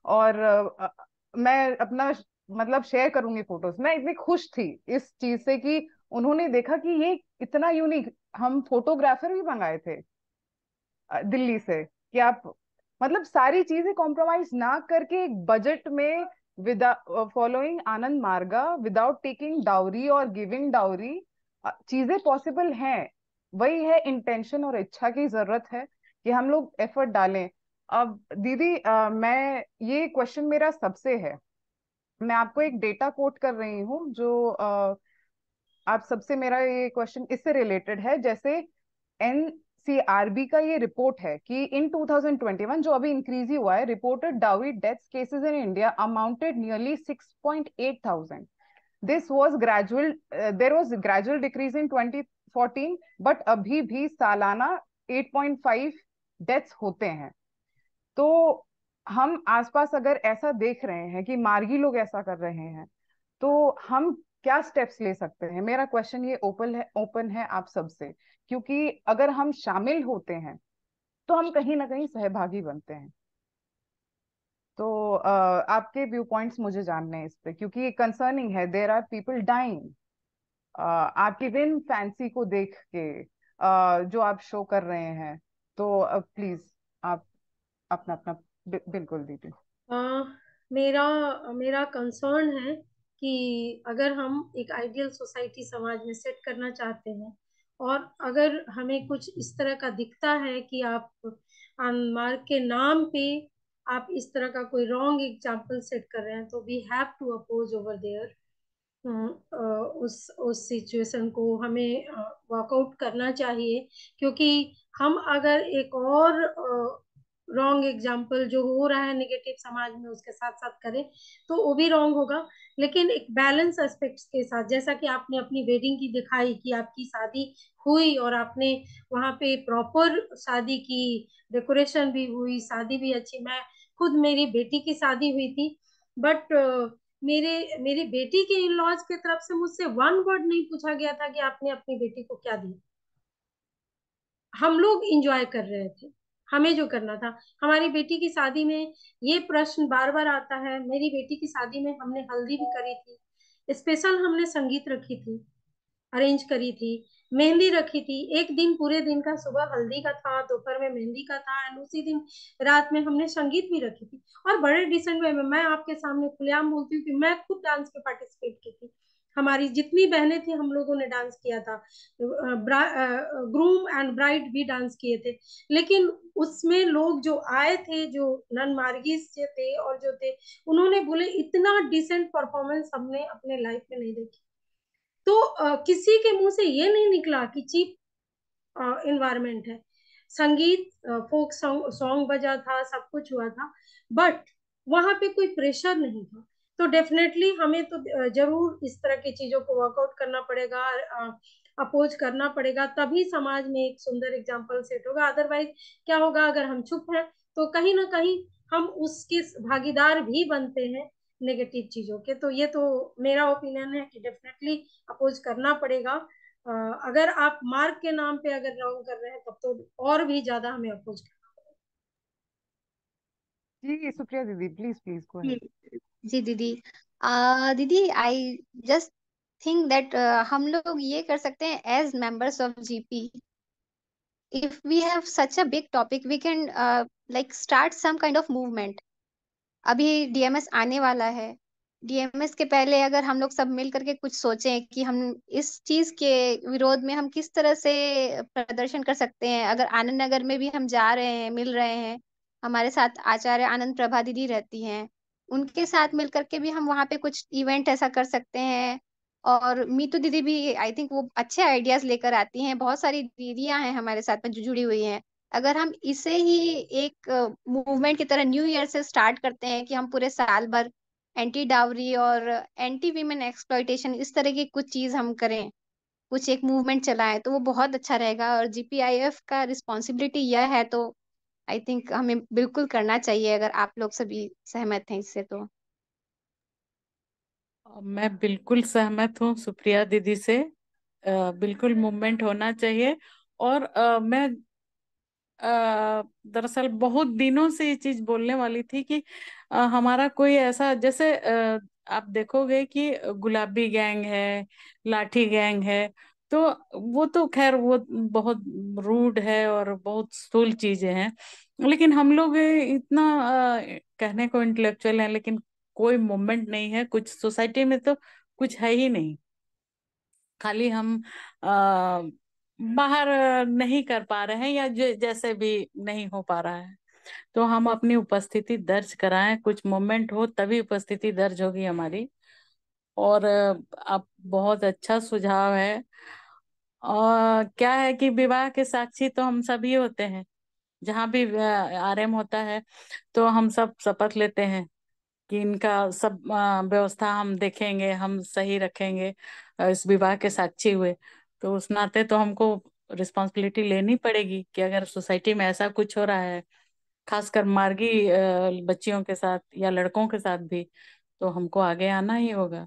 और मैं अपना मतलब शेयर करूंगी फोटोज, मैं इतनी खुश थी इस चीज से कि उन्होंने देखा कि ये इतना यूनिक, हम फोटोग्राफर भी मंगाए थे दिल्ली से, कि आप मतलब सारी चीजें कॉम्प्रोमाइज ना करके एक बजट में, विदा फॉलोइंग आनंद मार्गा, विदाउट टेकिंग डाउरी और गिविंग डाउरी, चीजें पॉसिबल हैं। वही है, इंटेंशन और इच्छा की जरूरत है कि हम लोग एफर्ट डालें। अब दीदी, मैं ये क्वेश्चन मेरा सबसे है, मैं आपको एक डेटा कोट कर रही हूँ जो आप सबसे, मेरा ये क्वेश्चन इससे रिलेटेड है। जैसे एनसीआरबी का ये रिपोर्ट है कि इन 2021, जो अभी इंक्रीज ही हुआ है, reported dowry deaths cases in India amounted nearly 6.8 thousand। This was gradual, there was gradual decrease in 2014, but अभी भी सालाना 8.5 डेथ्स होते हैं। तो हम आसपास अगर ऐसा देख रहे हैं कि मार्गी लोग ऐसा कर रहे हैं, तो हम क्या स्टेप्स ले सकते हैं? मेरा क्वेश्चन ये ओपन है आप सबसे, क्योंकि अगर हम शामिल होते हैं तो हम कहीं ना कहीं सहभागी बनते हैं। तो आपके व्यू पॉइंट्स मुझे जानने हैं इस पे, क्योंकि ये कंसर्निंग है, देयर आर पीपल डाइंग आपकी विन फैंसी को देख के, जो आप शो कर रहे हैं। तो प्लीज आप अपना अपना बिल्कुल दीजिए। अ, मेरा मेरा कंसर्न है कि अगर हम एक आइडियल सोसाइटी समाज में सेट करना चाहते हैं, और अगर हमें कुछ इस तरह का दिखता है कि आप मार्ग के नाम पे आप इस तरह का कोई रॉन्ग एग्जाम्पल सेट कर रहे हैं, तो we have to oppose over there. उस सिचुएशन को हमें वर्कआउट करना चाहिए, क्योंकि हम अगर एक और रॉन्ग एग्जाम्पल जो हो रहा है नेगेटिव समाज में उसके साथ साथ करें, तो वो भी रॉन्ग होगा। लेकिन एक बैलेंस एस्पेक्ट्स के साथ, जैसा कि आपने अपनी वेडिंग की दिखाई कि आपकी शादी हुई और आपने वहां पे प्रॉपर शादी की, डेकोरेशन भी हुई, शादी भी अच्छी। मैं खुद, मेरी बेटी की शादी हुई थी, बट मेरे मेरी बेटी के इन लॉज के तरफ से मुझसे वन वर्ड नहीं पूछा गया था कि आपने अपनी बेटी को क्या दिया। हम लोग इंजॉय कर रहे थे, हमें जो करना था। हमारी बेटी की शादी में ये प्रश्न बार बार आता है। मेरी बेटी की शादी में हमने हल्दी भी करी थी, स्पेशल हमने संगीत रखी थी, अरेंज करी थी, मेहंदी रखी थी। एक दिन, पूरे दिन का, सुबह हल्दी का था, दोपहर में मेहंदी का था, एंड उसी दिन रात में हमने संगीत भी रखी थी। और बड़े डिसेंट वे में, मैं आपके सामने खुलेआम बोलती हूँ कि मैं खुद डांस में पार्टिसिपेट की थी। हमारी जितनी बहनें थी हम लोगों ने डांस किया था, ग्रूम एंड ब्राइड भी डांस किए थे। लेकिन उसमें लोग जो आए थे, जो नन मार्गीज से थे और जो थे, उन्होंने बोले इतना डिसेंट परफॉर्मेंस हमने अपने लाइफ में नहीं देखी। तो किसी के मुंह से ये नहीं निकला कि चीप इन्वायरमेंट है। संगीत, फोक सॉन्ग सॉन्ग बजा था, सब कुछ हुआ था, बट वहां पे कोई प्रेशर नहीं था। तो डेफिनेटली हमें तो जरूर इस तरह की चीजों को वर्कआउट करना पड़ेगा, अपोज करना पड़ेगा, तभी समाज में एक सुंदर एग्जाम्पल सेट होगा। अदरवाइज क्या होगा, अगर हम चुप हैं तो कहीं ना कहीं हम उसके भागीदार भी बनते हैं नेगेटिव चीजों के। तो ये तो मेरा ओपिनियन है कि डेफिनेटली अपोज करना पड़ेगा। अगर आप मार्क के नाम पे अगर रॉन्ग कर रहे हैं, तब तो और भी ज्यादा हमें अपोज करना जी शुक्रिया दीदी, प्लीज प्लीज गो अहेड। जी दीदी। दीदी, आई जस्ट थिंक दैट हम लोग ये कर सकते हैं as members of GP. If we have such a big topic, we can like start some kind of movement. अभी डीएमएस आने वाला है, डीएमएस के पहले अगर हम लोग सब मिल करके कुछ सोचें कि हम इस चीज के विरोध में हम किस तरह से प्रदर्शन कर सकते हैं। अगर आनंद नगर में भी हम जा रहे हैं, मिल रहे हैं, हमारे साथ आचार्य आनंद प्रभा दीदी रहती हैं, उनके साथ मिल करके भी हम वहाँ पे कुछ इवेंट ऐसा कर सकते हैं। और मीतू दीदी भी आई थिंक वो अच्छे आइडियाज लेकर आती हैं। बहुत सारी दीदियां हैं हमारे साथ में जो जुड़ी हुई हैं। अगर हम इसे ही एक मूवमेंट की तरह न्यू ईयर से स्टार्ट करते हैं कि हम पूरे साल भर एंटी डाउरी और एंटी वीमेन एक्सप्लॉइटेशन इस तरह की कुछ चीज हम करें, कुछ एक मूवमेंट चलाएं, तो वो बहुत अच्छा रहेगा। और जीपीआईएफ का रिस्पॉन्सिबिलिटी यह है, तो आई थिंक हमें बिल्कुल करना चाहिए अगर आप लोग सभी सहमत हैं इससे तो। मैं बिल्कुल सहमत हूँ सुप्रिया दीदी से। बिल्कुल मूवमेंट होना चाहिए। और मैं दरअसल बहुत दिनों से ये चीज बोलने वाली थी कि हमारा कोई ऐसा, जैसे आप देखोगे कि गुलाबी गैंग है, लाठी गैंग है, तो वो तो खैर वो बहुत रूड है और बहुत स्थूल चीजें हैं। लेकिन हम लोग इतना कहने को इंटेलेक्चुअल हैं, लेकिन कोई मूवमेंट नहीं है, कुछ सोसाइटी में तो कुछ है ही नहीं। खाली हम बाहर नहीं कर पा रहे हैं, या जैसे भी नहीं हो पा रहा है, तो हम अपनी उपस्थिति दर्ज कराएं, कुछ मोमेंट हो तभी उपस्थिति दर्ज होगी हमारी। और अब बहुत अच्छा सुझाव है। और क्या है कि विवाह के साक्षी तो हम सभी होते हैं, जहाँ भी आरएम होता है तो हम सब शपथ लेते हैं कि इनका सब व्यवस्था हम देखेंगे, हम सही रखेंगे इस विवाह के साक्षी हुए। तो उस नाते तो हमको रिस्पॉन्सिबिलिटी लेनी पड़ेगी कि अगर सोसाइटी में ऐसा कुछ हो रहा है, खासकर मार्गी बच्चियों के साथ या लड़कों के साथ भी, तो हमको आगे आना ही होगा।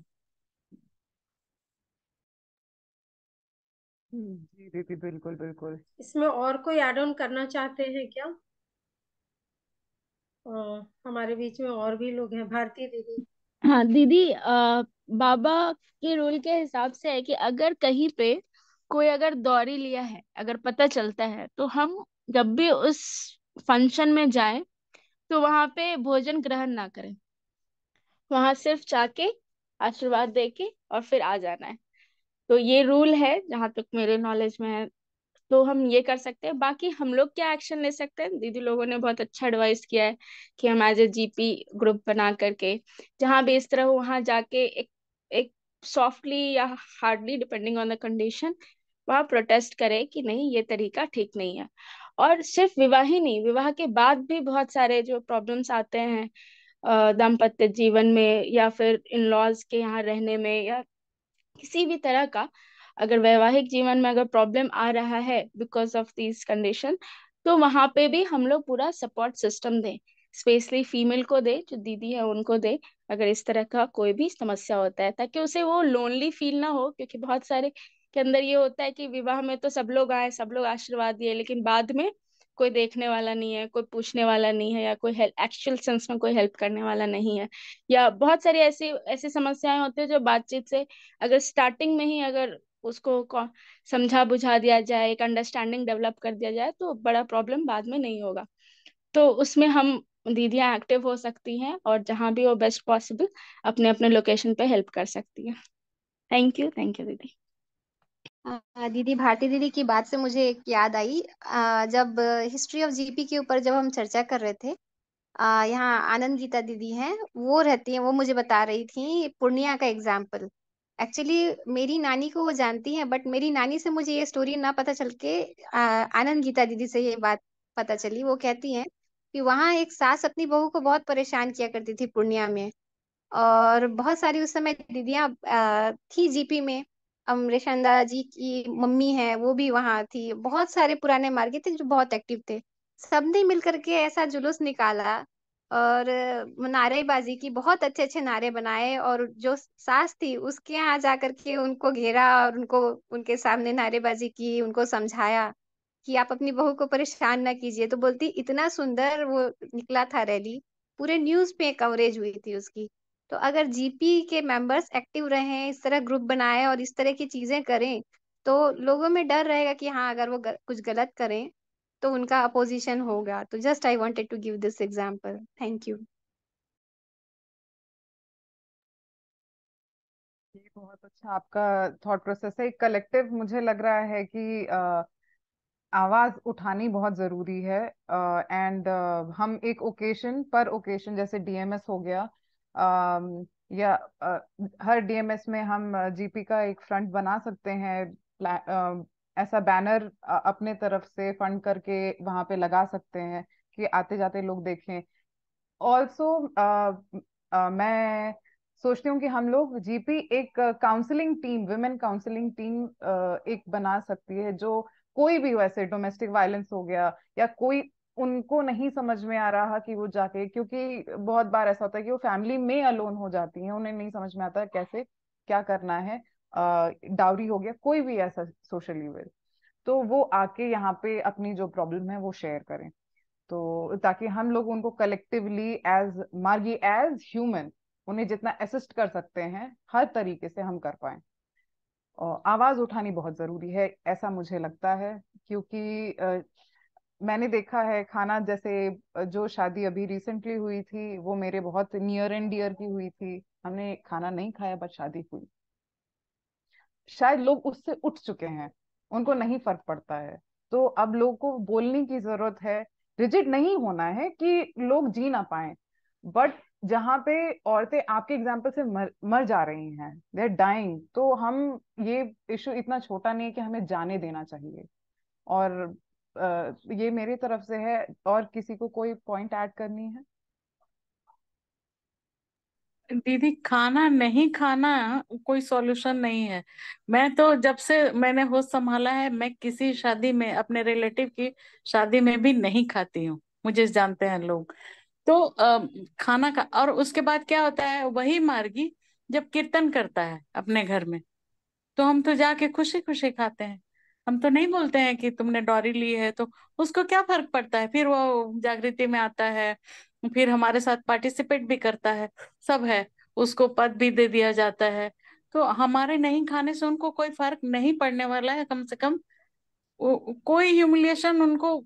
जी दीदी, बिल्कुल बिल्कुल। इसमें और कोई ऐड ऑन करना चाहते हैं क्या? अ, हमारे बीच में और भी लोग हैं, भारती दीदी। हाँ दीदी, बाबा के रूल के हिसाब से है कि अगर कहीं पे कोई अगर दौरी लिया है, अगर पता चलता है, तो हम जब भी उस फंक्शन में जाएं तो वहां पे भोजन ग्रहण ना करें। वहां सिर्फ जाके आशीर्वाद देके और फिर आ जाना है। तो ये रूल है जहां तक मेरे नॉलेज में है। तो हम ये कर सकते हैं। बाकी हम लोग क्या एक्शन ले सकते हैं, दीदी लोगों ने बहुत अच्छा एडवाइस किया है कि हम एज ए जीपी ग्रुप बना करके जहां भी इस तरह हो वहां जाके एक एक सॉफ्टली या hardly depending on the condition वहां प्रोटेस्ट करें कि नहीं, ये तरीका ठीक नहीं है। और सिर्फ विवाह ही नहीं, विवाह के बाद भी बहुत सारे जो प्रॉब्लम्स आते हैं दाम्पत्य जीवन में, या फिर इन लॉज के यहाँ रहने में, या किसी भी तरह का अगर वैवाहिक जीवन में अगर प्रॉब्लम आ रहा है बिकॉज ऑफ दीज कंडीशन, तो वहां पे भी हम लोग पूरा सपोर्ट सिस्टम दें। स्पेशली फीमेल को दे, जो दीदी है उनको दे, अगर इस तरह का कोई भी समस्या होता है, ताकि उसे वो लोनली फील ना हो। क्योंकि बहुत सारे के अंदर ये होता है कि विवाह में तो सब लोग आए, सब लोग आशीर्वाद दिए, लेकिन बाद में कोई देखने वाला नहीं है, कोई पूछने वाला नहीं है, या कोई हेल्प एक्चुअल सेंस में कोई हेल्प करने वाला नहीं है। या बहुत सारी ऐसी ऐसी समस्याएं होती है जो बातचीत से अगर स्टार्टिंग में ही अगर उसको समझा बुझा दिया जाए, एक अंडरस्टैंडिंग डेवलप कर दिया जाए, तो बड़ा प्रॉब्लम बाद में नहीं होगा। तो उसमें हम दीदियां एक्टिव हो सकती हैं और जहां भी वो बेस्ट पॉसिबल अपने अपने लोकेशन पे हेल्प कर सकती हैं। थैंक यू दीदी। दीदी भारती दीदी की बात से मुझे एक याद आई। जब हिस्ट्री ऑफ जीपी के ऊपर जब हम चर्चा कर रहे थे, यहाँ आनंद गीता दीदी हैं, वो रहती हैं, वो मुझे बता रही थी पूर्णिया का एग्जाम्पल। एक्चुअली मेरी नानी को वो जानती हैं, बट मेरी नानी से मुझे ये स्टोरी ना पता चल के आनंद गीता दीदी से ये बात पता चली। वो कहती हैं कि वहाँ एक सास अपनी बहू को बहुत परेशान किया करती थी पूर्णिया में। और बहुत सारी उस समय दीदियाँ थी जीपी में। अमरेशंदा जी की मम्मी है, वो भी वहां थी। बहुत सारे पुराने मार्गी थे जो बहुत एक्टिव थे। सबने मिल करके ऐसा जुलूस निकाला और नारेबाजी की, बहुत अच्छे अच्छे नारे बनाए। और जो सास थी उसके यहाँ जा करके उनको घेरा और उनको उनके सामने नारेबाजी की, उनको समझाया कि आप अपनी बहू को परेशान ना कीजिए। तो बोलती इतना सुंदर वो निकला था रैली, पूरे न्यूज पे कवरेज हुई थी उसकी। तो अगर जीपी के मेंबर्स एक्टिव रहें, इस तरह ग्रुप बनाए और इस तरह की चीजें करें, तो लोगों में डर रहेगा कि हाँ अगर वो कुछ गलत करें तो उनका अपोजिशन होगा। तो just I wanted to give this example. Thank you. अच्छा आपका थॉट प्रोसेस है। कलेक्टिव मुझे लग रहा है कि आवाज उठानी बहुत जरूरी है। एंड हम एक ओकेशन पर ओकेशन, जैसे डीएमएस हो गया, या हर डीएमएस में हम जीपी का एक फ्रंट बना सकते हैं। ऐसा बैनर अपने तरफ से फंड करके वहां पे लगा सकते हैं कि आते जाते लोग देखें। ऑल्सो मैं सोचती हूँ कि हम लोग जीपी एक counselling team, women counselling team एक बना सकती है, जो कोई भी वैसे डोमेस्टिक वायलेंस हो गया या कोई उनको नहीं समझ में आ रहा कि वो जाके, क्योंकि बहुत बार ऐसा होता है कि वो फैमिली में अलोन हो जाती हैं, उन्हें नहीं समझ में आता कैसे क्या करना है। डाउरी हो गया, कोई भी ऐसा सोशल इवेंट, तो वो आके यहाँ पे अपनी जो प्रॉब्लम है वो शेयर करें, तो ताकि हम लोग उनको कलेक्टिवली एज मार्गी एज ह्यूमन उन्हें जितना असिस्ट कर सकते हैं हर तरीके से हम कर पाए। और आवाज उठानी बहुत जरूरी है ऐसा मुझे लगता है, क्योंकि मैंने देखा है खाना, जैसे जो शादी अभी रिसेंटली हुई थी वो मेरे बहुत नियर एंड डियर की हुई थी, हमने खाना नहीं खाया बट शादी हुई। शायद लोग उससे उठ चुके हैं, उनको नहीं फर्क पड़ता है। तो अब लोगों को बोलने की जरूरत है, रिजिड नहीं होना है कि लोग जी ना पाए, बट जहाँ पे औरतें आपके एग्जाम्पल से मर जा रही हैं, दे आर डाइंग, तो हम, ये इशू इतना छोटा नहीं है कि हमें जाने देना चाहिए। और ये मेरी तरफ से है। और किसी को कोई पॉइंट ऐड करनी है? दीदी, खाना नहीं खाना कोई सॉल्यूशन नहीं है। मैं तो जब से मैंने होश संभाला है, मैं किसी शादी में, अपने रिलेटिव की शादी में भी नहीं खाती हूँ। मुझे जानते हैं लोग। तो खाना का, और उसके बाद क्या होता है, वही मार्गी जब कीर्तन करता है अपने घर में, तो हम तो जाके खुशी खुशी खाते हैं। हम तो नहीं बोलते हैं कि तुमने डॉरी ली है, तो उसको क्या फर्क पड़ता है। फिर वो जागृति में आता है, फिर हमारे साथ पार्टिसिपेट भी करता है, सब है, उसको पद भी दे दिया जाता है। तो हमारे नहीं खाने से उनको कोई फर्क नहीं पड़ने वाला है, कम से कम कोई ह्यूमिलिएशन उनको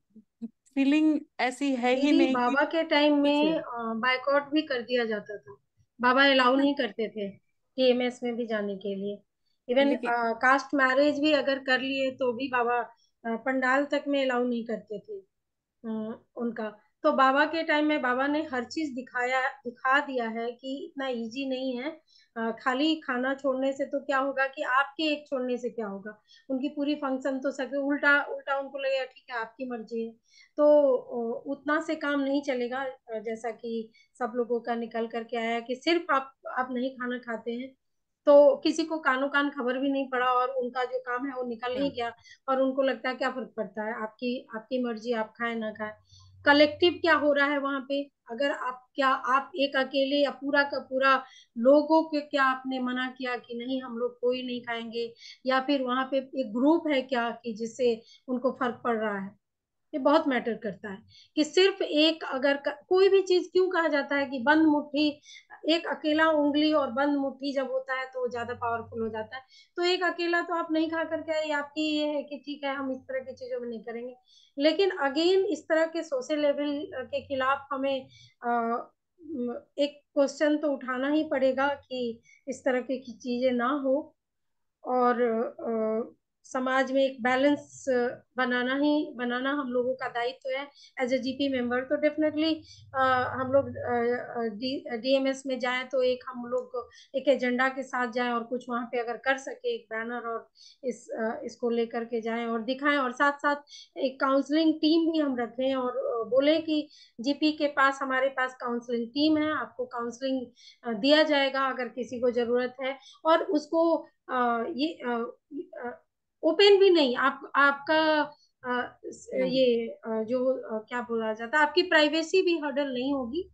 फीलिंग ऐसी है ही दीदी नहीं कि बाबा के टाइम कुछ है। में बायकॉट भी कर दिया जाता था। बाबा अलाउ नहीं करते थे टीएमएस में भी जाने के लिए। इवन लेकिन कास्ट मैरिज भी अगर कर लिए तो भी बाबा पंडाल तक में अलाउ नहीं करते थे उनका। तो बाबा के टाइम में बाबा ने हर चीज दिखा दिया है कि इतना इजी नहीं है। खाली खाना छोड़ने से तो क्या होगा कि आपके एक छोड़ने से क्या होगा, उनकी पूरी फंक्शन तो सके उल्टा उल्टा उनको लगेगा ठीक है आपकी मर्जी है। तो उतना से काम नहीं चलेगा। जैसा कि सब लोगों का निकल करके आया कि सिर्फ आप नहीं खाना खाते हैं तो किसी को कानो कान खबर भी नहीं पड़ा और उनका जो काम है वो निकल नहीं गया। और उनको लगता है क्या फर्क पड़ता है, आपकी आपकी मर्जी, आप खाए ना खाए। कलेक्टिव क्या हो रहा है वहां पे, अगर आप एक अकेले या पूरा का पूरा लोगों के क्या आपने मना किया कि नहीं हम लोग कोई नहीं खाएंगे, या फिर वहां पे एक ग्रुप है क्या कि जिससे उनको फर्क पड़ रहा है। ये बहुत मैटर करता है कि सिर्फ एक अगर कोई भी चीज क्यों कहा जाता है कि बंद मुट्ठी, एक अकेला उंगली और बंद मुट्ठी जब होता है तो वो ज्यादा पावरफुल हो जाता है। तो एक अकेला तो आप नहीं खा करके आए, आपकी ये है कि ठीक है हम इस तरह की चीजों में नहीं करेंगे। लेकिन अगेन इस तरह के सोशल लेवल के खिलाफ हमें एक क्वेश्चन तो उठाना ही पड़ेगा कि इस तरह की चीजें ना हो। और समाज में एक बैलेंस बनाना हम लोगों का दायित्व है एज ए जीपी मेंबर। तो डेफिनेटली हम लोग डीएमएस में जाएं तो एक हम लोग एक एजेंडा के साथ जाएं और कुछ वहां पे अगर कर सके एक बैनर और इसको लेकर के जाएं और दिखाएं, और साथ साथ एक काउंसलिंग टीम भी हम रखें और बोले कि जीपी के पास हमारे पास काउंसलिंग टीम है, आपको काउंसलिंग दिया जाएगा अगर किसी को जरूरत है। और उसको ये ओपन भी नहीं, आपका ये जो क्या बोला जाता है, आपकी प्राइवेसी भी हर्डल नहीं होगी।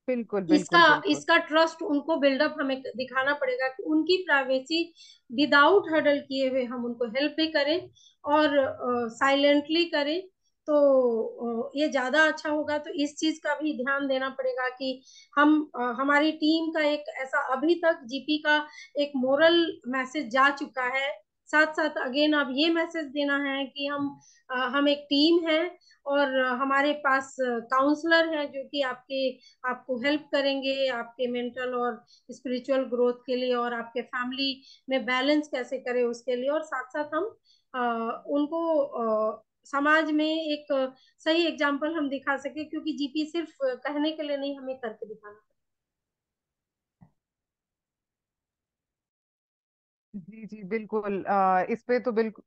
बिल्कुल इसका बिल्कुल बिल्कुल। इसका ट्रस्ट उनको बिल्डअप हमें दिखाना पड़ेगा कि उनकी प्राइवेसी विदाउट हर्डल किए हुए हम उनको हेल्प भी करें और साइलेंटली करें। तो ये ज्यादा अच्छा होगा। तो इस चीज का भी ध्यान देना पड़ेगा कि हम हमारी टीम का एक ऐसा, अभी तक जीपी का एक मोरल मैसेज जा चुका है साथ साथ अगेन अब ये मैसेज देना है कि हम एक टीम है, और हमारे पास काउंसलर है जो कि आपको हेल्प करेंगे आपके मेंटल और स्पिरिचुअल ग्रोथ के लिए, और आपके फैमिली में बैलेंस कैसे करें उसके लिए। और साथ साथ हम उनको समाज में एक सही एग्जाम्पल हम दिखा सके, क्योंकि जीपी सिर्फ कहने के लिए नहीं, हमें करके दिखाना। जी जी बिल्कुल। इस पे तो बिल्कुल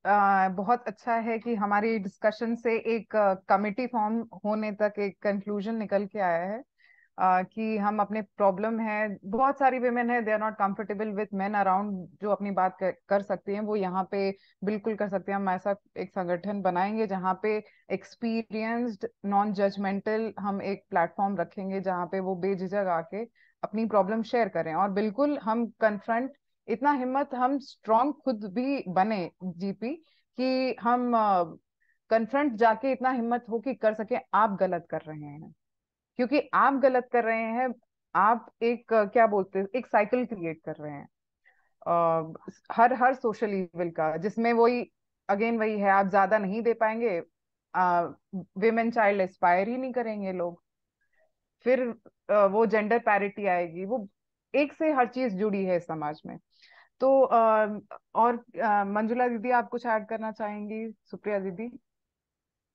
बहुत अच्छा है कि हमारी डिस्कशन से एक कमिटी फॉर्म होने तक एक कंक्लूजन निकल के आया है। कि हम अपने प्रॉब्लम है, बहुत सारी वेमेन है they are not comfortable with men around, जो अपनी बात कर सकती हैं वो यहाँ पे बिल्कुल कर सकते हैं। हम ऐसा एक संगठन बनाएंगे जहाँ पे एक्सपीरियंस्ड नॉन जजमेंटल हम एक प्लेटफॉर्म रखेंगे जहाँ पे वो बेझिझक आके अपनी प्रॉब्लम शेयर करें। और बिल्कुल हम कन्फ्रंट, इतना हिम्मत हम स्ट्रांग खुद भी बने जीपी, कि हम कन्फ्रंट जाके इतना हिम्मत हो कि कर सके आप गलत कर रहे हैं। क्योंकि आप गलत कर रहे हैं, आप एक क्या बोलते हैं, एक साइकिल क्रिएट कर रहे हैं हर हर सोशल इविल का, जिसमें वही अगेन वही है, आप ज्यादा नहीं दे पाएंगे, विमेन चाइल्ड एस्पायर ही नहीं करेंगे लोग, फिर वो जेंडर पैरिटी आएगी, वो एक से हर चीज जुड़ी है समाज में। तो और मंजुला दीदी आप कुछ ऐड करना चाहेंगी? सुप्रिया दीदी,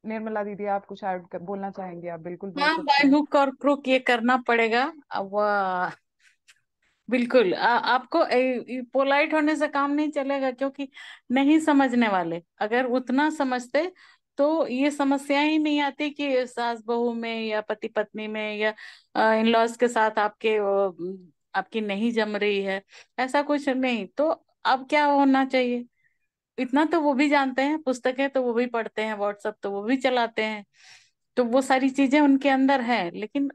निर्मला दीदी आप कुछ बोलना चाहेंगी? आप बिल्कुल बोल हाँ, सकते बाय हैं। हुक और क्रुक ये करना पड़ेगा। अब बिल्कुल आपको पोलाइट होने से काम नहीं चलेगा, क्योंकि नहीं समझने वाले अगर उतना समझते तो ये समस्या ही नहीं आती कि सास बहू में या पति पत्नी में या इन लॉज के साथ आपकी नहीं जम रही है, ऐसा कुछ नहीं। तो अब क्या होना चाहिए, इतना तो वो भी जानते हैं, पुस्तकें तो वो भी पढ़ते हैं, व्हाट्सएप तो वो भी चलाते हैं, तो वो सारी चीजें उनके अंदर है, लेकिन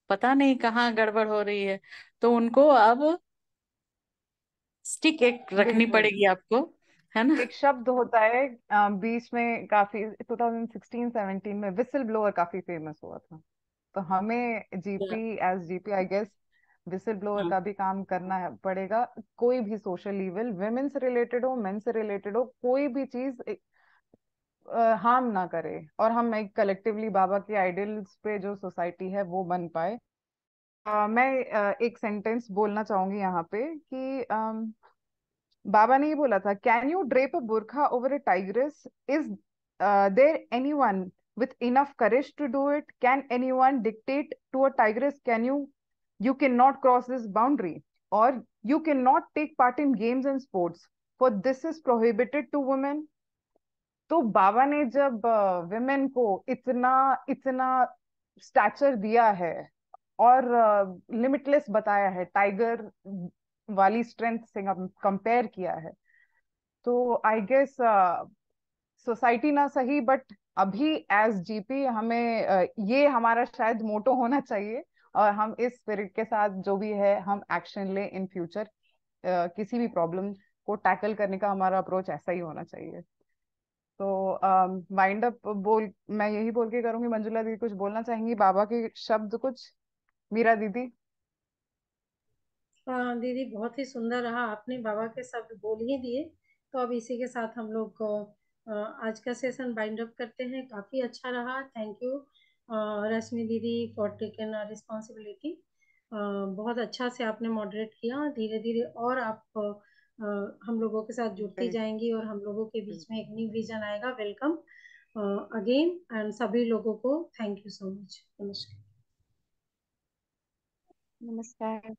पता नहीं कहाँ गड़बड़ हो रही है। तो उनको अब स्टिक एक रखनी बिल्कुल। पड़ेगी आपको, है ना। एक शब्द होता है बीच में, काफी 2016-17 में विसल ब्लोअर काफी फेमस हुआ था। तो हमें GP as GP I guess whistle blower हाँ, का भी काम करना पड़ेगा। कोई भी सोशल इविल, वेमेन से रिलेटेड हो, मेन से रिलेटेड हो, कोई भी चीज हार्म ना करे, और हम एक कलेक्टिवली बाबा के आइडियल्स पे जो सोसाइटी है वो बन पाए। मैं एक सेंटेंस बोलना चाहूंगी यहाँ पे कि बाबा ने ये बोला था, कैन यू ड्रेप अ बुरखा over a tigress? Is there anyone with enough courage to do it? Can anyone dictate to a tigress? You cannot cross this boundary, or you cannot take part in games and sports, for this is prohibited to women. तो बाबा ने जब women को इतना इतना stature दिया है और limitless बताया है, टाइगर वाली स्ट्रेंथ से कंपेयर किया है, तो आई गेस सोसाइटी ना सही बट अभी एज जीपी हमें ये हमारा शायद मोटो होना चाहिए, और हम इस स्पिरिट के साथ जो भी है हम एक्शन लें इन फ्यूचर। किसी भी प्रॉब्लम को टैकल करने का हमारा अप्रोच ऐसा ही होना चाहिए। तो वाइंड अप मैं यही बोल के करूंगी। मंजुला दीदी कुछ बोलना चाहेंगी? बाबा के शब्द कुछ? मीरा दीदी? हाँ दीदी, बहुत ही सुंदर रहा, आपने बाबा के शब्द बोल ही दिए। तो अब इसी के साथ हम लोग आज का सेशन बाइंड अप करते हैं। काफी अच्छा रहा, थैंक यू रश्मि दीदी फॉर टेकन रिस्पॉन्सिबिलिटी। बहुत अच्छा से आपने मॉडरेट किया। धीरे धीरे और आप हम लोगों के साथ जुड़ती बिल्कुल। जाएंगी, और हम लोगों के बीच में एक न्यू विजन आएगा। वेलकम अगेन, एंड सभी लोगों को थैंक यू सो मच। नमस्कार। नमस्कार।